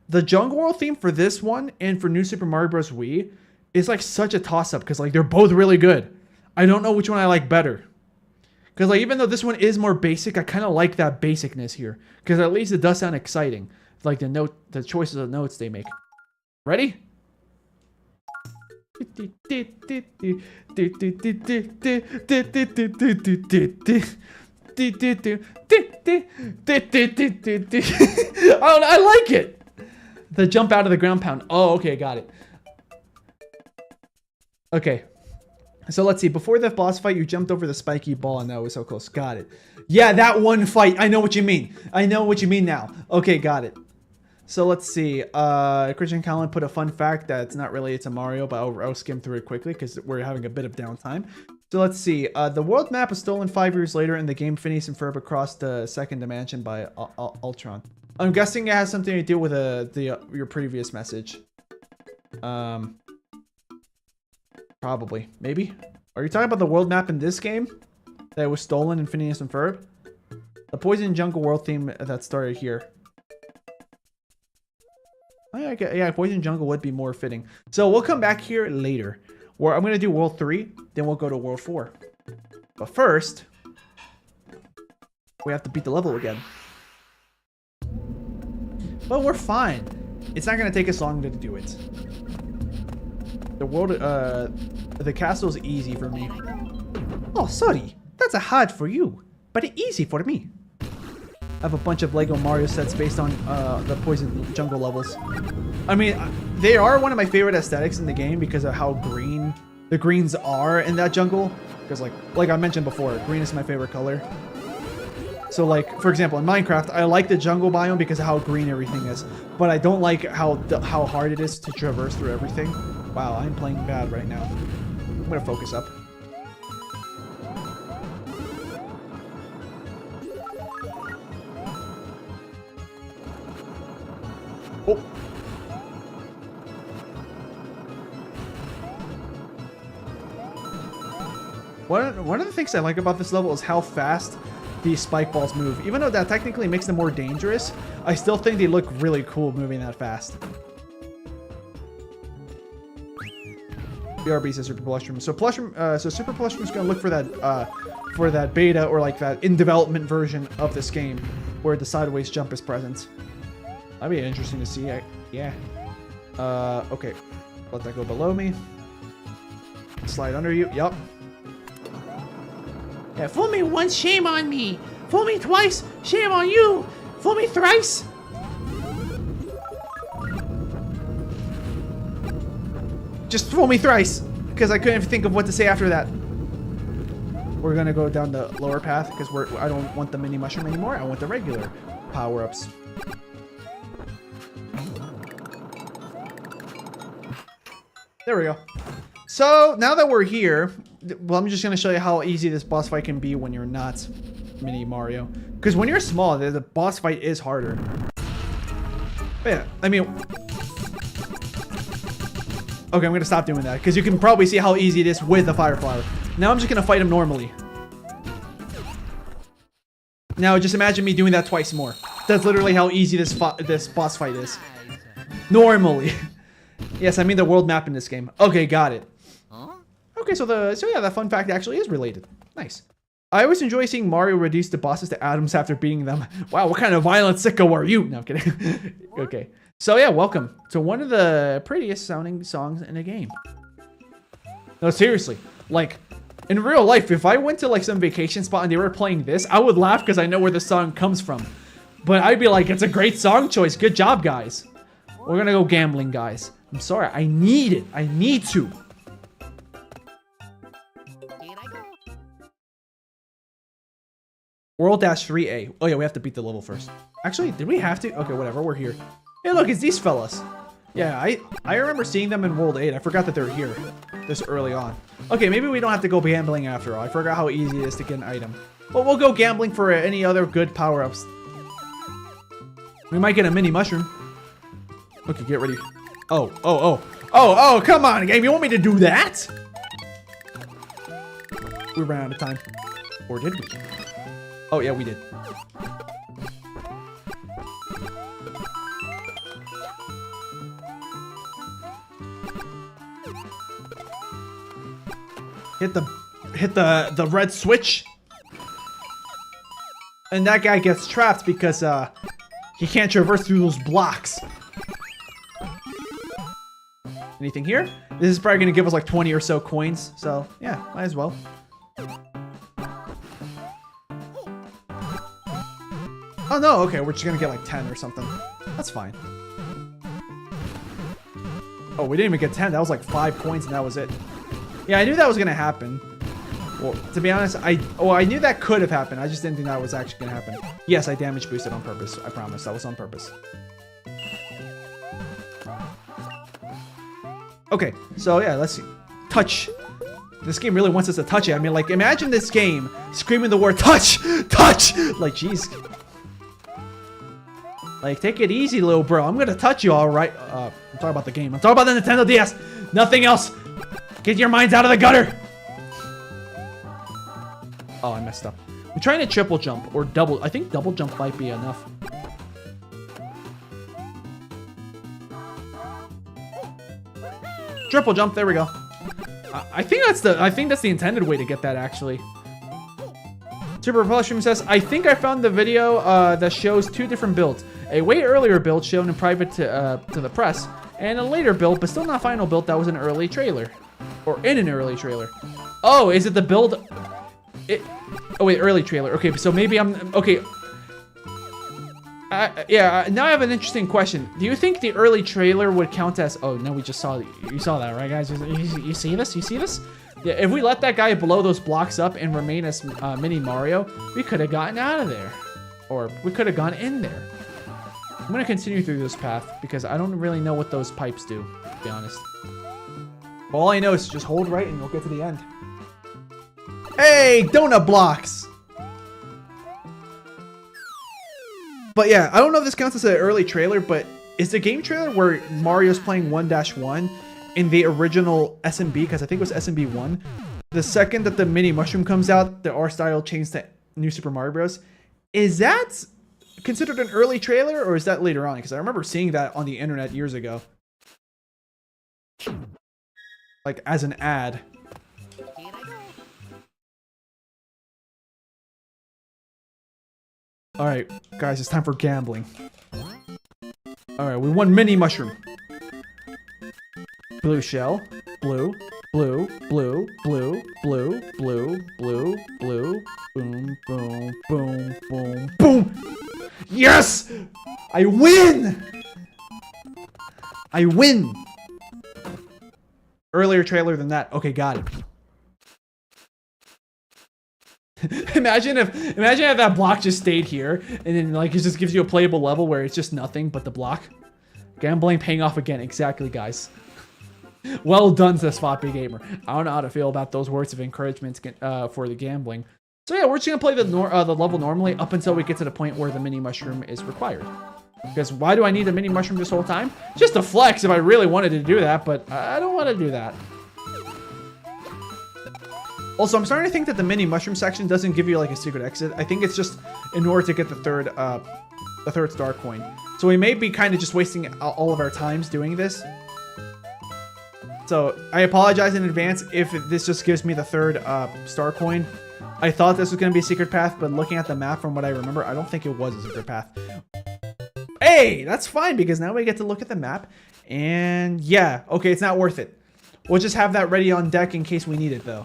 The Jungle World theme for this one and for New Super Mario Bros. Wii is like such a toss-up because like they're both really good. I don't know which one I like better. Because like even though this one is more basic, I kind of like that basicness here. Because at least it does sound exciting. Like the choices of notes they make. Ready? I like it. The jump out of the ground pound. Oh, okay, got it. Okay. So let's see. Before the boss fight, you jumped over the spiky ball, and that was so close. Got it. Yeah, that one fight. I know what you mean. I know what you mean now. Okay, got it. So let's see. Christian Callan put a fun fact that's not related to Mario, but I'll skim through it quickly because we're having a bit of downtime. So let's see. The world map was stolen 5 years later in the game Phineas and Ferb across the second dimension by Ultron. I'm guessing it has something to do with your previous message. Probably. Maybe. Are you talking about the world map in this game that was stolen in Phineas and Ferb? The Poison Jungle world theme that started here. Yeah, Poison Jungle would be more fitting. So we'll come back here later. Where I'm going to do World 3, then we'll go to World 4. But first, we have to beat the level again. But we're fine. It's not going to take us long to do it. The castle is easy for me. Oh, sorry. That's a hard for you, but easy for me. I have a bunch of Lego Mario sets based on the Poison Jungle levels. I mean, they are one of my favorite aesthetics in the game because of how green the greens are in that jungle. Because like I mentioned before, green is my favorite color. So like, for example, in Minecraft, I like the jungle biome because of how green everything is. But I don't like how hard it is to traverse through everything. Wow, I'm playing bad right now. I'm gonna focus up. Oh. One of the things I like about this level is how fast these spike balls move. Even though that technically makes them more dangerous, I still think they look really cool moving that fast. BRB says Super Plushroom. So Super Plushroom is gonna look for that beta or like that in development version of this game where the sideways jump is present. That'd be interesting to see. Yeah. Okay. Let that go below me. Slide under you. Yup. Yeah, fool me once, shame on me. Fool me twice, shame on you. Fool me thrice. Just fool me thrice, because I couldn't think of what to say after that. We're gonna go down the lower path because I don't want the mini mushroom anymore. I want the regular power-ups. There we go. So now that we're here, well, I'm just gonna show you how easy this boss fight can be when you're not Mini Mario. Because when you're small, the boss fight is harder. But yeah, I mean, okay, I'm gonna stop doing that because you can probably see how easy it is with the Fire Flower. Now I'm just gonna fight him normally. Now just imagine me doing that twice more. That's literally how easy this boss fight is. Normally. Yes, I mean the world map in this game. Okay, got it. Okay, so yeah, that fun fact actually is related. Nice. I always enjoy seeing Mario reduce the bosses to atoms after beating them. Wow, what kind of violent sicko are you? No, I'm kidding. Okay. So yeah, welcome to one of the prettiest sounding songs in the game. No, seriously. Like, in real life, if I went to like some vacation spot and they were playing this, I would laugh because I know where the song comes from. But I'd be like, it's a great song choice. Good job, guys. We're gonna go gambling, guys. I'm sorry, I need it. I need to. World-3A. Oh yeah, we have to beat the level first. Actually, did we have to? Okay, whatever, we're here. Hey look, it's these fellas. Yeah, I remember seeing them in World 8. I forgot that they're here this early on. Okay, maybe we don't have to go gambling after all. I forgot how easy it is to get an item. But we'll go gambling for any other good power-ups. We might get a mini mushroom. Okay, get ready. Oh, come on, game. You want me to do that? We ran out of time. Or did we? Oh, yeah, we did. Hit the red switch. And that guy gets trapped because he can't traverse through those blocks. Anything here? This is probably going to give us like 20 or so coins. So, yeah, might as well. Oh, no. Okay, we're just going to get like 10 or something. That's fine. Oh, we didn't even get 10. That was like 5 coins and that was it. Yeah, I knew that was going to happen. Well, to be honest, I knew that could have happened. I just didn't think that was actually going to happen. Yes, I damage boosted on purpose. I promise. That was on purpose. Okay, so yeah, let's see. Touch. This game really wants us to touch it. I mean, like, imagine this game screaming the word touch! Touch! Like, jeez. Like, take it easy, little bro. I'm gonna touch you, alright. I'm talking about the game. I'm talking about the Nintendo DS. Nothing else. Get your minds out of the gutter. Oh, I messed up. I'm trying to triple jump or double. I think double jump might be enough. Triple jump, there we go. I think that's the intended way to get that actually. Super Repulsion Stream says, I think I found the video that shows 2 different builds. A way earlier build shown in private to the press, and a later build, but still not final build, that was an early trailer. Or in an early trailer. Oh, is it the build? Oh wait, early trailer. Okay, so maybe I'm okay. Yeah, now I have an interesting question. Do you think the early trailer would count as... Oh, no, we just saw... You saw that, right, guys? You see this? You see this? Yeah, if we let that guy blow those blocks up and remain as Mini Mario, we could have gotten out of there. Or we could have gone in there. I'm going to continue through this path because I don't really know what those pipes do, to be honest. All I know is just hold right and you'll get to the end. Hey, donut blocks! But yeah, I don't know if this counts as an early trailer, but is the game trailer where Mario's playing 1-1 in the original SMB, because I think it was SMB 1, the second that the mini mushroom comes out, the R-style changes to New Super Mario Bros. Is that considered an early trailer, or is that later on? Because I remember seeing that on the internet years ago. Like, as an ad. Alright, guys, it's time for gambling. Alright, we won mini mushroom. Blue shell. Blue. Blue. Blue. Blue. Blue. Blue. Blue. Blue. Boom. Boom. Boom. Boom. Boom! Yes! I win! I win! Earlier trailer than that. Okay, got it. Imagine if that block just stayed here and then like it just gives you a playable level where it's just nothing but the block. Gambling paying off again. Exactly, guys. Well done, says Floppy Gamer. I don't know how to feel about those words of encouragement for the gambling. So yeah, we're just gonna play the level normally up until we get to the point where the mini mushroom is required. Because why do I need a mini mushroom this whole time? Just to flex if I really wanted to do that, but I don't want to do that. Also, I'm starting to think that the mini mushroom section doesn't give you like a secret exit. I think it's just in order to get the third star coin. So we may be kind of just wasting all of our times doing this. So I apologize in advance if this just gives me the third star coin. I thought this was going to be a secret path, but looking at the map from what I remember, I don't think it was a secret path. Hey, that's fine because now we get to look at the map. And yeah, okay, it's not worth it. We'll just have that ready on deck in case we need it though.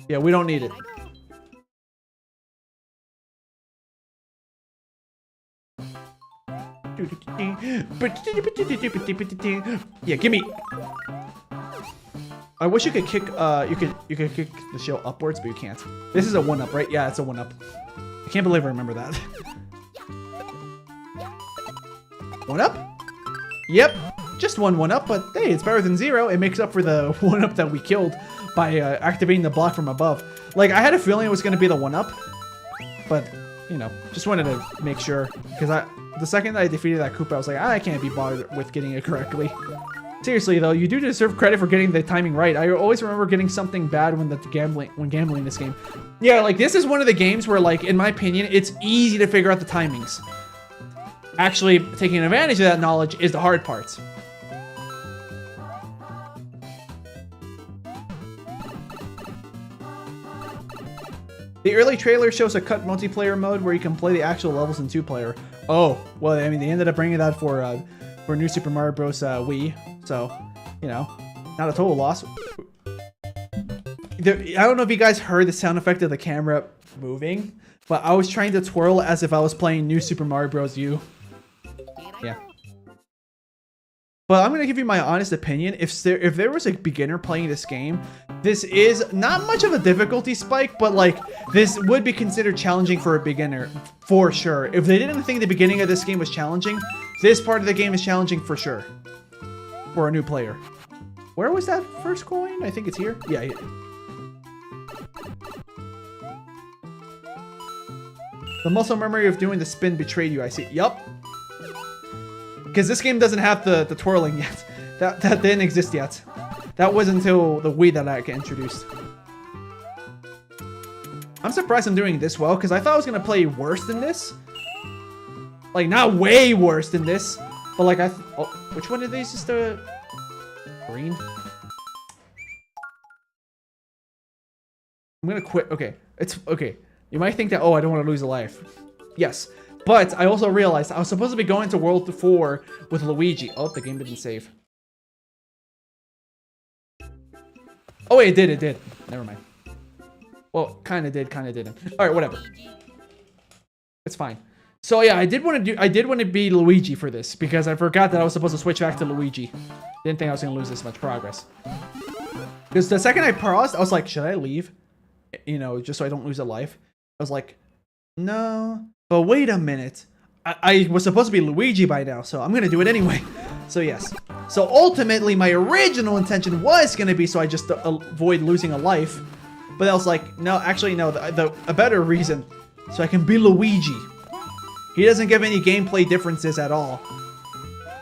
Yeah, we don't need it. Yeah, give me. I wish you could kick. You could kick the shell upwards, but you can't. This is a 1-up, right? Yeah, it's a 1-up. I can't believe I remember that. 1-up? Yep, just 1-up, but hey, it's better than 0. It makes up for the 1-up that we killed by activating the block from above. Like, I had a feeling it was going to be the 1-up, but, you know, just wanted to make sure. Because the second that I defeated that Koopa, I was like, I can't be bothered with getting it correctly. Seriously, though, you do deserve credit for getting the timing right. I always remember getting something bad when gambling this game. Yeah, like, this is one of the games where, like, in my opinion, it's easy to figure out the timings. Actually, taking advantage of that knowledge is the hard part. The early trailer shows a cut multiplayer mode where you can play the actual levels in 2-player. Oh, well, I mean, they ended up bringing that for New Super Mario Bros. Wii, so, you know, not a total loss. I don't know if you guys heard the sound effect of the camera moving, but I was trying to twirl as if I was playing New Super Mario Bros. U. Yeah. But I'm gonna give you my honest opinion. If there was a beginner playing this game, this is not much of a difficulty spike, but like this would be considered challenging for a beginner, for sure. If they didn't think the beginning of this game was challenging, this part of the game is challenging for sure. For a new player. Where was that first coin? I think it's here. Yeah. The muscle memory of doing the spin betrayed you, I see. Yup. Because this game doesn't have the twirling yet. That didn't exist yet. That was until the Wii that I got introduced. I'm surprised I'm doing this well, because I thought I was going to play worse than this. Like, not way worse than this. But like, oh, which one of these is the green? I'm going to quit. Okay. It's okay. You might think that, oh, I don't want to lose a life. Yes. But I also realized I was supposed to be going to World 4 with Luigi. Oh, the game didn't save. Oh, wait, it did. Never mind. Well, kind of did, kind of didn't. All right, whatever. It's fine. So yeah, I did want to be Luigi for this because I forgot that I was supposed to switch back to Luigi. Didn't think I was going to lose this much progress. Because the second I paused, I was like, should I leave? You know, just so I don't lose a life. I was like, no. But wait a minute. I was supposed to be Luigi by now, so I'm going to do it anyway. So yes. So ultimately, my original intention was going to be so I just avoid losing a life. But I was like, no, actually, no. A better reason, so I can be Luigi. He doesn't give any gameplay differences at all.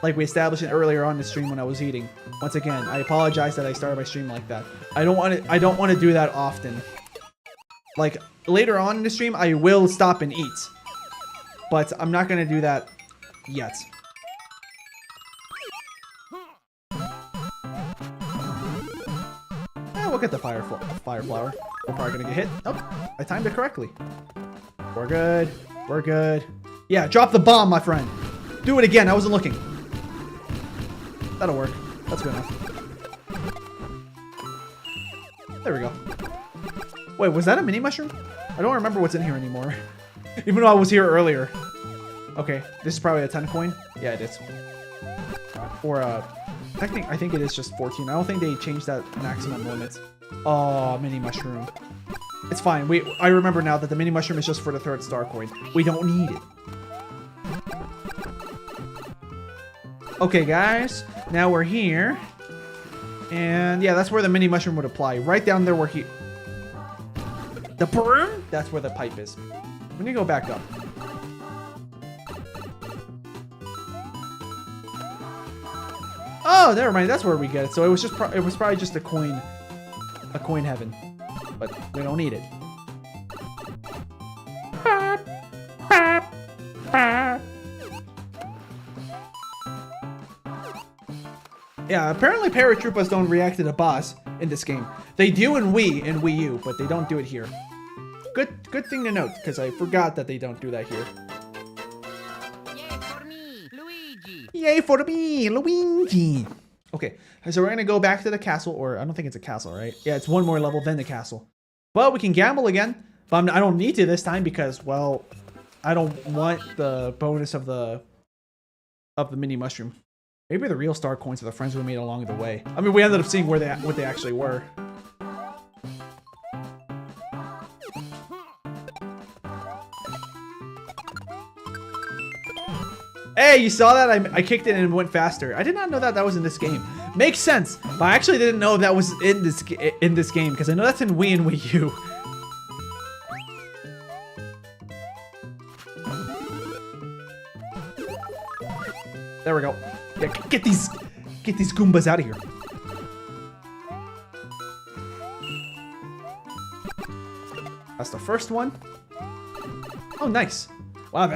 Like we established it earlier on the stream when I was eating. Once again, I apologize that I started my stream like that. I don't want to do that often. Like later on in the stream, I will stop and eat. But I'm not going to do that yet. We'll get the fire flower. We're probably going to get hit. Oh, I timed it correctly. We're good. We're good. Yeah, drop the bomb, my friend. Do it again. I wasn't looking. That'll work. That's good enough. There we go. Wait, was that a mini mushroom? I don't remember what's in here anymore. Even though I was here earlier. Okay, this is probably a 10 coin. Yeah, it is. Or I think it is just 14. I don't think they changed that maximum limit. Oh, mini mushroom. It's fine. I remember now that the mini mushroom is just for the 3rd star coin. We don't need it. Okay, guys. Now we're here. And yeah, that's where the mini mushroom would apply. Right down there where he... The broom? That's where the pipe is. I'm gonna go back up. Oh, never mind. That's where we get it. So it was probably just a coin heaven, but we don't need it. Yeah, apparently paratroopers don't react to the boss in this game. They do in Wii and Wii U, but they don't do it here. Good thing to note, because I forgot that they don't do that here. Yay for me, Luigi! Yay for me, Luigi! Okay, so we're gonna go back to the castle, or I don't think it's a castle, right? Yeah, it's one more level than the castle. But we can gamble again, but I don't need to this time because, well, I don't want the bonus of the mini mushroom. Maybe the real star coins are the friends we made along the way. I mean, we ended up seeing what they actually were. Hey, you saw that? I kicked it and it went faster. I did not know that was in this game. Makes sense, but I actually didn't know that was in this game because I know that's in Wii and Wii U. There we go. Yeah, get these Goombas out of here. That's the first one. Oh, nice. Wow,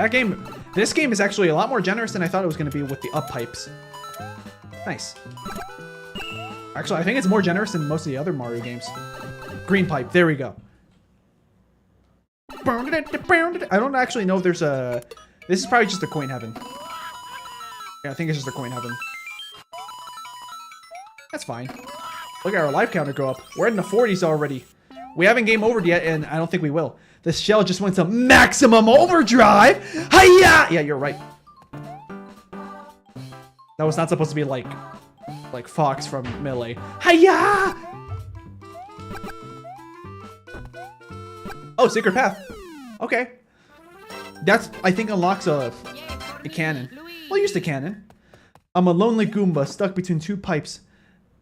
this game is actually a lot more generous than I thought it was going to be with the up pipes. Nice. Actually, I think it's more generous than most of the other Mario games. Green pipe, there we go. I don't actually know if there's a... This is probably just a coin heaven. Yeah, I think it's just a coin heaven. That's fine. Look at our life counter go up. We're in the 40s already. We haven't game overed yet, and I don't think we will. This shell just went to maximum overdrive. Hiya! Yeah, you're right. That was not supposed to be like Fox from Melee. Hiya! Oh, secret path. Okay. That's, I think, unlocks a cannon. We'll use the cannon. I'm a lonely Goomba stuck between two pipes.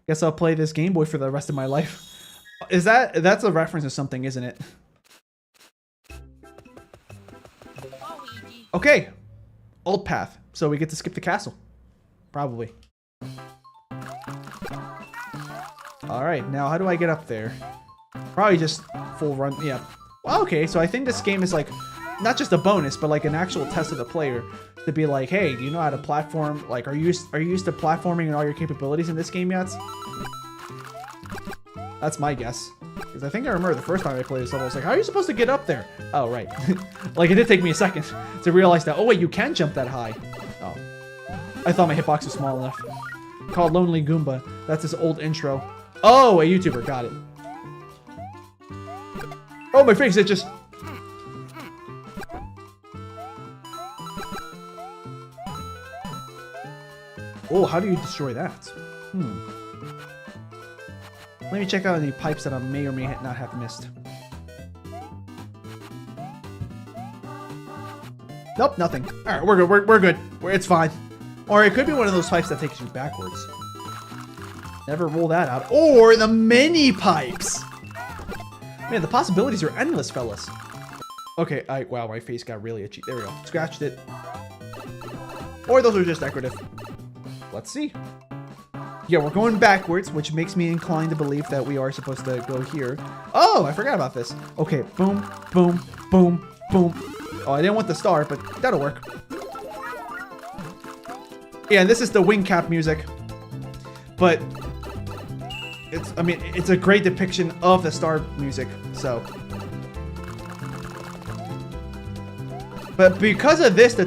Guess I'll play this Game Boy for the rest of my life. That's a reference to something, isn't it? Okay. Old path. So we get to skip the castle. Probably. Alright, now how do I get up there? Probably just full run. Yeah. Well, okay, so I think this game is like not just a bonus, but like an actual test of the player to be like, hey, do you know how to platform? Like, are you used to platforming and all your capabilities in this game yet? That's my guess. Because I think I remember the first time I played this level, I was like, how are you supposed to get up there? Oh, right. Like, it did take me a second to realize that, oh wait, you can jump that high. Oh. I thought my hitbox was small enough. Called Lonely Goomba. That's his old intro. Oh, a YouTuber. Got it. Oh, my face, it just... Oh, how do you destroy that? Let me check out any pipes that I may or may not have missed. Nope, nothing. Alright, we're good. We're good. It's fine. Or it could be one of those pipes that takes you backwards. Never rule that out. Or the mini pipes! Man, the possibilities are endless, fellas. Okay, wow, my face got really itchy. There we go. Scratched it. Or those are just decorative. Let's see. Yeah, we're going backwards, which makes me inclined to believe that we are supposed to go here. Oh, I forgot about this. Okay, boom, boom, boom, boom. Oh, I didn't want the star, but that'll work. Yeah, and this is the wing cap music. But it's a great depiction of the star music, so. But because of this,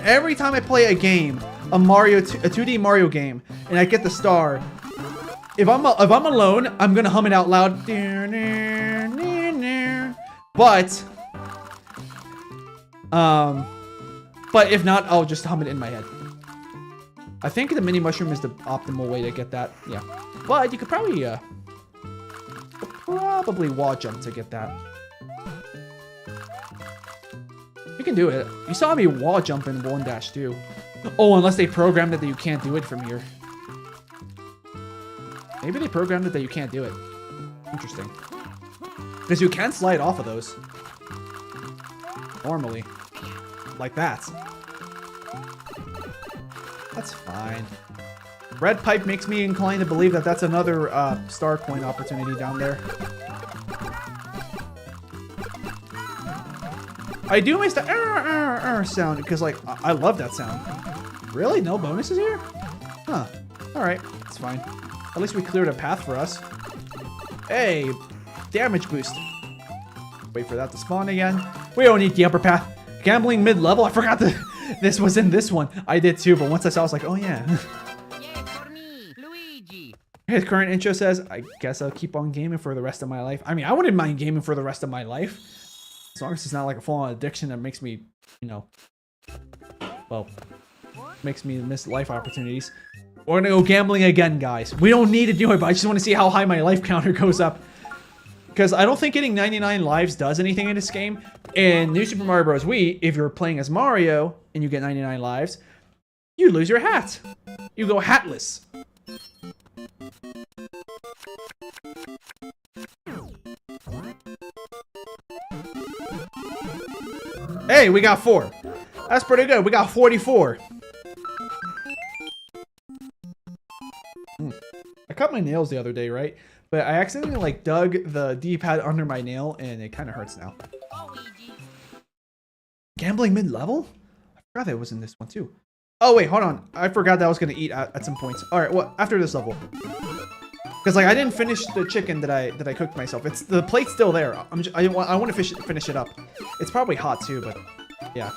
every time I play a game, a 2D Mario game, and I get the star, if I'm alone, I'm gonna hum it out loud. But if not, I'll just hum it in my head. I think the mini mushroom is the optimal way to get that. Yeah, but you could probably wall jump to get that. You can do it. You saw me wall jump in 1-2. Oh, unless they programmed it that you can't do it from here. Maybe they programmed it that you can't do it. Interesting. Because you can slide off of those. Normally. Like that. That's fine. Red pipe makes me inclined to believe that that's another star coin opportunity down there. I do miss the sound because, like, I love that sound. Really? No bonuses here? Huh. Alright. It's fine. At least we cleared a path for us. Hey! Damage boost. Wait for that to spawn again. We don't need the upper path. Gambling mid-level? I forgot that this was in this one. I did too, but once I saw it, I was like, oh yeah. For me, Luigi. His current intro says, I guess I'll keep on gaming for the rest of my life. I mean, I wouldn't mind gaming for the rest of my life. As long as it's not like a full-on addiction that makes me, you know, well, makes me miss life opportunities. We're gonna go gambling again, guys. We don't need to do it, but I just want to see how high my life counter goes up. Because I don't think getting 99 lives does anything in this game. In New Super Mario Bros. Wii, if you're playing as Mario and you get 99 lives, you lose your hat. You go hatless. Hey, we got 4. That's pretty good. We got 44. I cut my nails the other day, right? But I accidentally like dug the D-pad under my nail and it kind of hurts now. Gambling mid-level? I forgot that was in this one too. Oh wait, hold on. I forgot that I was going to eat at some points. Alright, well, after this level. Because like I didn't finish the chicken that I cooked myself. It's the plate's still there. I want to finish it up. It's probably hot too, but yeah.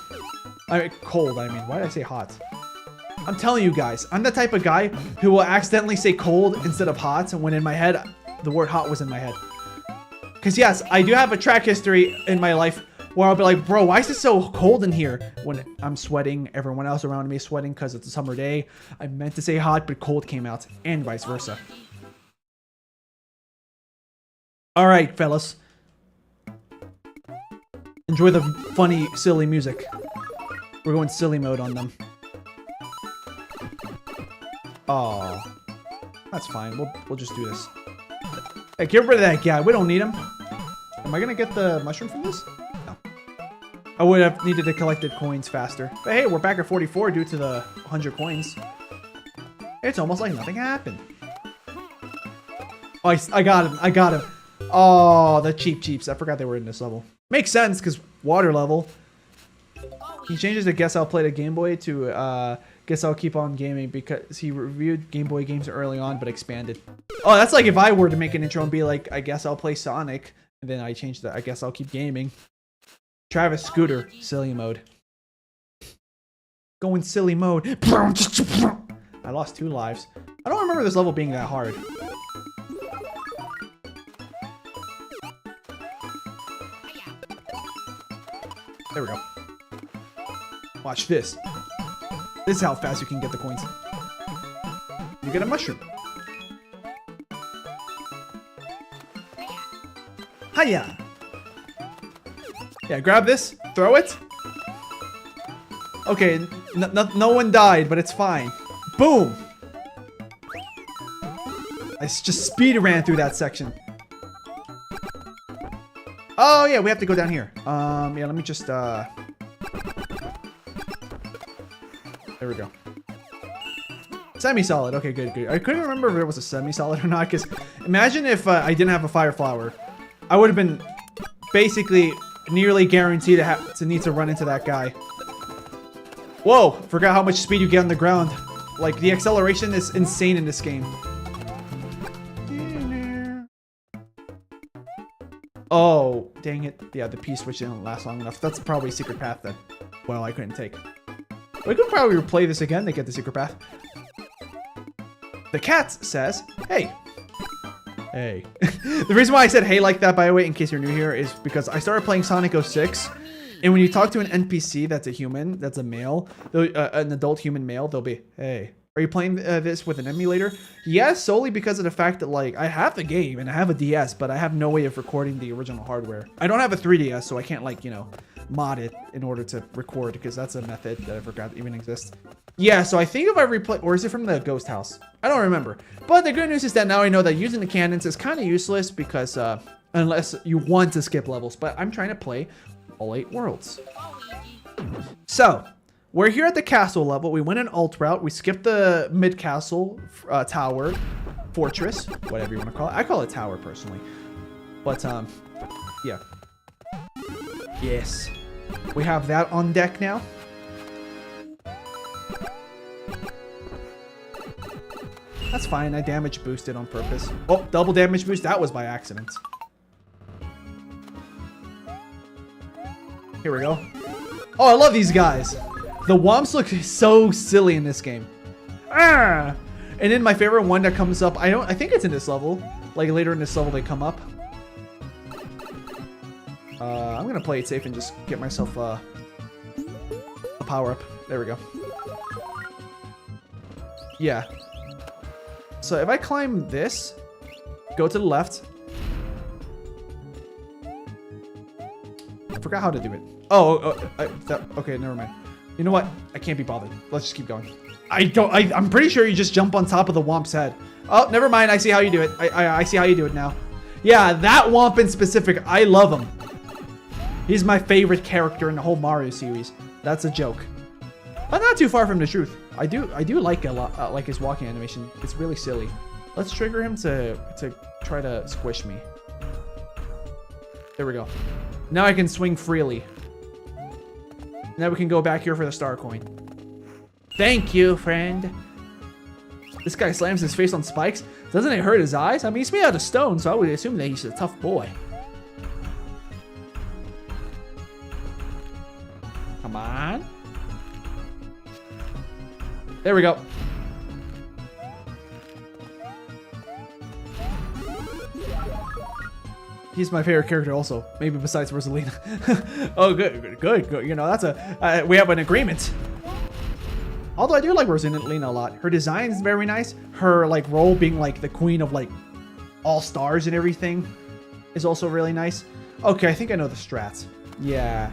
Cold. I mean, why did I say hot? I'm telling you guys, I'm the type of guy who will accidentally say cold instead of hot when in my head the word hot was in my head. Because yes, I do have a track history in my life where I'll be like, bro, why is it so cold in here? When I'm sweating, everyone else around me is sweating because it's a summer day. I meant to say hot, but cold came out, and vice versa. All right, fellas. Enjoy the funny, silly music. We're going silly mode on them. Oh, that's fine. We'll just do this. Hey, get rid of that guy. We don't need him. Am I gonna get the mushroom from this? No. I would have needed to collect the coins faster. But hey, we're back at 44 due to the 100 coins. It's almost like nothing happened. Oh, I got him. I got him. Oh, the cheeps. I forgot they were in this level. Makes sense, because water level. He changes the Guess I'll Play the Game Boy to Guess I'll Keep On Gaming because he reviewed Game Boy games early on but expanded. Oh, that's like if I were to make an intro and be like, I guess I'll play Sonic, and then I changed the I guess I'll keep gaming. Travis Scooter, silly mode. Going silly mode. I lost 2 lives. I don't remember this level being that hard. There we go. Watch this. This is how fast you can get the coins. You get a mushroom. Hiya! Yeah, grab this, throw it. Okay, no one died, but it's fine. Boom! I just speed ran through that section. Oh yeah, we have to go down here. Yeah, let me just there we go. Semi-solid. Okay, good. I couldn't remember if it was a semi-solid or not, because imagine if I didn't have a fire flower. I would have been basically nearly guaranteed to need to run into that guy. Whoa! Forgot how much speed you get on the ground. Like, the acceleration is insane in this game. Oh, dang it. Yeah, the P-switch didn't last long enough. That's probably a secret path that, well, I couldn't take. We could probably replay this again to get the secret path. The cat says, hey. Hey. The reason why I said hey like that, by the way, in case you're new here, is because I started playing Sonic 06. And when you talk to an NPC that's a human, that's a male, an adult human male, they'll be, hey. Are you playing this with an emulator? Yes, solely because of the fact that, like, I have the game and I have a DS, but I have no way of recording the original hardware. I don't have a 3DS, so I can't, like, you know, mod it in order to record, because that's a method that I forgot even exists. Yeah, so I think if I replay, or is it from the ghost house? I don't remember. But the good news is that now I know that using the cannons is kind of useless because, unless you want to skip levels, but I'm trying to play all 8 worlds. So, we're here at the castle level. We went an alt route. We skipped the mid-castle tower, fortress, whatever you want to call it. I call it tower, personally. But, yeah. Yes. We have that on deck now. That's fine. I damage boosted on purpose. Oh, double damage boost. That was by accident. Here we go. Oh, I love these guys. The Womps look so silly in this game. Ah! And then my favorite one that comes up, I think it's in this level. Like later in this level they come up. I'm gonna play it safe and just get myself a power up. There we go. Yeah. So if I climb this, go to the left. I forgot how to do it. Okay, never mind. You know what? I can't be bothered. Let's just keep going. I'm pretty sure you just jump on top of the Womp's head. Oh, never mind. I see how you do it. I see how you do it now. Yeah, that Womp in specific, I love him. He's my favorite character in the whole Mario series. That's a joke. But not too far from the truth. I do like a lot, like his walking animation. It's really silly. Let's trigger him to try to squish me. There we go. Now I can swing freely. Now we can go back here for the star coin. Thank you, friend. This guy slams his face on spikes. Doesn't it hurt his eyes? I mean, he's made out of stone, so I would assume that he's a tough boy. Come on. There we go. He's my favorite character also. Maybe besides Rosalina. Oh, good. You know, that's a... we have an agreement. Although I do like Rosalina a lot. Her design is very nice. Her, like, role being, like, the queen of, like, all stars and everything is also really nice. Okay, I think I know the strats. Yeah.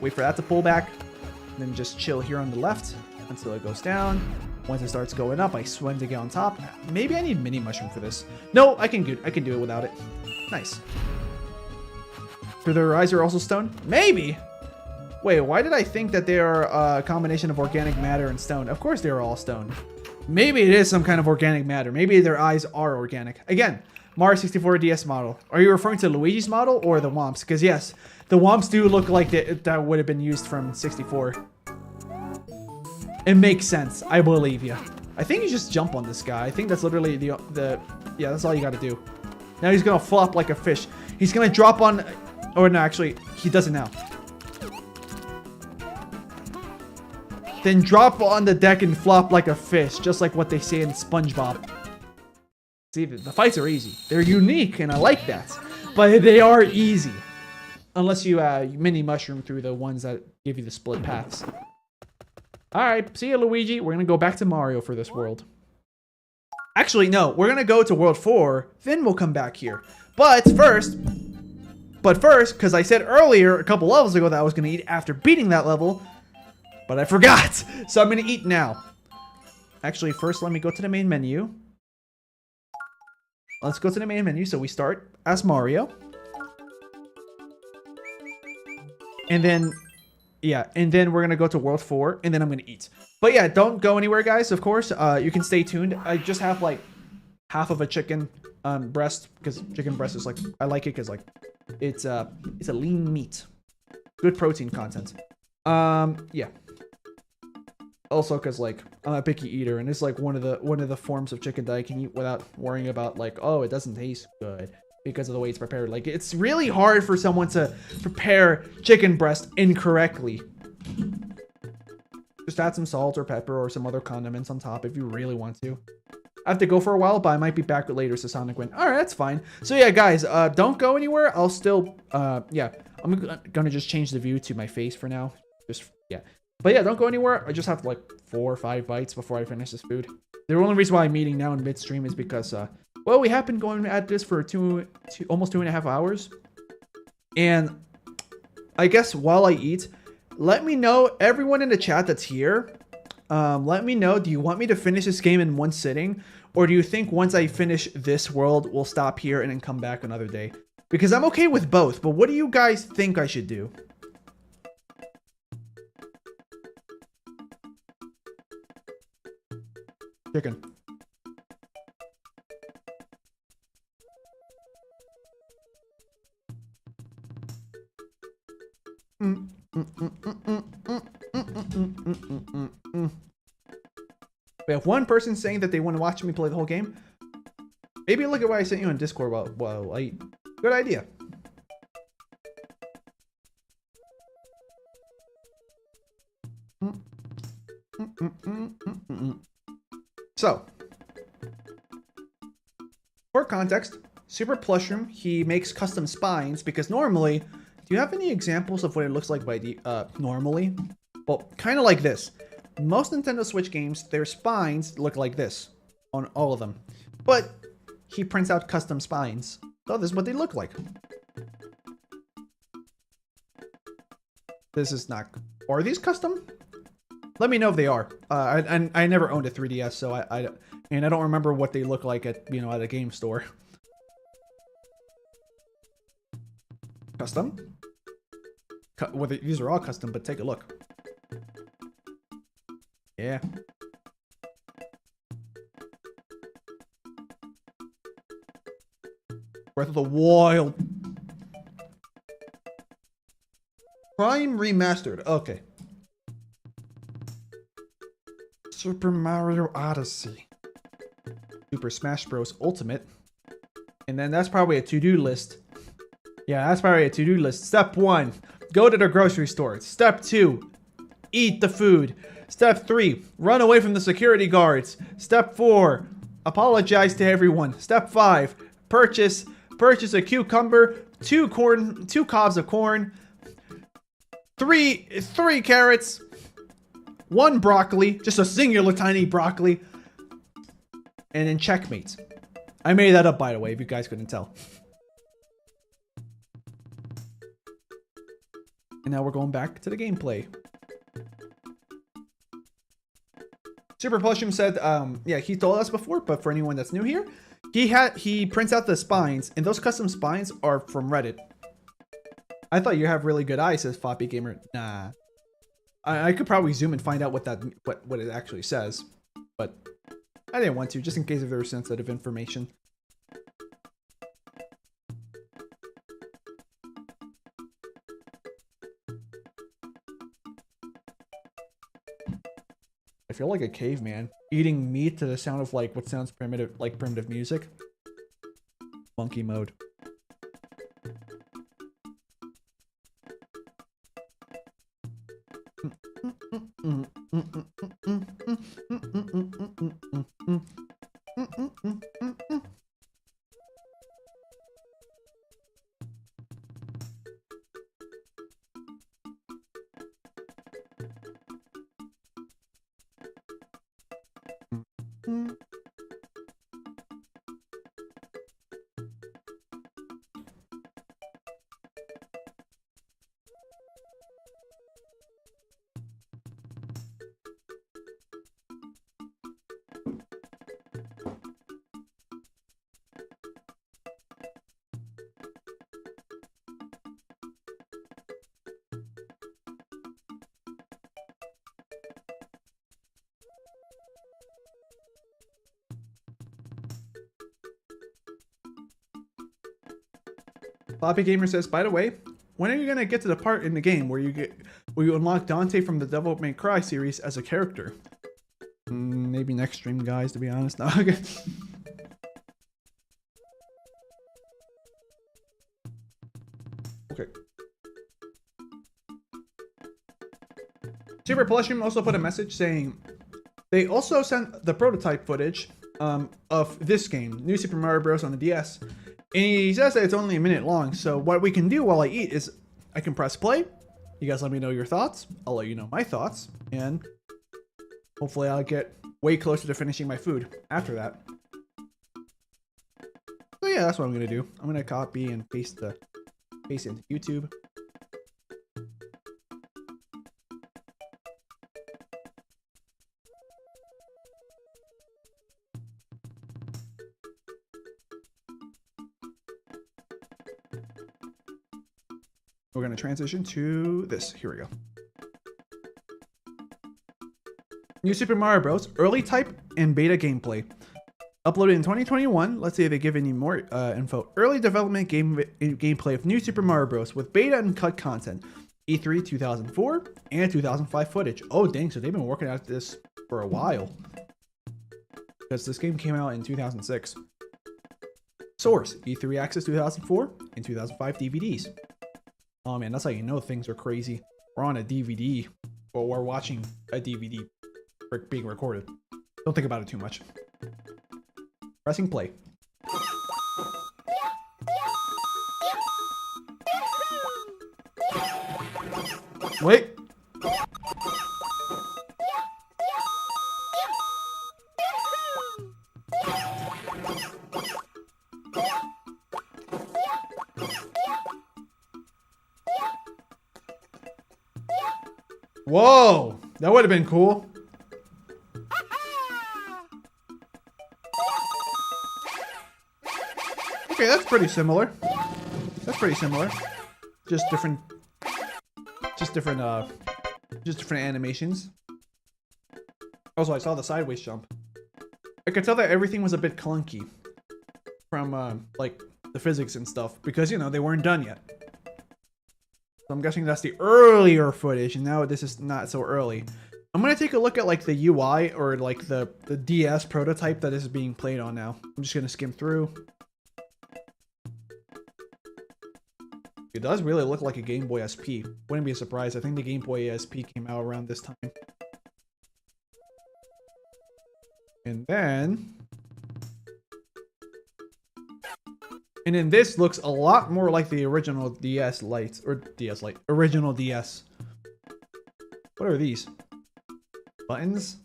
Wait for that to pull back. Then just chill here on the left until it goes down. Once it starts going up, I swim to get on top. Maybe I need mini mushroom for this. No, I can do it without it. Nice. For their eyes are also stone? Maybe. Wait, why did I think that they are a combination of organic matter and stone? Of course they are all stone. Maybe it is some kind of organic matter. Maybe their eyes are organic. Again, Mario 64 DS model. Are you referring to Luigi's model or the Womps? Because yes, the Womps do look like that would have been used from 64. It makes sense. I believe you. I think you just jump on this guy. I think that's literally the yeah, that's all you got to do. Now he's going to flop like a fish. He's going to drop on... Or no, actually, he does it now. Then drop on the deck and flop like a fish, just like what they say in SpongeBob. See, the fights are easy. They're unique, and I like that. But they are easy. Unless you mini mushroom through the ones that give you the split paths. Alright, see ya, Luigi. We're gonna go back to Mario for this world. Actually, no. We're gonna go to World 4, then we'll come back here. But first, because I said earlier, a couple levels ago, that I was gonna eat after beating that level, but I forgot. So I'm gonna eat now. Actually, first let me go to the main menu. Let's go to the main menu. So we start as Mario. And then... yeah, and then we're going to go to World 4, and then I'm going to eat. But yeah, don't go anywhere, guys, of course. You can stay tuned. I just have, like, half of a chicken breast, because chicken breast is, like, I like it because, like, it's a lean meat. Good protein content. Yeah. Also, because, like, I'm a picky eater, and it's, like, one of the forms of chicken that I can eat without worrying about, like, oh, it doesn't taste good. Because of the way it's prepared. Like, it's really hard for someone to prepare chicken breast incorrectly. Just add some salt or pepper or some other condiments on top if you really want to. I have to go for a while, but I might be back later, so Sonic went, alright, that's fine. So yeah, guys, don't go anywhere. I'll still, yeah, I'm gonna just change the view to my face for now. Just, yeah. But yeah, don't go anywhere. I just have like 4 or 5 bites before I finish this food. The only reason why I'm eating now in midstream is because, well, we have been going at this for almost 2.5 hours. And I guess while I eat, let me know, everyone in the chat that's here, let me know, do you want me to finish this game in one sitting? Or do you think once I finish this world, we'll stop here and then come back another day? Because I'm okay with both, but what do you guys think I should do? Chicken. We have one person saying that they want to watch me play the whole game. Maybe look at what I sent you on Discord while I eat. Good idea. So, for context, Super Plushroom, he makes custom spines because normally, do you have any examples of what it looks like by the normally? Well, kind of like this. Most Nintendo Switch games, their spines look like this on all of them. But he prints out custom spines. So this is what they look like. This is not... Are these custom? Let me know if they are. I never owned a 3DS, so I don't remember what they look like at, you know, at a game store. Custom? Well, these are all custom, but take a look. Yeah. Breath of the Wild. Prime Remastered. Okay. Super Mario Odyssey. Super Smash Bros. Ultimate. And then that's probably a to-do list. Yeah, that's probably a to-do list. Step 1, go to the grocery store. Step 2, eat the food. Step 3, run away from the security guards. Step 4, apologize to everyone. Step 5, purchase a cucumber, 2 cobs of corn, 3 carrots, 1 broccoli, just a singular tiny broccoli, and then checkmate. I made that up, by the way, if you guys couldn't tell. And now we're going back to the gameplay. Super Plushum said, yeah, he told us before, but for anyone that's new here, he prints out the spines, and those custom spines are from Reddit. I thought you have really good eyes, says Floppy Gamer. Nah. I could probably zoom and find out what it actually says, but I didn't want to, just in case if there was sensitive information. I feel like a caveman eating meat to the sound of like what sounds primitive, like primitive music. Monkey mode. Floppy Gamer says, by the way, when are you gonna get to the part in the game where you unlock Dante from the Devil May Cry series as a character? Maybe next stream, guys, to be honest. No, okay. Okay. Super Plushum also put a message saying they also sent the prototype footage of this game, New Super Mario Bros. On the DS. And he says that it's only a minute long, so what we can do while I eat is I can press play. You guys let me know your thoughts. I'll let you know my thoughts, and hopefully I'll get way closer to finishing my food after that. So yeah, that's what I'm gonna do. I'm gonna copy and paste it into YouTube. We're going to transition to this. Here we go. New Super Mario Bros. Early type and beta gameplay. Uploaded in 2021. Let's see if they give any more info. Early development gameplay of New Super Mario Bros. With beta and cut content. E3 2004 and 2005 footage. Oh dang, so they've been working at this for a while. Because this game came out in 2006. Source, E3 Access 2004 and 2005 DVDs. Oh man, that's how you know things are crazy. We're on a DVD, or we're watching a DVD being recorded. Don't think about it too much. Pressing play. Wait. Whoa, that would have been cool. Okay, that's pretty similar. That's pretty similar. Just different animations. Also, I saw the sideways jump. I could tell that everything was a bit clunky from like the physics and stuff because, you know, they weren't done yet. So I'm guessing that's the earlier footage, and now this is not so early. I'm gonna take a look at like the UI or like the DS prototype that is being played on now. I'm just gonna skim through. It does really look like a Game Boy SP. Wouldn't be a surprise. I think the Game Boy SP came out around this time. And then this looks a lot more like the original DS Lite or DS Lite, original DS. What are these? Buttons?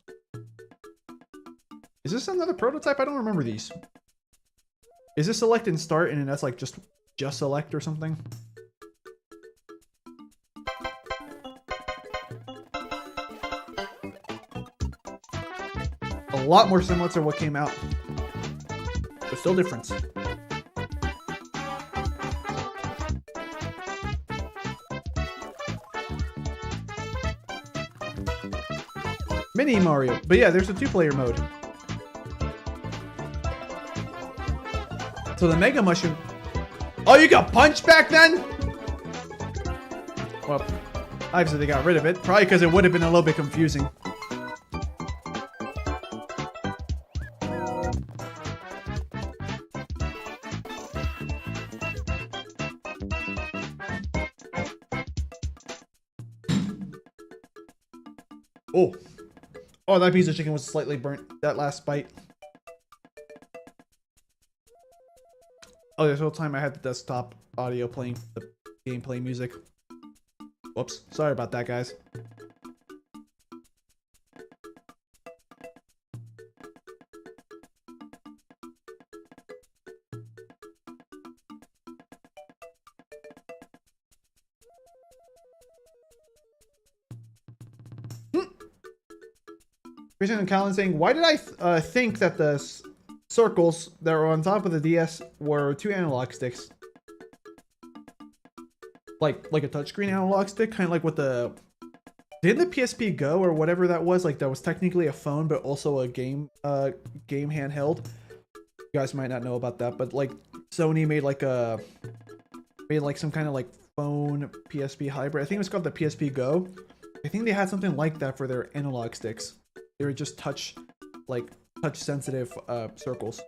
Is this another prototype? I don't remember these. Is this select and start and then that's like just select or something? A lot more similar to what came out, but still different. Mini Mario, but yeah, there's a 2-player mode. So the Mega Mushroom. Oh, you got punched back then? Well, obviously they got rid of it, probably because it would have been a little bit confusing. Oh. Oh, that piece of chicken was slightly burnt. That last bite. Oh, this whole time I had the desktop audio playing the gameplay music. Whoops. Sorry about that, guys. Christian and Callan saying, why did I think that the circles that were on top of the DS were 2 analog sticks? Like a touchscreen analog stick, kind of like what the... Did the PSP Go or whatever that was, like that was technically a phone but also a game handheld? You guys might not know about that, but like Sony made like some kind of like phone PSP hybrid. I think it was called the PSP Go. I think they had something like that for their analog sticks. They were just touch sensitive circles.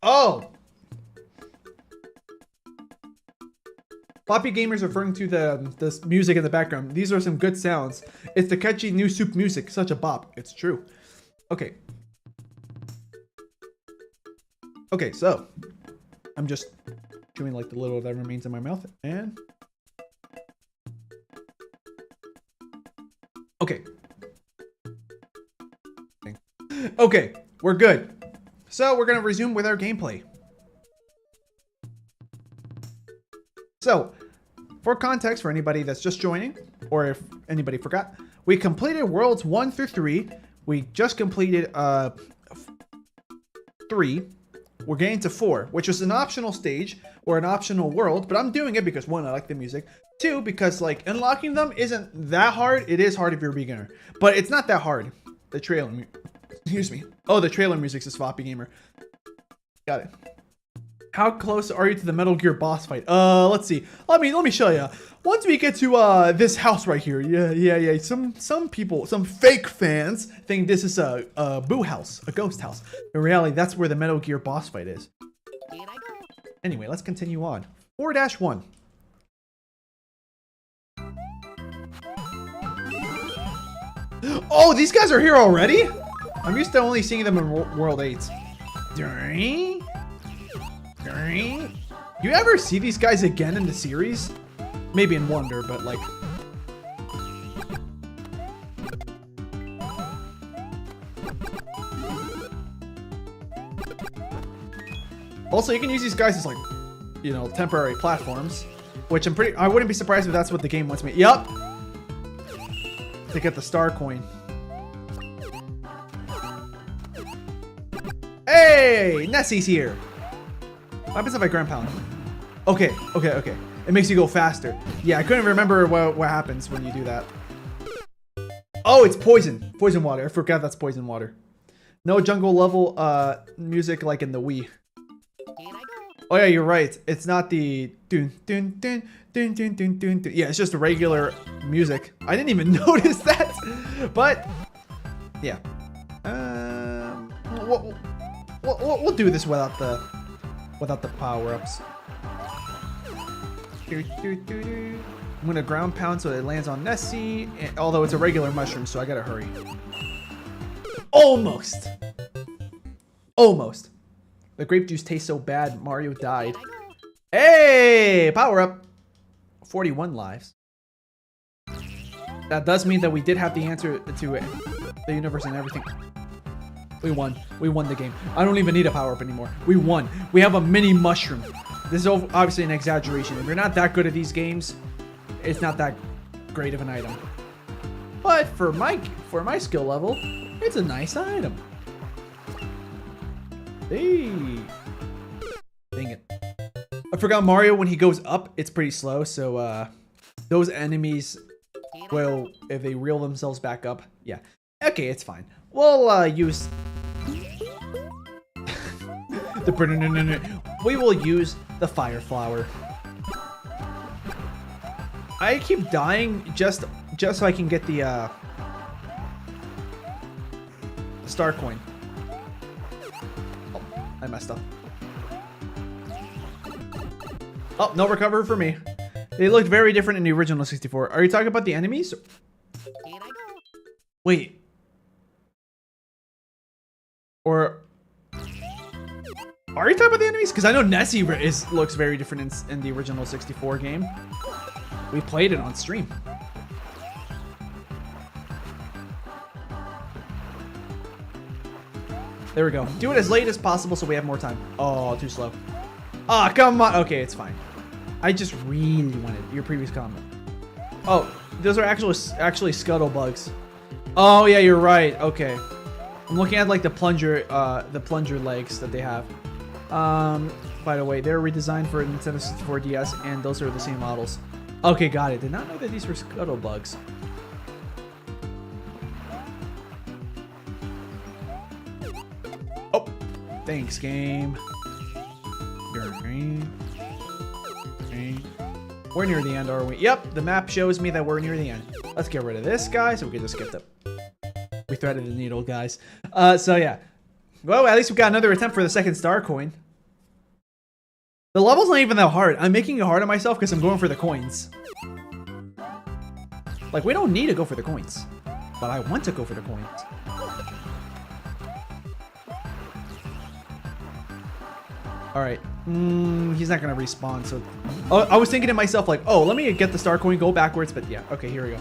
Oh! Floppy Gamer's referring to the music in the background. These are some good sounds. It's the catchy new soup music. Such a bop. It's true. Okay. Okay, so I'm just chewing like the little that remains in my mouth, and okay. Okay, we're good. So we're gonna resume with our gameplay. So, for context, for anybody that's just joining, or if anybody forgot, we completed worlds 1 through 3. We just completed 3. We're getting to 4, which is an optional stage or an optional world, but I'm doing it because 1, I like the music. 2, because like unlocking them isn't that hard. It is hard if you're a beginner, but it's not that hard. The trailer, excuse me. Oh, the trailer music's a Floppy Gamer. Got it. How close are you to the Metal Gear boss fight? Let's see. Let me show you. Once we get to this house right here, yeah. Some people, some fake fans think this is a boo house, a ghost house. In reality, that's where the Metal Gear boss fight is. Here I go. Anyway, let's continue on. 4-1. Oh, these guys are here already? I'm used to only seeing them in World 8. You ever see these guys again in the series? Maybe in Wonder, but like... Also, you can use these guys as like, you know, temporary platforms, which I wouldn't be surprised if that's what the game wants me. Yup! To get the star coin. Hey! Nessie's here! What happens if I ground pound? Okay. It makes you go faster. Yeah, I couldn't remember what happens when you do that. Oh, it's poison. Poison water. I forgot that's poison water. No jungle level music like in the Wii. Here I go. Oh yeah, you're right. It's not the dun dun dun dun dun dun dun. Dun. Yeah, it's just regular music. I didn't even notice that, but yeah. We'll do this without the power-ups. I'm gonna ground pound so it lands on Nessie, although it's a regular mushroom, so I gotta hurry. Almost. Almost. The grape juice tastes so bad, Mario died. Hey, power up. 41 lives. That does mean that we did have the answer to the universe and everything. We won. We won the game. I don't even need a power up anymore. We won. We have a mini mushroom. This is obviously an exaggeration. If you're not that good at these games, it's not that great of an item. But for my skill level, it's a nice item. Hey. Dang it. I forgot Mario, when he goes up, it's pretty slow. So those enemies will, if they reel themselves back up, yeah. Okay, it's fine. We'll use we will use the fire flower. I keep dying just so I can get the star coin. Oh, I messed up. Oh, no recover for me. They looked very different in the original 64. Are you talking about the enemies? Here I go. Wait. Or are you talking about the enemies? Because I know Nessie looks very different in the original 64 game. We played it on stream. There we go. Do it as late as possible so we have more time. Oh, too slow. Ah, come on. Okay, it's fine. I just really wanted your previous comment. Oh, those are actually scuttle bugs. Oh yeah, you're right. Okay. I'm looking at like the plunger legs that they have. By the way, they're redesigned for Nintendo 64 DS, and those are the same models. Okay, got it. Did not know that these were scuttle bugs. Oh, thanks, game. We're near the end, are we? Yep, the map shows me that we're near the end. Let's get rid of this guy so we can just skip them. We threaded the needle, guys. So yeah. Well, at least we got another attempt for the second star coin. The level's not even that hard. I'm making it hard on myself because I'm going for the coins. Like, we don't need to go for the coins. But I want to go for the coins. Alright. He's not going to respawn, so... Oh, I was thinking to myself, like, oh, let me get the star coin, go backwards, but yeah. Okay, here we go.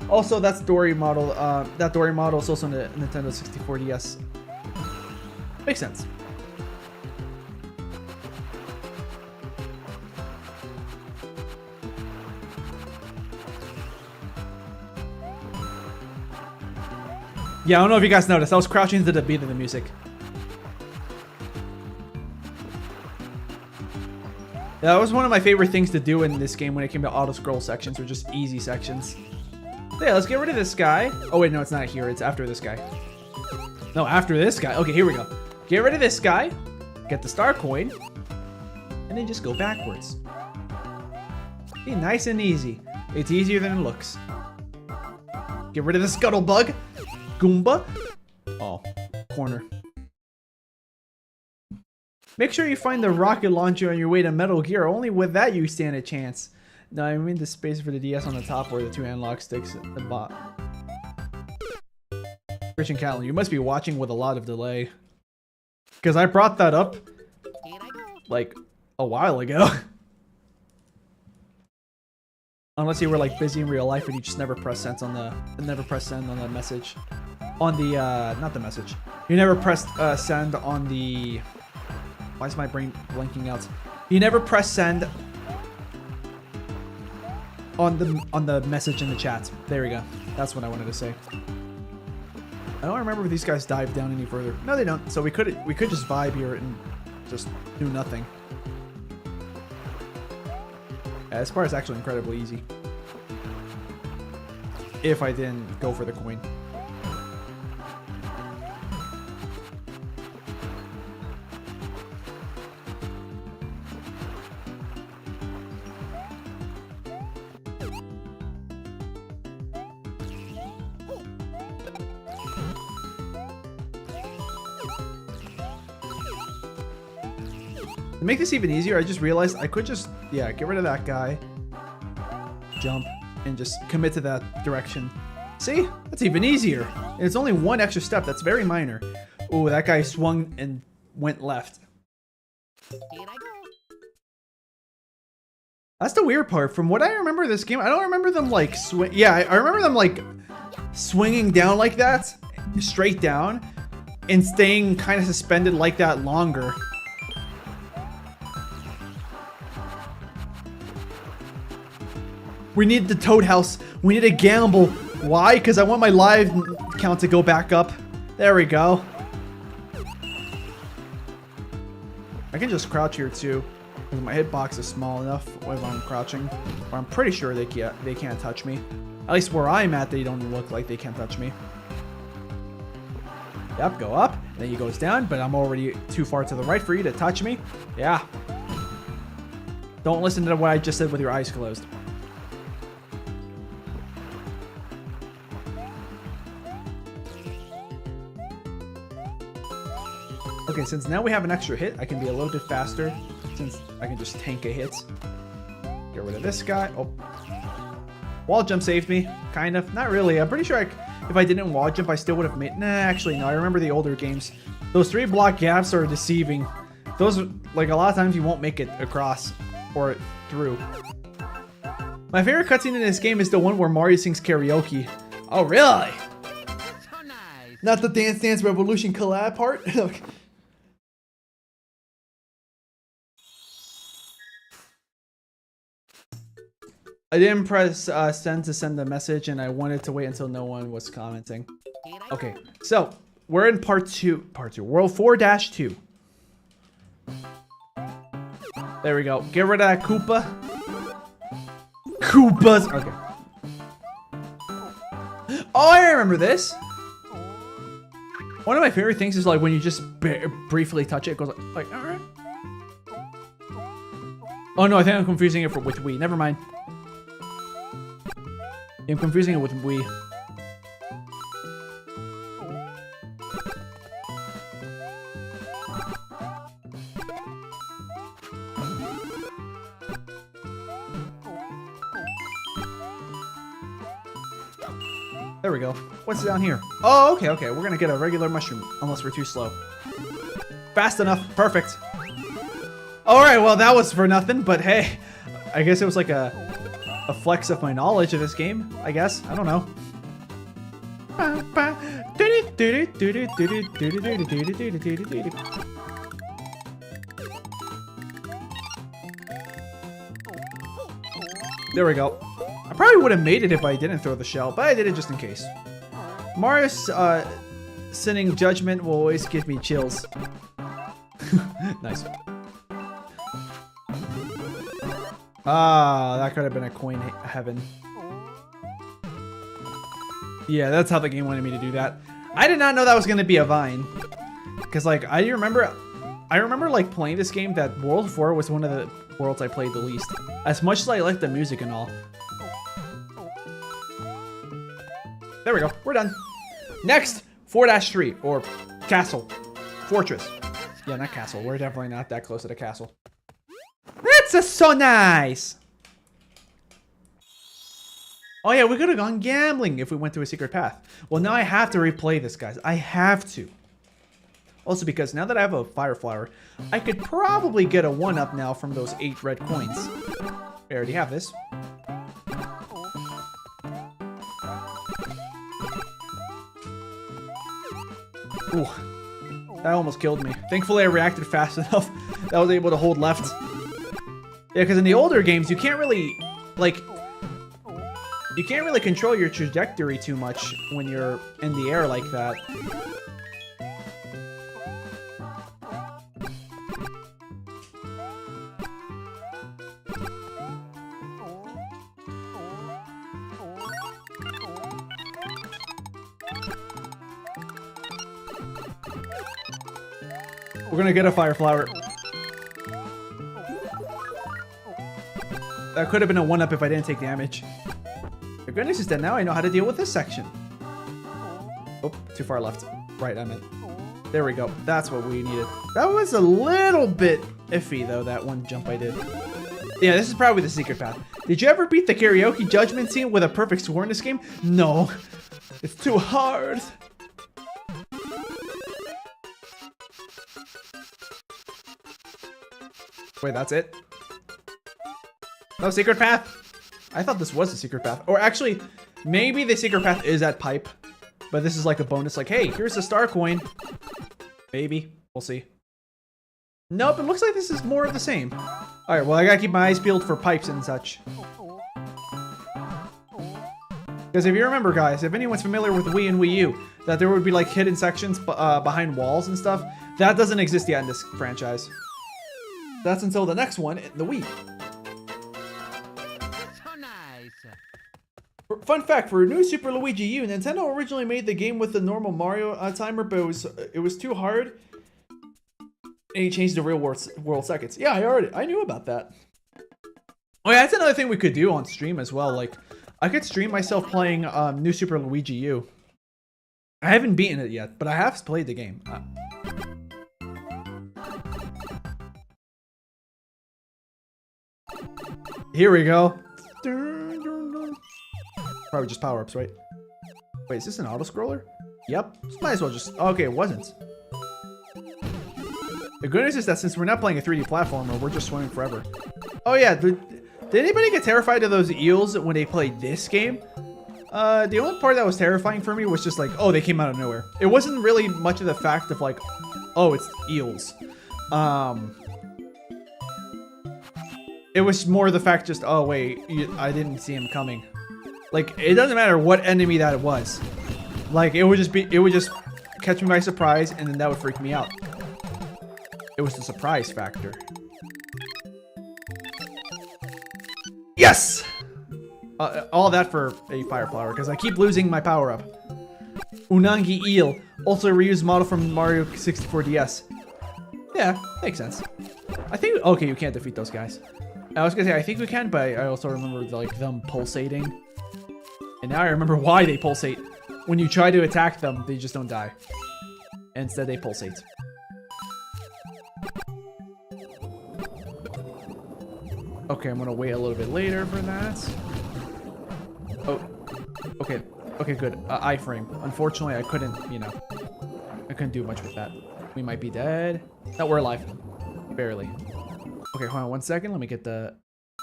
Also, that's Dory model. That Dory model is also in the Nintendo 64 DS. Makes sense. Yeah, I don't know if you guys noticed. I was crouching to the beat of the music. That was one of my favorite things to do in this game when it came to auto-scroll sections, or just easy sections. Yeah, let's get rid of this guy. Oh wait, no, it's not here. It's after this guy. No, after this guy. Okay, here we go. Get rid of this guy. Get the star coin. And then just go backwards. Be nice and easy. It's easier than it looks. Get rid of the scuttle bug. Goomba. Oh, corner. Make sure you find the rocket launcher on your way to Metal Gear. Only with that you stand a chance. No, I mean the space for the DS on the top or the two analog sticks at the bottom. Christian Callan, you must be watching with a lot of delay. Because I brought that up like a while ago. Unless you were like busy in real life and you just never press send on the message. On the not the message. You never pressed send on the... Why is my brain blanking out? You never press send on the message in the chat. There we go. That's what I wanted to say. I don't remember if these guys dive down any further. No, they don't. So we could just vibe here and just do nothing. Yeah, this part is actually incredibly easy. If I didn't go for the coin. To make this even easier, I just realized I could just, yeah, get rid of that guy. Jump and just commit to that direction. See? That's even easier. And it's only one extra step. That's very minor. Ooh, that guy swung and went left. Here I go. That's the weird part. From what I remember this game, I don't remember them like swing. Yeah, I remember them like swinging down like that, straight down, and staying kind of suspended like that longer. We need the Toad House. We need to gamble. Why? Because I want my live count to go back up. There we go. I can just crouch here too. My hitbox is small enough when I'm crouching. But I'm pretty sure they can't touch me. At least where I'm at, they don't look like they can touch me. Yep, go up. And then he goes down, but I'm already too far to the right for you to touch me. Yeah. Don't listen to what I just said with your eyes closed. Okay, since now we have an extra hit, I can be a little bit faster. Since I can just tank a hit. Get rid of this guy. Oh. Wall jump saved me. Kind of. Not really. I'm pretty sure if I didn't wall jump, I still would have made... Nah, actually, no. I remember the older games. Those 3 block gaps are deceiving. Those, like, a lot of times you won't make it across or through. My favorite cutscene in this game is the one where Mario sings karaoke. Oh, really? So nice. Not the Dance Dance Revolution collab part? I didn't press send to send the message, and I wanted to wait until no one was commenting. Here I go. Okay, so we're in part 2, World 4-2. There we go. Get rid of that Koopa. Koopas. Okay. Oh, I remember this. One of my favorite things is like when you just briefly touch it, it goes like all right. Oh no, I think I'm confusing it with Wii. Never mind. I'm confusing it with Wii. There we go. What's down here? Oh, okay, okay. We're gonna get a regular mushroom, unless we're too slow. Fast enough. Perfect. Alright, well, that was for nothing, but hey, I guess it was like a flex of my knowledge of this game, I guess. I don't know. There we go. I probably would have made it if I didn't throw the shell, but I did it just in case. Mario's sinning judgment will always give me chills. Nice. Ah, that could have been a coin heaven. Yeah, that's how the game wanted me to do that. I did not know that was going to be a vine. Because, like, I remember like playing this game that World 4 was one of the worlds I played the least. As much as I liked the music and all. There we go. We're done. Next, 4-3 or castle. Fortress. Yeah, not castle. We're definitely not that close to the castle. That's so nice. Oh yeah, we could have gone gambling if we went through a secret path. Well, now I have to replay this, guys. I have to. Also because now that I have a fire flower, I could probably get a 1-up now from those 8 red coins. I already have this. Ooh, that almost killed me. Thankfully, I reacted fast enough that I was able to hold left. Yeah, because in the older games, you can't really, like, you can't really control your trajectory too much when you're in the air like that. We're gonna get a fire flower. That could have been a 1-up if I didn't take damage. The good news is that now I know how to deal with this section. Oh, too far left. Right, I meant. There we go. That's what we needed. That was a little bit iffy though, that one jump I did. Yeah, this is probably the secret path. Did you ever beat the karaoke judgment scene with a perfect score in this game? No. It's too hard. Wait, that's it? No secret path? I thought this was the secret path. Or actually, maybe the secret path is at pipe. But this is like a bonus, like, hey, here's a star coin. Maybe. We'll see. Nope, it looks like this is more of the same. Alright, well, I gotta keep my eyes peeled for pipes and such. Because if you remember, guys, if anyone's familiar with Wii and Wii U, that there would be like hidden sections behind walls and stuff, that doesn't exist yet in this franchise. That's until the next one, the Wii. So nice. Fun fact, for New Super Luigi U, Nintendo originally made the game with the normal Mario timer, but it was too hard. And he changed the real world seconds. Yeah, I knew about that. Oh yeah, that's another thing we could do on stream as well. Like, I could stream myself playing New Super Luigi U. I haven't beaten it yet, but I have played the game. Here we go. Probably just power-ups, right? Wait, is this an auto-scroller? Yep. Might as well just... Okay, it wasn't. The good news is that since we're not playing a 3D platformer, we're just swimming forever. Oh yeah, did anybody get terrified of those eels when they played this game? The only part that was terrifying for me was just like, oh, they came out of nowhere. It wasn't really much of the fact of like, oh, it's eels. It was more the fact just, oh wait, I didn't see him coming. Like, it doesn't matter what enemy that it was. Like, it would just catch me by surprise, and then that would freak me out. It was the surprise factor. Yes! All that for a fire flower, because I keep losing my power up. Unagi Eel, also a reused model from Mario 64 DS. Yeah, makes sense. I think, okay, you can't defeat those guys. I was gonna say, I think we can, but I also remember like them pulsating. And now I remember why they pulsate. When you try to attack them, they just don't die. Instead, they pulsate. Okay, I'm gonna wait a little bit later for that. Oh, okay. Okay, good. Iframe. Unfortunately, I couldn't, you know, I couldn't do much with that. We might be dead. No, we're alive. Barely. Okay, hold on 1 second. Let me get the...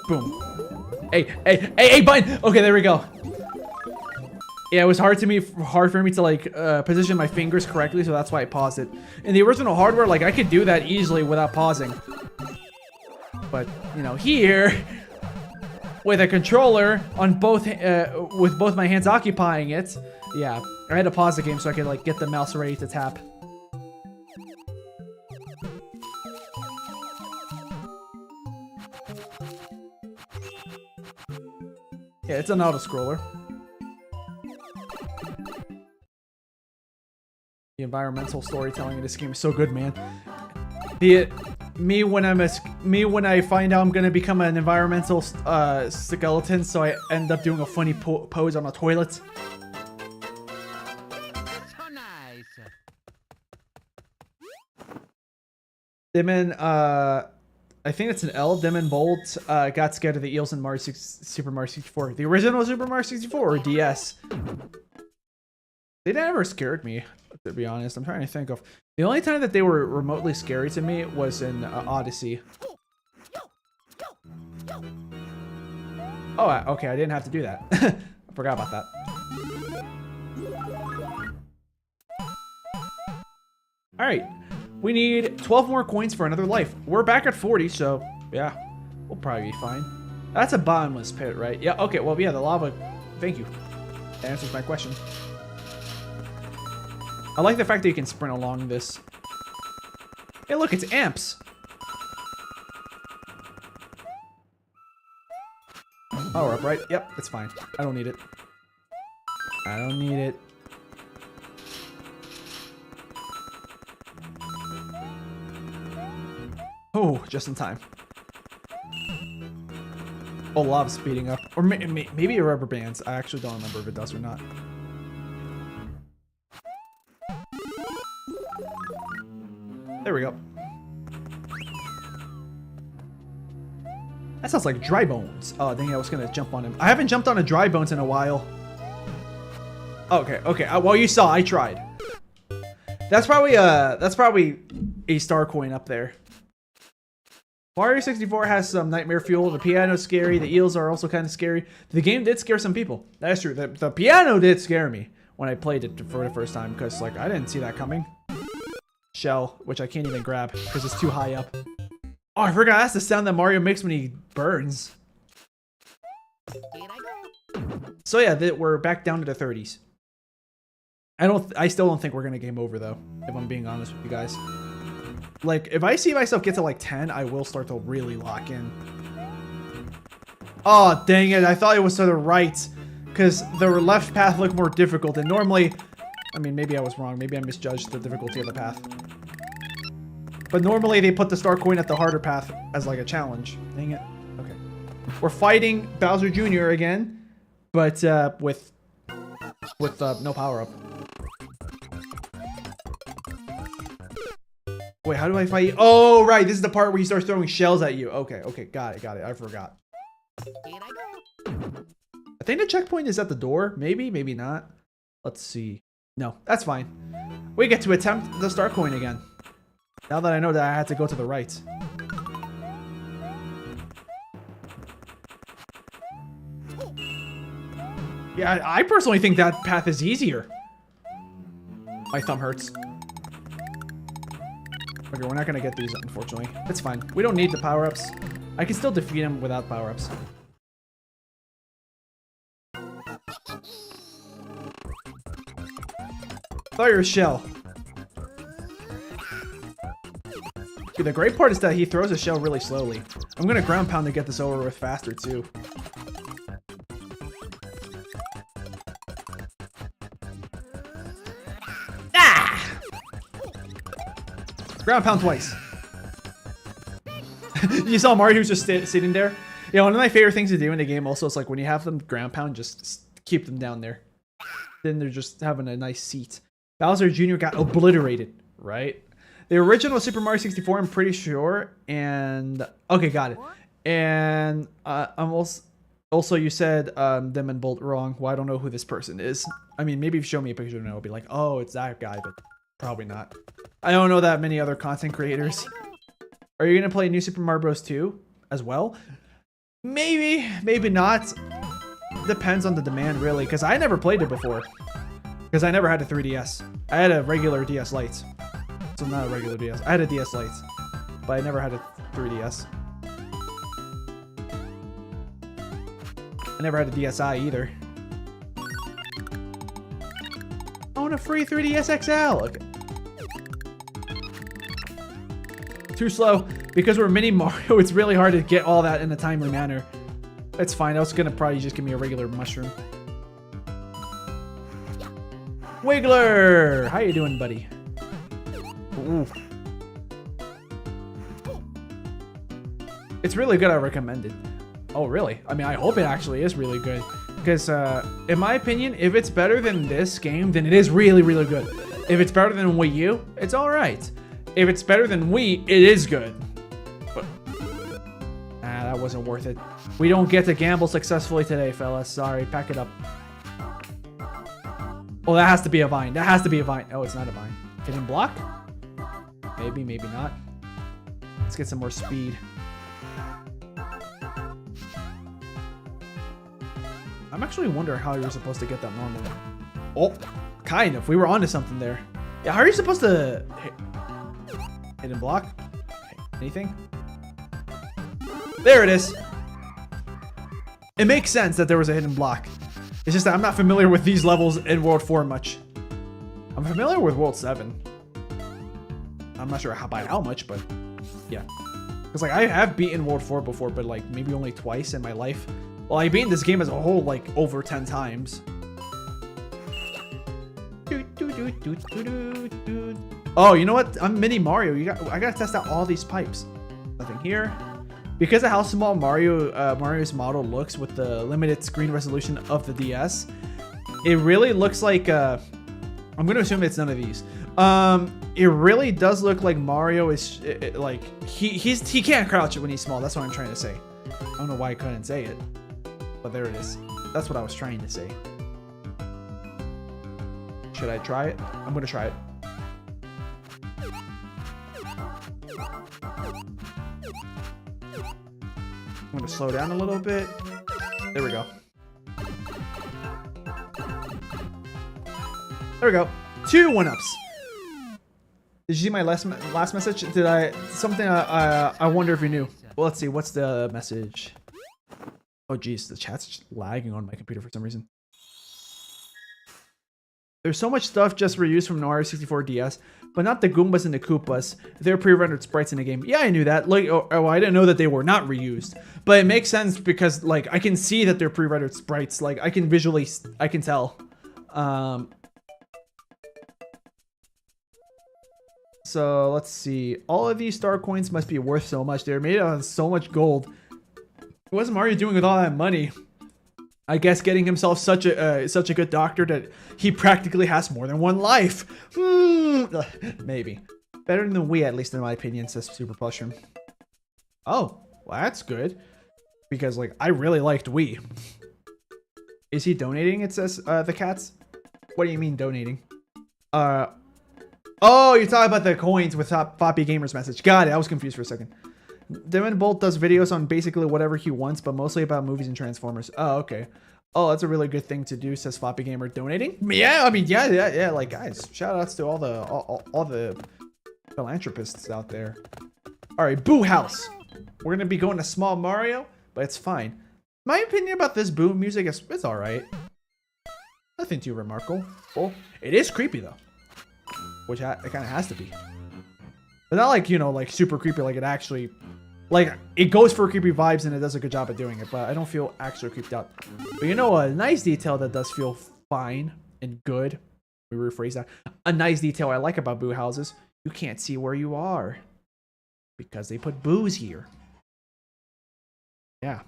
Boom. Hey, button! Okay, there we go. Yeah, it was hard for me to like position my fingers correctly, so that's why I paused it. In the original hardware, like I could do that easily without pausing. But, you know, here, with a controller on both, with both my hands occupying it, yeah, I had to pause the game so I could like get the mouse ready to tap. Yeah, it's an auto-scroller. The environmental storytelling in this game is so good, man. Me when I find out I'm gonna become an environmental skeleton, so I end up doing a funny pose on a toilet. So nice. Dimon, I think it's an L. Dimon Bolt got scared of the eels in Super Mario 64. The original Super Mario 64 or DS? They never scared me, to be honest. I'm trying to think of... The only time that they were remotely scary to me was in Odyssey. Oh, okay, I didn't have to do that. I forgot about that. Alright, we need 12 more coins for another life. We're back at 40, so yeah, we'll probably be fine. That's a bottomless pit, right? Yeah, okay, well, yeah, the lava, thank you. That answers my question. I like the fact that you can sprint along this. Hey, look, it's amps. Power up, right? Yep, it's fine. I don't need it. I don't need it. Oh, just in time. Oh, lava's speeding up. Or maybe it rubber bands. I actually don't remember if it does or not. There we go. That sounds like dry bones. Oh, dang it, I was gonna jump on him. I haven't jumped on a dry bones in a while. Okay, okay. Well, you saw, I tried. That's probably a star coin up there. Mario 64 has some nightmare fuel. The piano's scary. The eels are also kind of scary. The game did scare some people. That's true. The piano did scare me when I played it for the first time because, like, I didn't see that coming. Shell, which I can't even grab because it's too high up. Oh, I forgot. That's the sound that Mario makes when he burns. So yeah, we're back down to the 30s. I still don't think we're gonna game over though, if I'm being honest with you guys. Like, if I see myself get to like 10, I will start to really lock in. Oh, dang it. I thought it was to the right because the left path looked more difficult. And normally, I mean, maybe I was wrong. Maybe I misjudged the difficulty of the path. But normally they put the star coin at the harder path as like a challenge. Dang it. Okay. We're fighting Bowser Jr. again, but with no power-up. Wait, how do I fight you? Oh, right. This is the part where he starts throwing shells at you. Okay, okay. Got it. I forgot. I think the checkpoint is at the door. Maybe, maybe not. Let's see. No, that's fine. We get to attempt the star coin again. Now that I know that I had to go to the right. Yeah, I personally think that path is easier. My thumb hurts. Okay, we're not gonna get these, unfortunately. It's fine. We don't need the power-ups. I can still defeat him without power-ups. Fire shell. Dude, the great part is that he throws a shell really slowly. I'm gonna ground pound to get this over with faster, too. Ground pound twice. You saw Mario who's just sitting there? Yeah, one of my favorite things to do in the game also is like when you have them ground pound, just keep them down there. Then they're just having a nice seat. Bowser Jr. got obliterated, right? The original Super Mario 64, I'm pretty sure. And, okay, got it. And I'm also you said them and Bolt wrong. Well, I don't know who this person is. I mean, maybe if you show me a picture and I'll be like, oh, it's that guy, but probably not. I don't know that many other content creators. Are you going to play New Super Mario Bros. 2 as well? Maybe, maybe not. Depends on the demand, really, because I never played it before. Because I never had a 3DS. I had a regular DS Lite. So not a regular DS. I had a DS Lite, but I never had a 3DS. I never had a DSi either. I want a free 3DS XL. Okay. Too slow. Because we're Mini Mario, it's really hard to get all that in a timely manner. It's fine. I was gonna probably just give me a regular mushroom. Wiggler! How you doing, buddy? Ooh. It's really good. I recommend it. Oh, really? I mean, I hope it actually is really good. Because, in my opinion, if it's better than this game, then it is really, really good. If it's better than Wii U, it's alright. If it's better than Wii, it is good. But, that wasn't worth it. We don't get to gamble successfully today, fellas. Sorry, pack it up. Oh, that has to be a vine. That has to be a vine. Oh, it's not a vine. Hidden block? Maybe, maybe not. Let's get some more speed. I'm actually wondering how you're supposed to get that normally. Oh, kind of. We were onto something there. Yeah, how are you supposed to... Hidden block? Anything? There it is. It makes sense that there was a hidden block. It's just that I'm not familiar with these levels in World 4 much. I'm familiar with World 7. I'm not sure by how much, but yeah. Because like I have beaten World 4 before, but like maybe only twice in my life. Well, I've beaten this game as a whole like over 10 times. Oh, you know what? I'm Mini Mario. I gotta test out all these pipes. Nothing here. Because of how small Mario's model looks with the limited screen resolution of the DS, it really looks like I'm gonna assume it's none of these. It really does look like Mario is like he can't crouch it when he's small. That's what I'm trying to say. I don't know why I couldn't say it, but there it is. That's what I was trying to say. Should I try it? I'm gonna try it. I'm gonna slow down a little bit. There we go. There we go. 2 1-ups. Did you see my last message? Did I something? I wonder if you knew. Well, let's see. What's the message? Oh, geez, the chat's just lagging on my computer for some reason. There's so much stuff just reused from Mario 64 DS, but not the Goombas and the Koopas. They're pre-rendered sprites in the game. Yeah, I knew that. Like, oh, I didn't know that they were not reused. But it makes sense because, like, I can see that they're pre-rendered sprites. Like, I can visually, I can tell. So let's see. All of these star coins must be worth so much. They're made out of so much gold. What's Mario doing with all that money? I guess getting himself such a good doctor that he practically has more than one life. Maybe. Better than we, at least in my opinion, says Super Mushroom. Oh, well, that's good. Because, like, I really liked Wii. Is he donating, it says, the cats? What do you mean donating? Oh, you're talking about the coins with Foppy Gamer's message. Got it, I was confused for a second. Devin Bolt does videos on basically whatever he wants, but mostly about movies and Transformers. Oh, okay. Oh, that's a really good thing to do, says Floppy Gamer. Donating? Yeah, I mean, yeah. Like, guys, shout outs to all the philanthropists out there. All right, Boo House. We're gonna be going to Small Mario, but it's fine. My opinion about this Boo music is it's all right. Nothing too remarkable. Well, it is creepy though, which it kind of has to be. But not like, you know, like super creepy, like it actually, like it goes for creepy vibes and it does a good job at doing it, but I don't feel actually creeped out. But you know, a nice detail that does feel fine and good, we rephrase that. A nice detail I like about Boo houses, you can't see where you are because they put boos here. Yeah.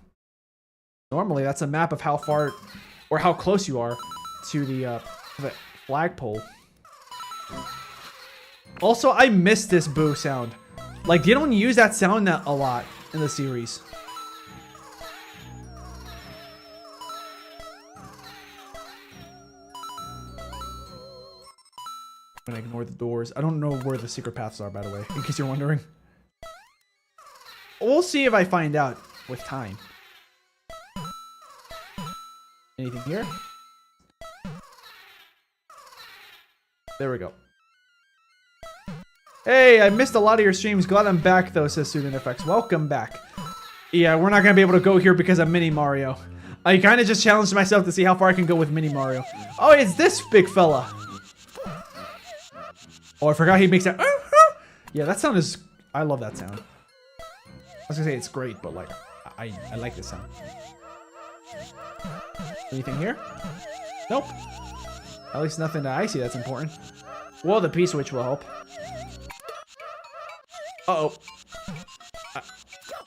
Normally that's a map of how far or how close you are to the flagpole. Also, I miss this boo sound. Like, they don't use that sound a lot in the series. I'm gonna ignore the doors. I don't know where the secret paths are, by the way, in case you're wondering. We'll see if I find out with time. Anything here? There we go. Hey, I missed a lot of your streams. Glad I'm back, though, says Student Effects. Welcome back. Yeah, we're not going to be able to go here because of Mini Mario. I kind of just challenged myself to see how far I can go with Mini Mario. Oh, it's this big fella. Oh, I forgot he makes that. Yeah, that sound is... I love that sound. I was going to say it's great, but, like, I like this sound. Anything here? Nope. At least nothing that I see that's important. Well, the P-switch will help. Uh-oh.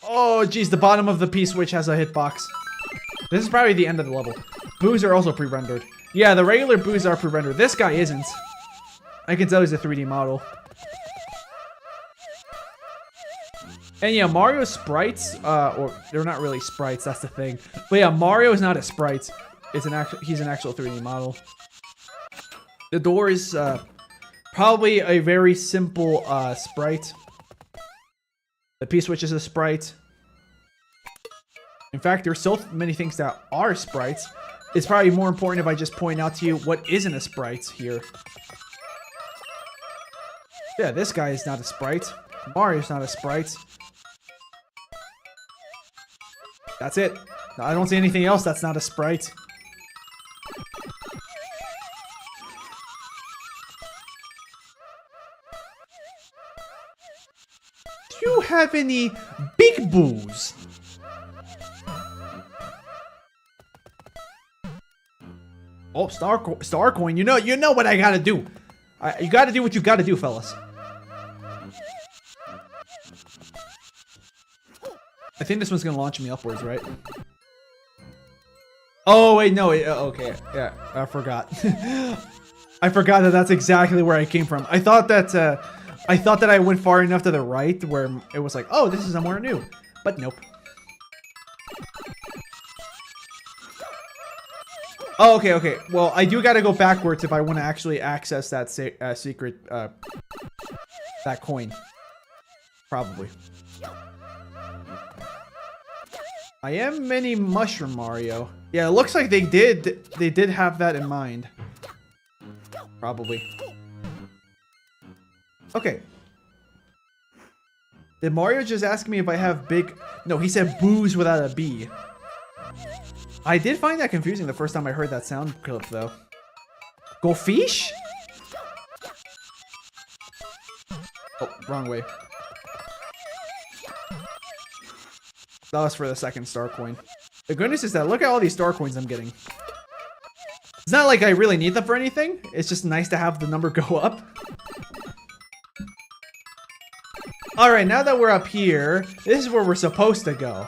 Oh, geez, the bottom of the P-switch has a hitbox. This is probably the end of the level. Boos are also pre-rendered. Yeah, the regular boos are pre-rendered. This guy isn't. I can tell he's a 3D model. And yeah, Mario's sprites, or they're not really sprites, that's the thing. But yeah, Mario is not a sprite. He's an actual 3D model. The door is probably a very simple sprite. The P-switch is a sprite. In fact, there's so many things that are sprites. It's probably more important if I just point out to you what isn't a sprite here. Yeah, this guy is not a sprite. Mario's not a sprite. That's it. I don't see anything else that's not a sprite. Do you have any big boos? Oh, star coin. You know what I gotta do. You gotta do what you gotta do, fellas. I think this one's gonna launch me upwards, right? Oh wait, no. Okay, yeah, I forgot. I forgot that that's exactly where I came from. I thought that I went far enough to the right where it was like, oh, this is somewhere new, but nope. Oh, okay, okay. Well, I do gotta go backwards if I want to actually access that secret, that coin. Probably. I am mini mushroom Mario. Yeah, it looks like they did have that in mind. Probably. Okay. Did Mario just ask me if I have big... No, he said booze without a B. I did find that confusing the first time I heard that sound clip, though. Go fish? Oh, wrong way. That was for the second star coin. The goodness is that look at all these star coins I'm getting. It's not like I really need them for anything. It's just nice to have the number go up. Alright, now that we're up here, this is where we're supposed to go.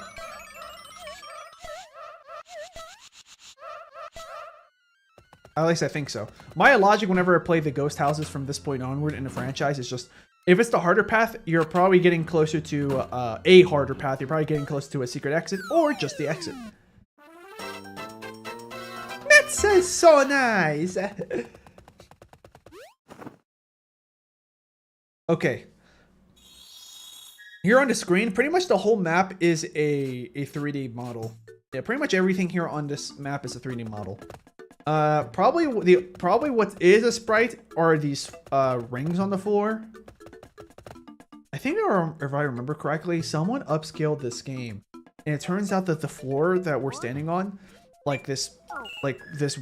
At least I think so. My logic whenever I play the ghost houses from this point onward in the franchise is just, if it's the harder path, you're probably getting closer to a harder path. You're probably getting close to a secret exit or just the exit. That's so nice. Okay. Here on the screen, pretty much the whole map is a 3D model. Yeah, pretty much everything here on this map is a 3D model. Probably what is a sprite are these rings on the floor. I think if I remember correctly, someone upscaled this game, and it turns out that the floor that we're standing on, like this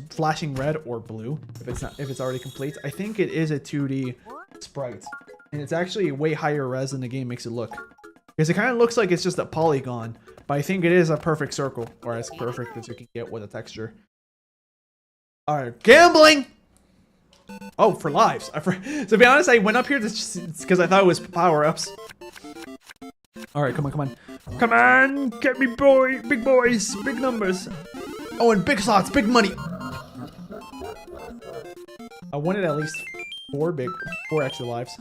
flashing red or blue, if it's already complete, I think it is a 2D sprite, and it's actually way higher res than the game makes it look, because it kind of looks like it's just a polygon, but I think it is a perfect circle, or as perfect as you can get with a texture. Alright, gambling! Oh, for lives. To be honest, I went up here just because I thought it was power-ups. Alright, come on, come on. Come on! Get me, boy! Big boys! Big numbers! Oh, and big slots! Big money! I wanted at least four extra lives.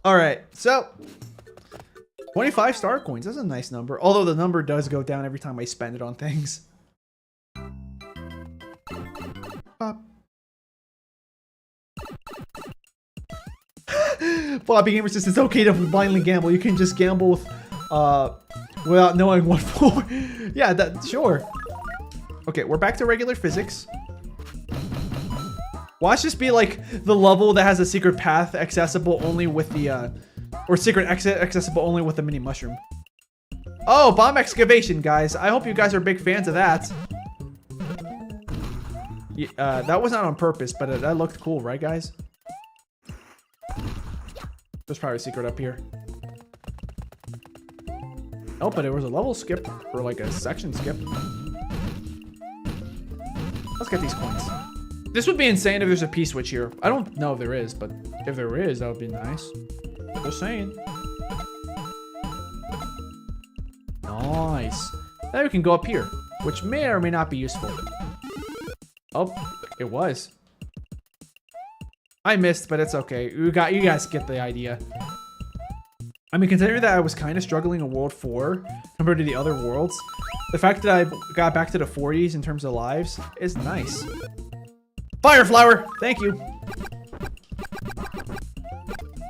Alright, so... 25 star coins, that's a nice number. Although the number does go down every time I spend it on things. Pop. Bobby Gamer says it's okay to blindly gamble. You can just gamble with, without knowing what for. Yeah, sure. Okay, we're back to regular physics. Watch this be like the level that has a secret path accessible only with the, or secret exit accessible only with the mini mushroom. Oh, bomb excavation, guys. I hope you guys are big fans of that. Yeah, that was not on purpose, but that looked cool, right, guys? There's probably a secret up here. Oh, but it was a level skip, or like a section skip. Let's get these coins. This would be insane if there's a P-switch here. I don't know if there is, but if there is, that would be nice. Just saying. Nice. Now we can go up here, which may or may not be useful. Oh, it was. I missed, but it's okay. You guys get the idea. I mean, considering that I was kind of struggling in World 4 compared to the other worlds, the fact that I got back to the 40s in terms of lives is nice. Fire flower! Thank you!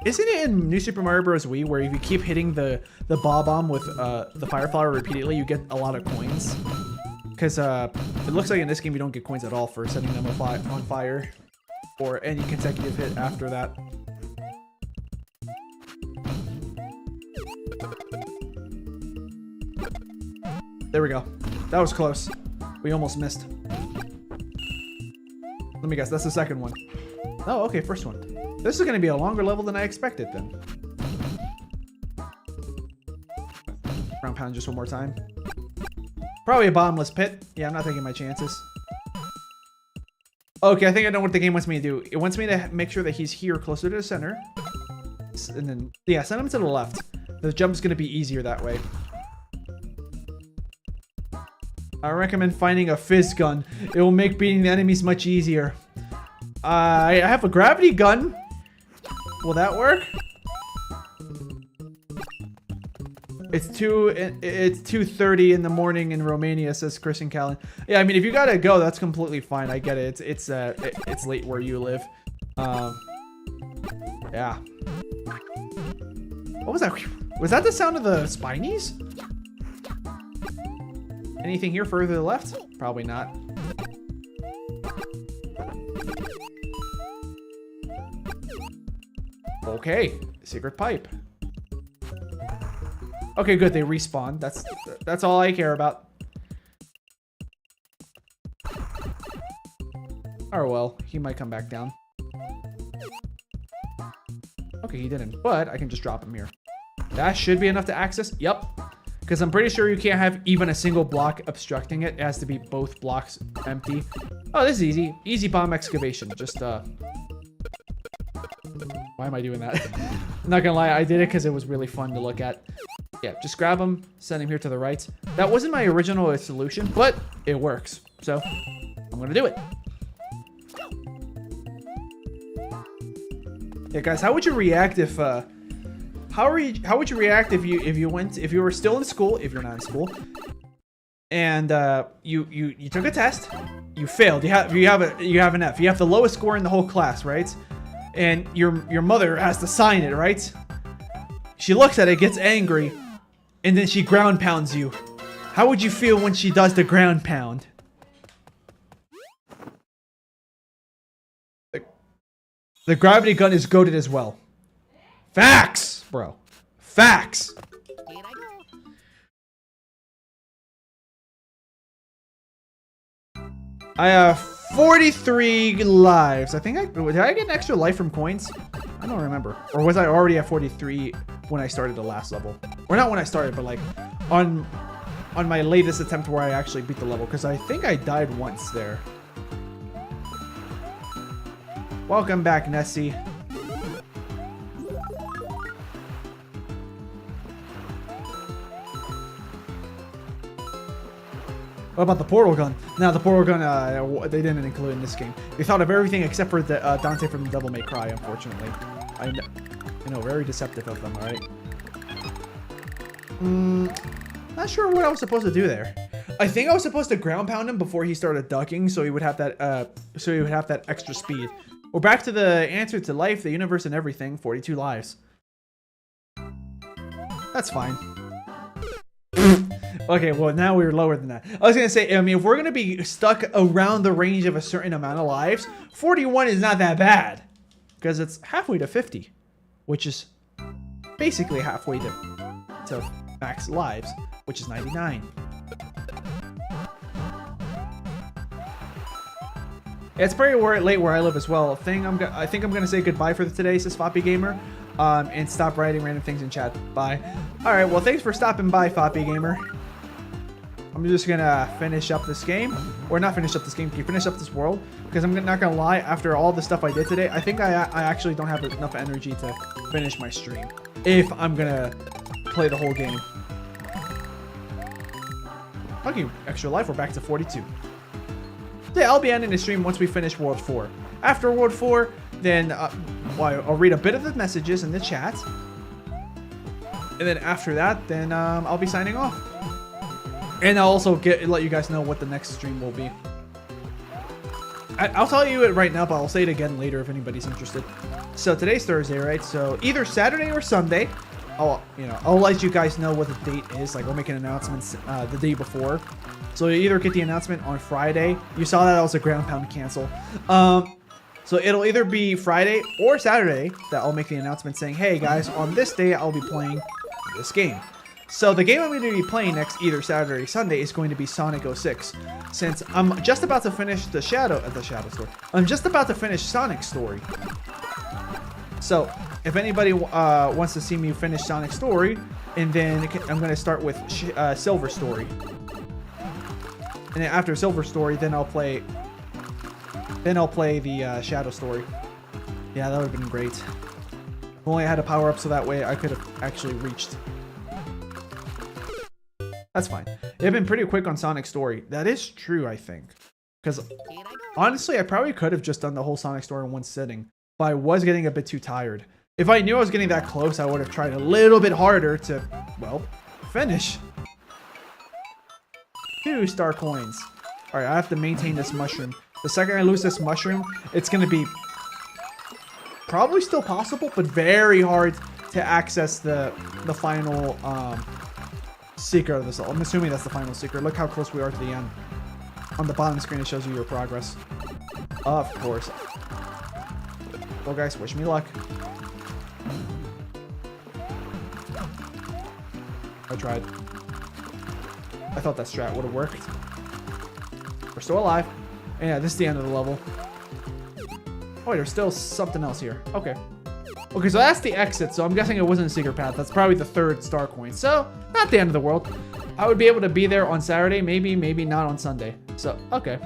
Isn't it in New Super Mario Bros. Wii where if you keep hitting the bomb with the fire flower repeatedly, you get a lot of coins? Because it looks like in this game you don't get coins at all for setting them on fire or any consecutive hit after that. There we go. That was close. We almost missed. Let me guess, that's the second one. Oh, okay, first one. This is going to be a longer level than I expected then. Ground pound just one more time. Probably a bottomless pit. Yeah, I'm not taking my chances. Okay, I think I know what the game wants me to do. It wants me to make sure that he's here closer to the center. And then, yeah, send him to the left. The jump's going to be easier that way. I recommend finding a fizz gun. It will make beating the enemies much easier. I have a gravity gun. Will that work? It's 2:30 in the morning in Romania, says Christian Callan. Yeah, I mean, if you gotta go, that's completely fine. I get it. It's late where you live. Yeah. What was that? Was that the sound of the Spinies? Anything here further to the left? Probably not. Okay, secret pipe. Okay, good. They respawn. That's all I care about. Oh well, he might come back down. Okay, he didn't, but I can just drop him here. That should be enough to access. Yep. Because I'm pretty sure you can't have even a single block obstructing it. It has to be both blocks empty. Oh, this is easy. Easy bomb excavation. Just, why am I doing that? I'm not gonna lie, I did it because it was really fun to look at. Yeah, just grab him, send him here to the right. That wasn't my original solution, but it works. So, I'm gonna do it. Yeah, guys, how would you react if, how would you react if you were still in school, if you're not in school, and you took a test, you failed, you have an F, you have the lowest score in the whole class, right? And your mother has to sign it, right? She looks at it, gets angry, and then she ground pounds you. How would you feel when she does the ground pound? The gravity gun is goated as well. Facts, bro. Facts. Here I go. I have 43 lives. I think did I get an extra life from coins? I don't remember. Or was I already at 43 when I started the last level? Or not when I started, but like on my latest attempt where I actually beat the level, because I think I died once there. Welcome back, Nessie. What about the portal gun? Now the portal gun, they didn't include in this game. They thought of everything except for the Dante from Devil May Cry, unfortunately. I know, very deceptive of them, alright? Not sure what I was supposed to do there. I think I was supposed to ground pound him before he started ducking, so he would have that, extra speed. We're back to the answer to life, the universe, and everything. 42 lives. That's fine. Okay, well, now we're lower than that. I was going to say, I mean, if we're going to be stuck around the range of a certain amount of lives, 41 is not that bad. Because it's halfway to 50. Which is basically halfway to max lives, which is 99. It's pretty late where I live as well. I think I'm gonna say goodbye for today, says Foppy Gamer, and stop writing random things in chat. Bye. All right. Well, thanks for stopping by, Foppy Gamer. I'm just gonna finish up this game, or not finish up this game. Can you finish up this world? Because I'm not gonna lie. After all the stuff I did today, I think I actually don't have enough energy to finish my stream if I'm gonna play the whole game. Okay, extra life. We're back to 42. Yeah, I'll be ending the stream once we finish World 4. After World 4, then I'll read a bit of the messages in the chat. And then after that, then I'll be signing off. And I'll also let you guys know what the next stream will be. I'll tell you it right now, but I'll say it again later if anybody's interested. So today's Thursday, right? So either Saturday or Sunday, I'll let you guys know what the date is. Like, we'll make an announcement the day before. So you either get the announcement on Friday. You saw that was a ground pound cancel. So it'll either be Friday or Saturday that I'll make the announcement saying, hey guys, on this day I'll be playing this game. So the game I'm going to be playing next, either Saturday or Sunday, is going to be Sonic 06. Since I'm just about to finish the Shadow Story. I'm just about to finish Sonic's story. So if anybody wants to see me finish Sonic's story, and then I'm going to start with Silver Story. And then after Silver Story, then I'll play the Shadow Story. Yeah, that would have been great. If only I had a power up so that way I could have actually reached. That's fine. They've been pretty quick on Sonic's story. That is true, I think. Because honestly, I probably could have just done the whole Sonic story in one sitting. But I was getting a bit too tired. If I knew I was getting that close, I would have tried a little bit harder to, well, Finish. 2 star coins. All right, I have to maintain this mushroom. The second I lose this mushroom, it's going to be probably still possible, but very hard to access the final secret of this. I'm assuming that's the final secret. Look how close we are to the end. On the bottom screen, it shows you your progress. Of course. Well, guys, wish me luck. I tried. I thought that strat would have worked. We're still alive. And yeah, this is the end of the level. Oh, wait, there's still something else here. Okay. Okay, so that's the exit. So I'm guessing it wasn't a secret path. That's probably the 3rd star coin. So, not the end of the world. I would be able to be there on Saturday. Maybe not on Sunday. So, okay.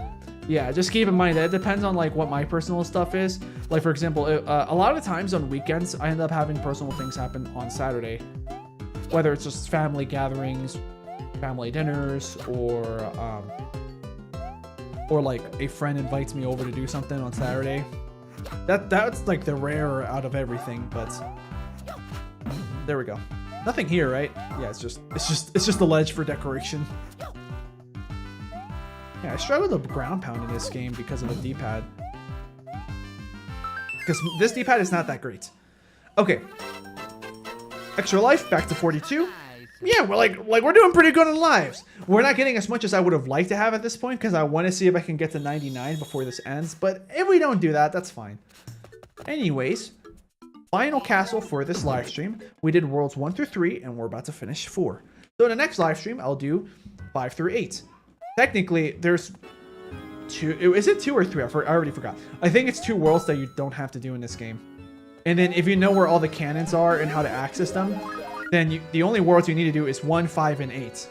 Yeah, just keep in mind that it depends on like what my personal stuff is. Like, for example, a lot of the times on weekends, I end up having personal things happen on Saturday. Whether it's just family gatherings, family dinners, or like a friend invites me over to do something on Saturday. That's like the rare out of everything, but there we go. Nothing here, right? Yeah, it's just a ledge for decoration. Yeah, I struggle with the ground pound in this game because of the D-pad. Because this D-pad is not that great. Okay. Extra life, back to 42. Yeah, we're doing pretty good in lives. We're not getting as much as I would have liked to have at this point because I want to see if I can get to 99 before this ends. But if we don't do that, that's fine. Anyways, final castle for this live stream. We did worlds 1 through 3, and we're about to finish 4. So in the next live stream, I'll do 5 through 8. Technically, there's 2. Is it 2 or 3? I already forgot. I think it's 2 worlds that you don't have to do in this game. And then if you know where all the cannons are and how to access them, then the only worlds you need to do is 1, 5, and 8.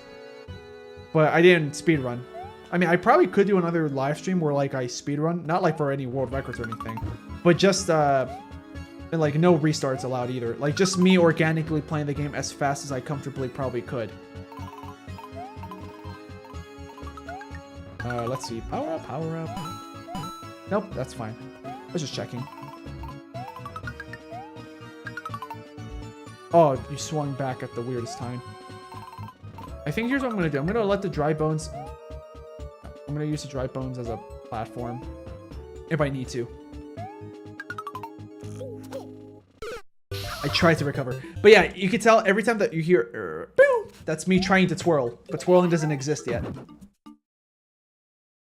But I didn't speedrun. I mean, I probably could do another live stream where like I speedrun, not like for any world records or anything, but just and like no restarts allowed either. Like just me organically playing the game as fast as I comfortably probably could. Let's see. Power up, power up. Nope, that's fine. I was just checking. Oh, you swung back at the weirdest time. I think here's what I'm going to do. I'm going to let the dry bones... I'm going to use the dry bones as a platform. If I need to. I tried to recover. But yeah, you can tell every time that you hear... boom, that's me trying to twirl. But twirling doesn't exist yet.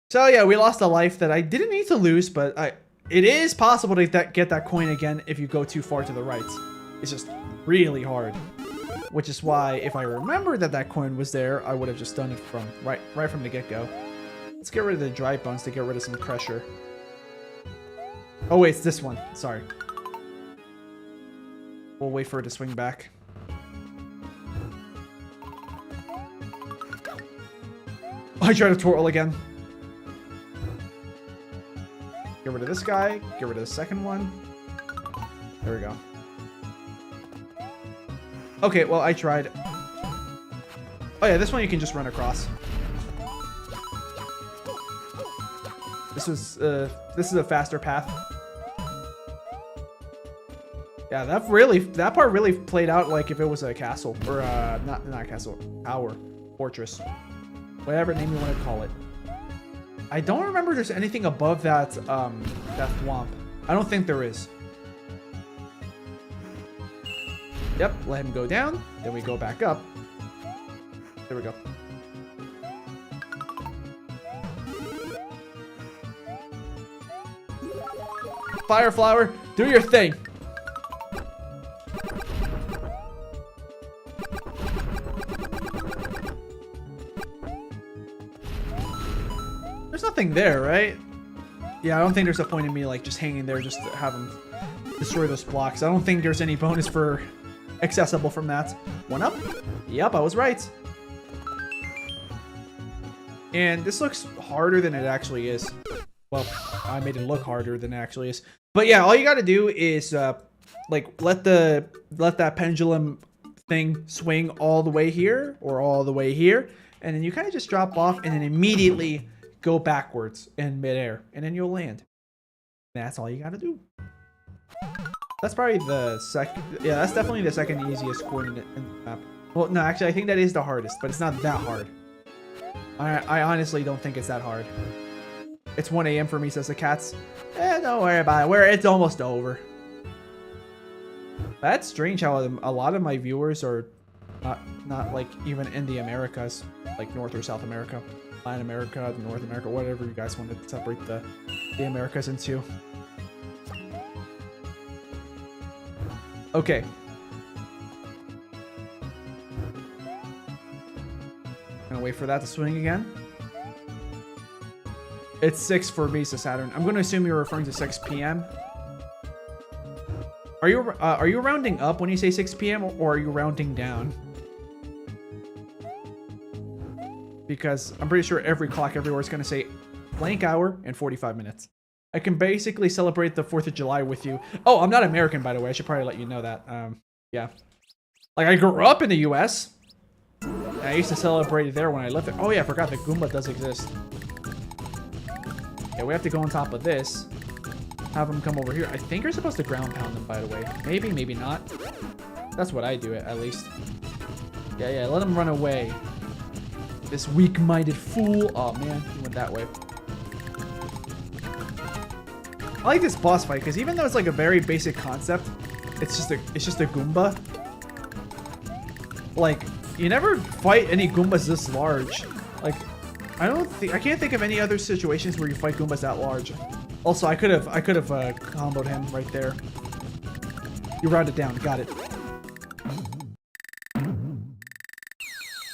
So yeah, we lost a life that I didn't need to lose. But it is possible to get that coin again if you go too far to the right. It's just... really hard, which is why if I remember that coin was there, I would have just done it from right from the get-go. Let's get rid of the dry bones to get rid of some pressure. Oh wait, it's this one. Sorry. We'll wait for it to swing back. I try to twirl again. Get rid of this guy. Get rid of the second one. There we go. Okay, well, I tried. Oh yeah, this one you can just run across. This is a faster path. Yeah, that part really played out like if it was a castle or not a castle, tower, fortress, whatever name you want to call it. I don't remember there's anything above that that thwomp. I don't think there is. Yep, let him go down. Then we go back up. There we go. Fire flower, do your thing. There's nothing there, right? Yeah, I don't think there's a point in me like just hanging there just to have him destroy those blocks. I don't think there's any bonus for accessible from that. One up? Yep, I was right. And this looks harder than it actually is. Well, I made it look harder than it actually is. But yeah, all you gotta do is like let that pendulum thing swing all the way here or all the way here, and then you kind of just drop off and then immediately go backwards in midair, and then you'll land. That's all you gotta do. That's probably the second. Yeah, that's definitely the second easiest coin in the map. Well, no, actually, I think that is the hardest, but it's not that hard. I honestly don't think it's that hard. It's 1 a.m. for me, says the cats. Don't worry about it. It's almost over. That's strange how a lot of my viewers are not like even in the Americas, like North or South America, Latin America, North America, whatever you guys want to separate the Americas into. Okay. Gonna wait for that to swing again. It's 6 for Visa Saturn. I'm gonna assume you're referring to 6 p.m. Are you rounding up when you say 6 p.m. or are you rounding down? Because I'm pretty sure every clock everywhere is gonna say blank hour and 45 minutes. I can basically celebrate the 4th of July with you. Oh, I'm not American, by the way. I should probably let you know that. Yeah. Like, I grew up in the U.S. I used to celebrate it there when I lived there. Oh, yeah, I forgot the Goomba does exist. Yeah, we have to go on top of this. Have them come over here. I think you're supposed to ground pound them, by the way. Maybe, maybe not. That's what I do, at least. Yeah, let them run away. This weak-minded fool. Oh, man, he went that way. I like this boss fight because even though it's like a very basic concept, it's just a Goomba. Like, you never fight any Goombas this large. Like, I can't think of any other situations where you fight Goombas that large. Also, I could have comboed him right there. You rounded down, got it.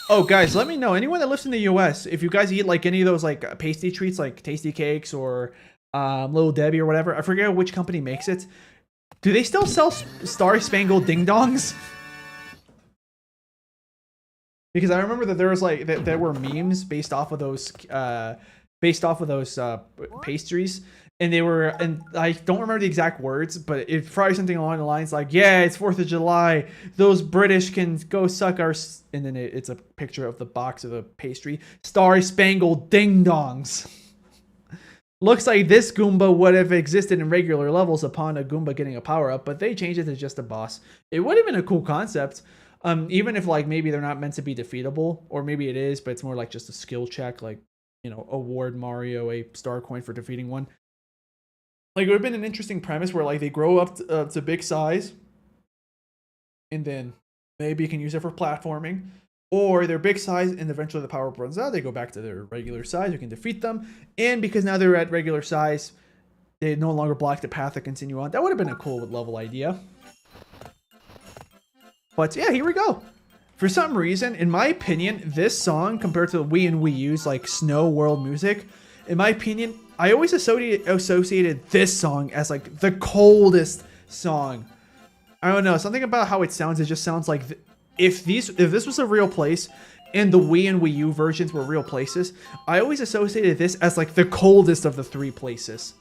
Oh, guys, let me know. Anyone that lives in the U.S., if you guys eat like any of those like pasty treats, like Tasty Cakes or Little Debbie or whatever. I forget which company makes it. Do they still sell Star Spangled Ding Dongs? Because I remember that there was like there were memes based off of those pastries, and I don't remember the exact words, but it's probably something along the lines like, "Yeah, it's 4th of July. Those British can go suck our," and then it's a picture of the box of the pastry, Star Spangled Ding Dongs. Looks like this Goomba would have existed in regular levels upon a Goomba getting a power-up, but they changed it to just a boss. It would have been a cool concept, even if like maybe they're not meant to be defeatable, or maybe it is, but it's more like just a skill check, like, you know, award Mario a star coin for defeating one. Like, it would have been an interesting premise where like they grow up to big size, and then maybe you can use it for platforming. Or they're big size and eventually the power up runs out. They go back to their regular size. You can defeat them. And because now they're at regular size, they no longer block the path to continue on. That would have been a cool level idea. But yeah, here we go. For some reason, in my opinion, this song compared to the Wii and Wii U's like Snow World music, in my opinion, I always associated this song as like the coldest song. I don't know. Something about how it sounds. It just sounds like... If this was a real place and the Wii and Wii U versions were real places, I always associated this as like the coldest of the 3 places.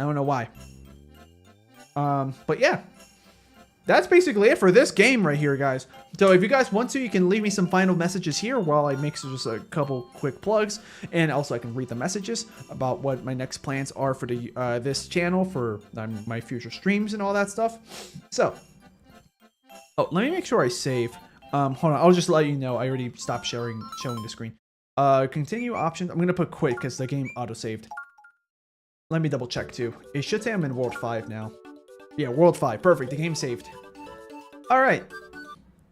I don't know why. But yeah, that's basically it for this game right here, guys. So if you guys want to, you can leave me some final messages here while I make just a couple quick plugs, and also I can read the messages about what my next plans are for the this channel, for my future streams and all that stuff. So. Oh, let me make sure I save. Hold on, I'll just let you know. I already stopped showing the screen. Continue options. I'm gonna put quit because the game auto-saved. Let me double check too. It should say I'm in World 5 now. Yeah, World 5. Perfect. The game saved. All right.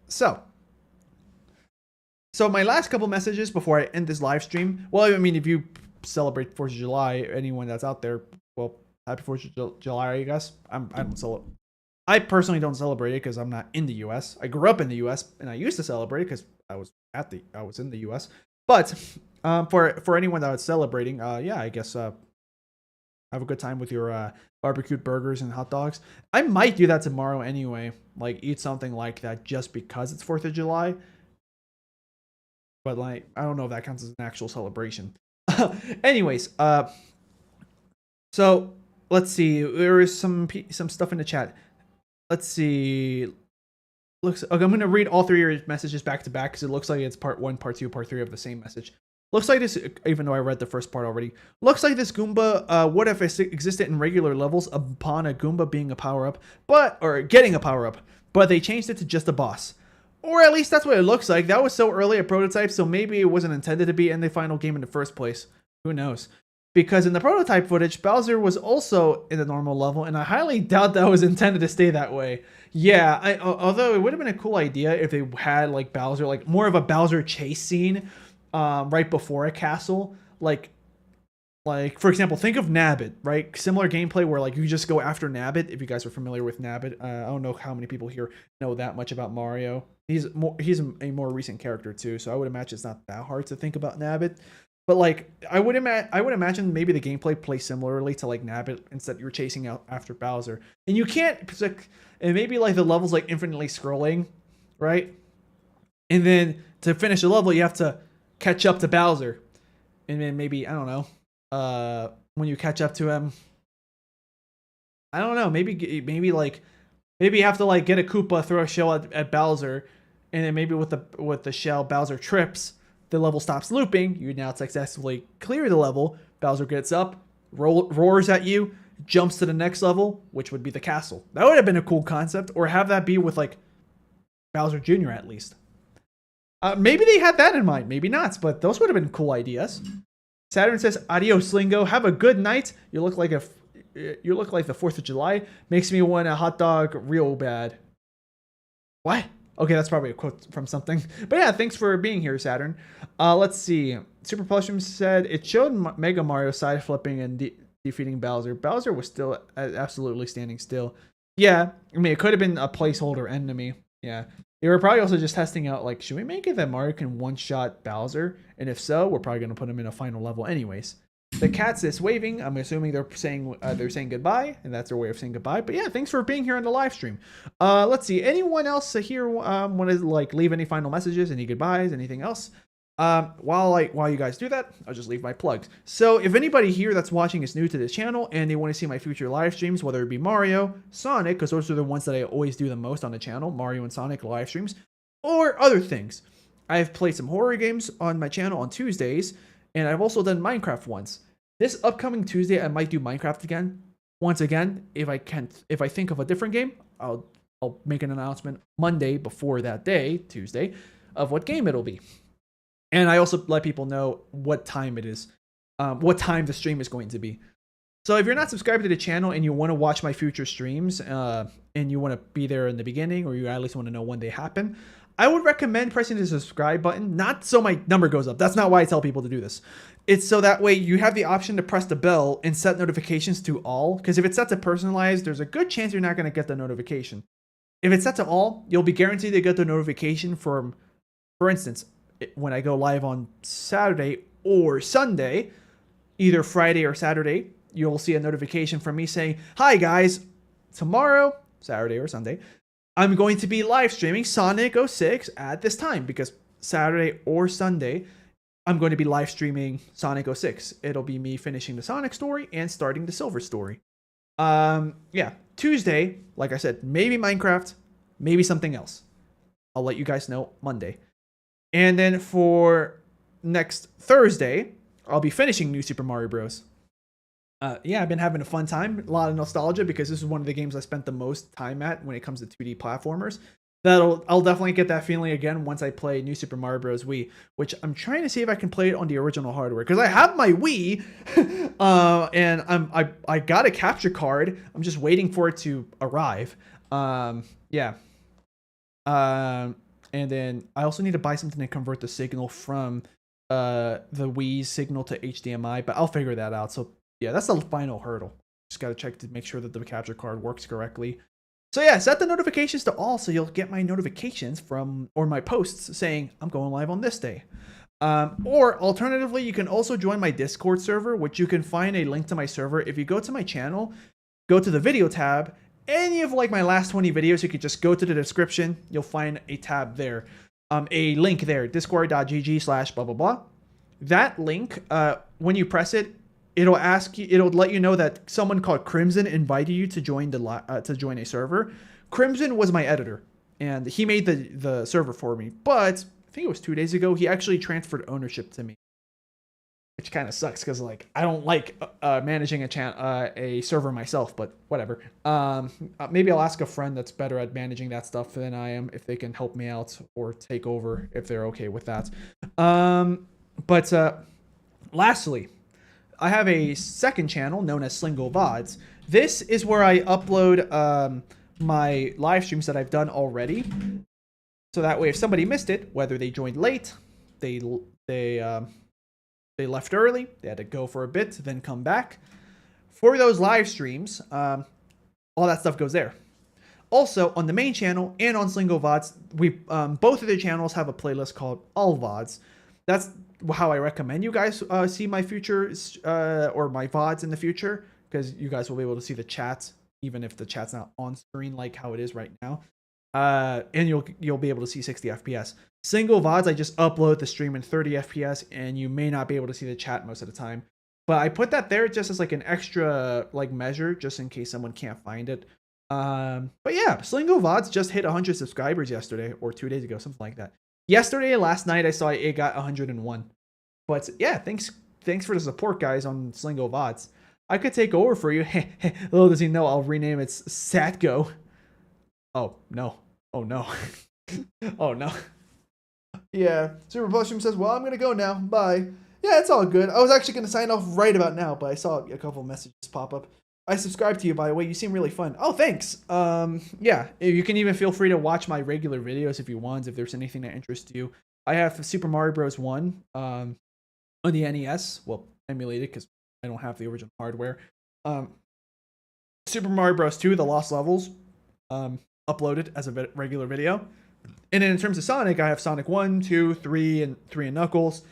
So my last couple messages before I end this live stream. Well, I mean, if you celebrate 4th of July, anyone that's out there, well, happy 4th of July, I guess. I personally don't celebrate it because I'm not in the U.S. I grew up in the U.S. and I used to celebrate it because I was in the U.S. But for anyone that was celebrating, yeah, I guess have a good time with your barbecued burgers and hot dogs. I might do that tomorrow anyway, like eat something like that just because it's 4th of July. But like, I don't know if that counts as an actual celebration. Anyways, so let's see. There is some stuff in the chat. Let's see. Okay, I'm going to read all 3 of your messages back to back because it looks like it's part 1, part 2, part 3 of the same message. Looks like this, even though I read the first part already, looks like this Goomba would have existed in regular levels upon a Goomba being a power-up, or getting a power-up, but they changed it to just a boss. Or at least that's what it looks like. That was so early a prototype, so maybe it wasn't intended to be in the final game in the first place. Who knows? Because in the prototype footage, Bowser was also in the normal level, and I highly doubt that was intended to stay that way. Yeah, although it would have been a cool idea if they had like Bowser, like more of a Bowser chase scene right before a castle. Like for example, think of Nabbit, right? Similar gameplay where like you just go after Nabbit. If you guys are familiar with Nabbit, I don't know how many people here know that much about Mario. He's a more recent character too, so I would imagine it's not that hard to think about Nabbit. But like I would imagine maybe the gameplay plays similarly to like Nabbit, instead you're chasing out after Bowser, and you can't like, and maybe like the level's like infinitely scrolling, right? And then to finish the level, you have to catch up to Bowser, and then maybe I don't know, when you catch up to him, I don't know, maybe you have to like get a Koopa, throw a shell at Bowser, and then maybe with the shell Bowser trips. The level stops looping. You now successfully clear the level. Bowser gets up, roars at you, jumps to the next level, which would be the castle. That would have been a cool concept, or have that be with like Bowser Jr. at least. Maybe they had that in mind, maybe not, but those would have been cool ideas. Saturn says, "Adios, Slingo. Have a good night. You look like the 4th of July. Makes me want a hot dog real bad." What? Okay, that's probably a quote from something. But yeah, thanks for being here, Saturn. Let's see. Super Plushum said, it showed Mega Mario side flipping and defeating Bowser. Bowser was still absolutely standing still. Yeah, I mean, it could have been a placeholder enemy. Yeah. They were probably also just testing out, like, should we make it that Mario can one-shot Bowser? And if so, we're probably going to put him in a final level anyways. The cat's is waving. I'm assuming they're saying goodbye, and that's their way of saying goodbye. But yeah, thanks for being here on the live stream. Let's see. Anyone else here want to like leave any final messages, any goodbyes, anything else? While you guys do that, I'll just leave my plugs. So if anybody here that's watching is new to this channel and they want to see my future live streams, whether it be Mario, Sonic, because those are the ones that I always do the most on the channel, Mario and Sonic live streams, or other things. I've played some horror games on my channel on Tuesdays, and I've also done Minecraft once. This upcoming Tuesday, I might do Minecraft again. Once again, if I think of a different game, I'll make an announcement Monday before that day, Tuesday, of what game it'll be. And I also let people know what time it is, what time the stream is going to be. So if you're not subscribed to the channel and you want to watch my future streams, and you want to be there in the beginning, or you at least want to know when they happen, I would recommend pressing the subscribe button, not so my number goes up. That's not why I tell people to do this. It's so that way you have the option to press the bell and set notifications to all. Because if it's set to personalized, there's a good chance you're not going to get the notification. If it's set to all, you'll be guaranteed to get the notification from, for instance, when I go live on Saturday or Sunday, either Friday or Saturday, you'll see a notification from me saying, "Hi guys, tomorrow, Saturday or Sunday, I'm going to be live streaming Sonic 06 at this time," because Saturday or Sunday, I'm going to be live streaming Sonic 06. It'll be me finishing the Sonic story and starting the Silver story. Yeah, Tuesday, like I said, maybe Minecraft, maybe something else. I'll let you guys know Monday. And then for next Thursday, I'll be finishing New Super Mario Bros. Yeah, I've been having a fun time, a lot of nostalgia, because this is one of the games I spent the most time at when it comes to 2D platformers. I'll definitely get that feeling again once I play New Super Mario Bros. Wii, which I'm trying to see if I can play it on the original hardware, because I have my Wii, and I got a capture card. I'm just waiting for it to arrive. Yeah. And then I also need to buy something to convert the signal from the Wii's signal to HDMI, but I'll figure that out. So yeah, that's the final hurdle. Just got to check to make sure that the capture card works correctly. So yeah, set the notifications to all so you'll get my notifications from, or my posts saying I'm going live on this day. Or alternatively, you can also join my Discord server, which you can find a link to my server. If you go to my channel, go to the video tab, any of like my last 20 videos, you could just go to the description. You'll find a tab there, a link there, discord.gg/blah, blah, blah. That link, when you press it, it'll let you know that someone called Crimson invited you to join a server. Crimson was my editor, and he made the server for me. But I think it was 2 days ago, he actually transferred ownership to me, which kind of sucks because like I don't like managing a server myself, but whatever. Maybe I'll ask a friend that's better at managing that stuff than I am if they can help me out or take over if they're okay with that. But lastly, I have a second channel known as SleengoVODS. This is where I upload my live streams that I've done already. So that way, if somebody missed it, whether they joined late, they left early, they had to go for a bit, then come back. For those live streams, all that stuff goes there. Also, on the main channel and on SleengoVODS, we both of the channels have a playlist called All VODs. That's how I recommend you guys see my future or my VODs in the future, because you guys will be able to see the chat, even if the chat's not on screen like how it is right now. And you'll be able to see 60 FPS. SleengoVODs, I just upload the stream in 30 FPS, and you may not be able to see the chat most of the time. But I put that there just as like an extra like measure, just in case someone can't find it. But yeah, SleengoVODs just hit 100 subscribers yesterday or 2 days ago, something like that. Yesterday, last night, I saw it got 101. But yeah, thanks for the support, guys, on SleengoVODs. I could take over for you. Little does he know, I'll rename it Satgo. Oh no! Oh no! Oh no! Yeah, Super Blushroom says, "Well, I'm gonna go now. Bye." Yeah, it's all good. I was actually gonna sign off right about now, but I saw a couple of messages pop up. I subscribed to you, by the way. You seem really fun. Oh, thanks. Yeah, you can even feel free to watch my regular videos if you want, if there's anything that interests you. I have Super Mario Bros. 1 on the NES. Well, emulated because I don't have the original hardware. Super Mario Bros. 2, The Lost Levels, uploaded as a regular video. And then in terms of Sonic, I have Sonic 1, 2, 3, and Knuckles.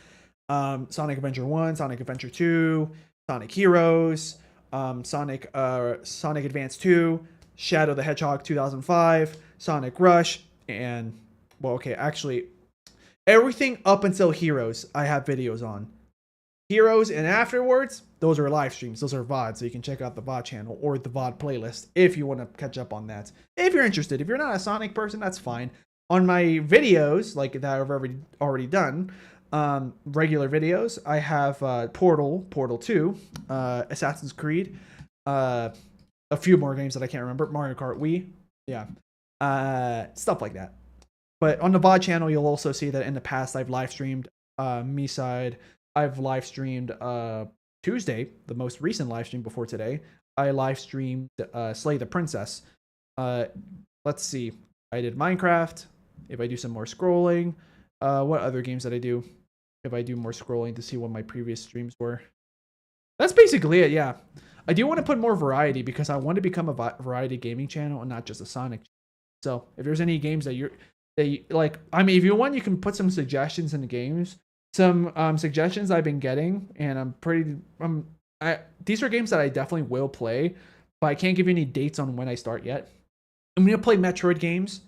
Sonic Adventure 1, Sonic Adventure 2, Sonic Heroes, Sonic Advance 2, Shadow the Hedgehog 2005, Sonic Rush, and, well, okay, actually, everything up until Heroes I have videos on. Heroes and afterwards, those are live streams, those are VODs, so you can check out the VOD channel or the VOD playlist if you want to catch up on that. If you're interested. If you're not a Sonic person, that's fine. On my videos, like that I've already done, regular videos, I have Portal 2, Assassin's Creed, a few more games that I can't remember, Mario Kart Wii, yeah, stuff like that. But on the VOD channel, you'll also see that in the past I've live streamed Me-Side. I've live streamed Tuesday, the most recent live stream before today. I live streamed Slay the Princess. Let's see, I did Minecraft. If I do some more scrolling, what other games did I do? If I do more scrolling to see what my previous streams were. That's basically it, yeah. I do want to put more variety because I want to become a variety gaming channel and not just a Sonic. So if there's any games that you like, I mean, if you want, you can put some suggestions in the games. Some suggestions I've been getting, and these are games that I definitely will play, but I can't give you any dates on when I start yet. I'm gonna play Metroid games.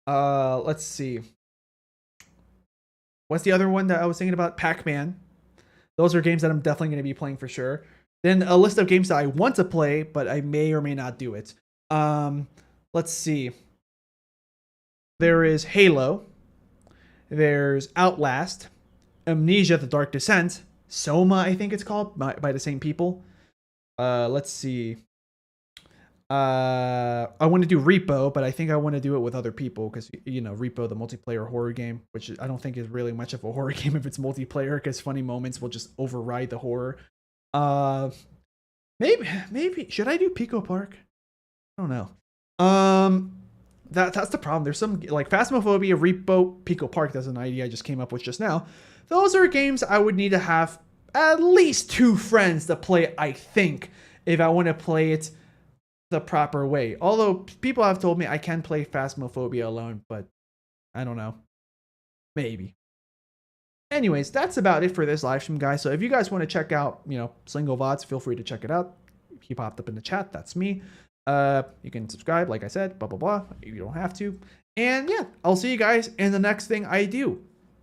Let's see. What's the other one that I was thinking about? Pac-Man. Those are games that I'm definitely going to be playing for sure. Then a list of games that I want to play, but I may or may not do it. Let's see. There is Halo. There's Outlast. Amnesia: The Dark Descent. Soma, I think it's called, by the same people. Let's see. I want to do Repo, but I think I want to do it with other people because, you know, Repo, the multiplayer horror game, which I don't think is really much of a horror game if it's multiplayer because funny moments will just override the horror. Maybe should I do Pico Park? I don't know. That's the problem. There's some like Phasmophobia, Repo, Pico Park. That's an idea I just came up with just now. Those are games I would need to have at least 2 friends to play, I think, if I want to play it the proper way. Although people have told me I can play Phasmophobia alone, but I don't know. Maybe. Anyways, that's about it for this live stream, guys. So if you guys want to check out, you know, SleengoVODs, feel free to check it out. He popped up in the chat. That's me. You can subscribe, like I said, blah, blah, blah. You don't have to. And yeah, I'll see you guys in the next thing I do.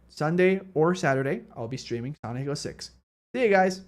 Sunday or Saturday, I'll be streaming Sonic 06. See you guys.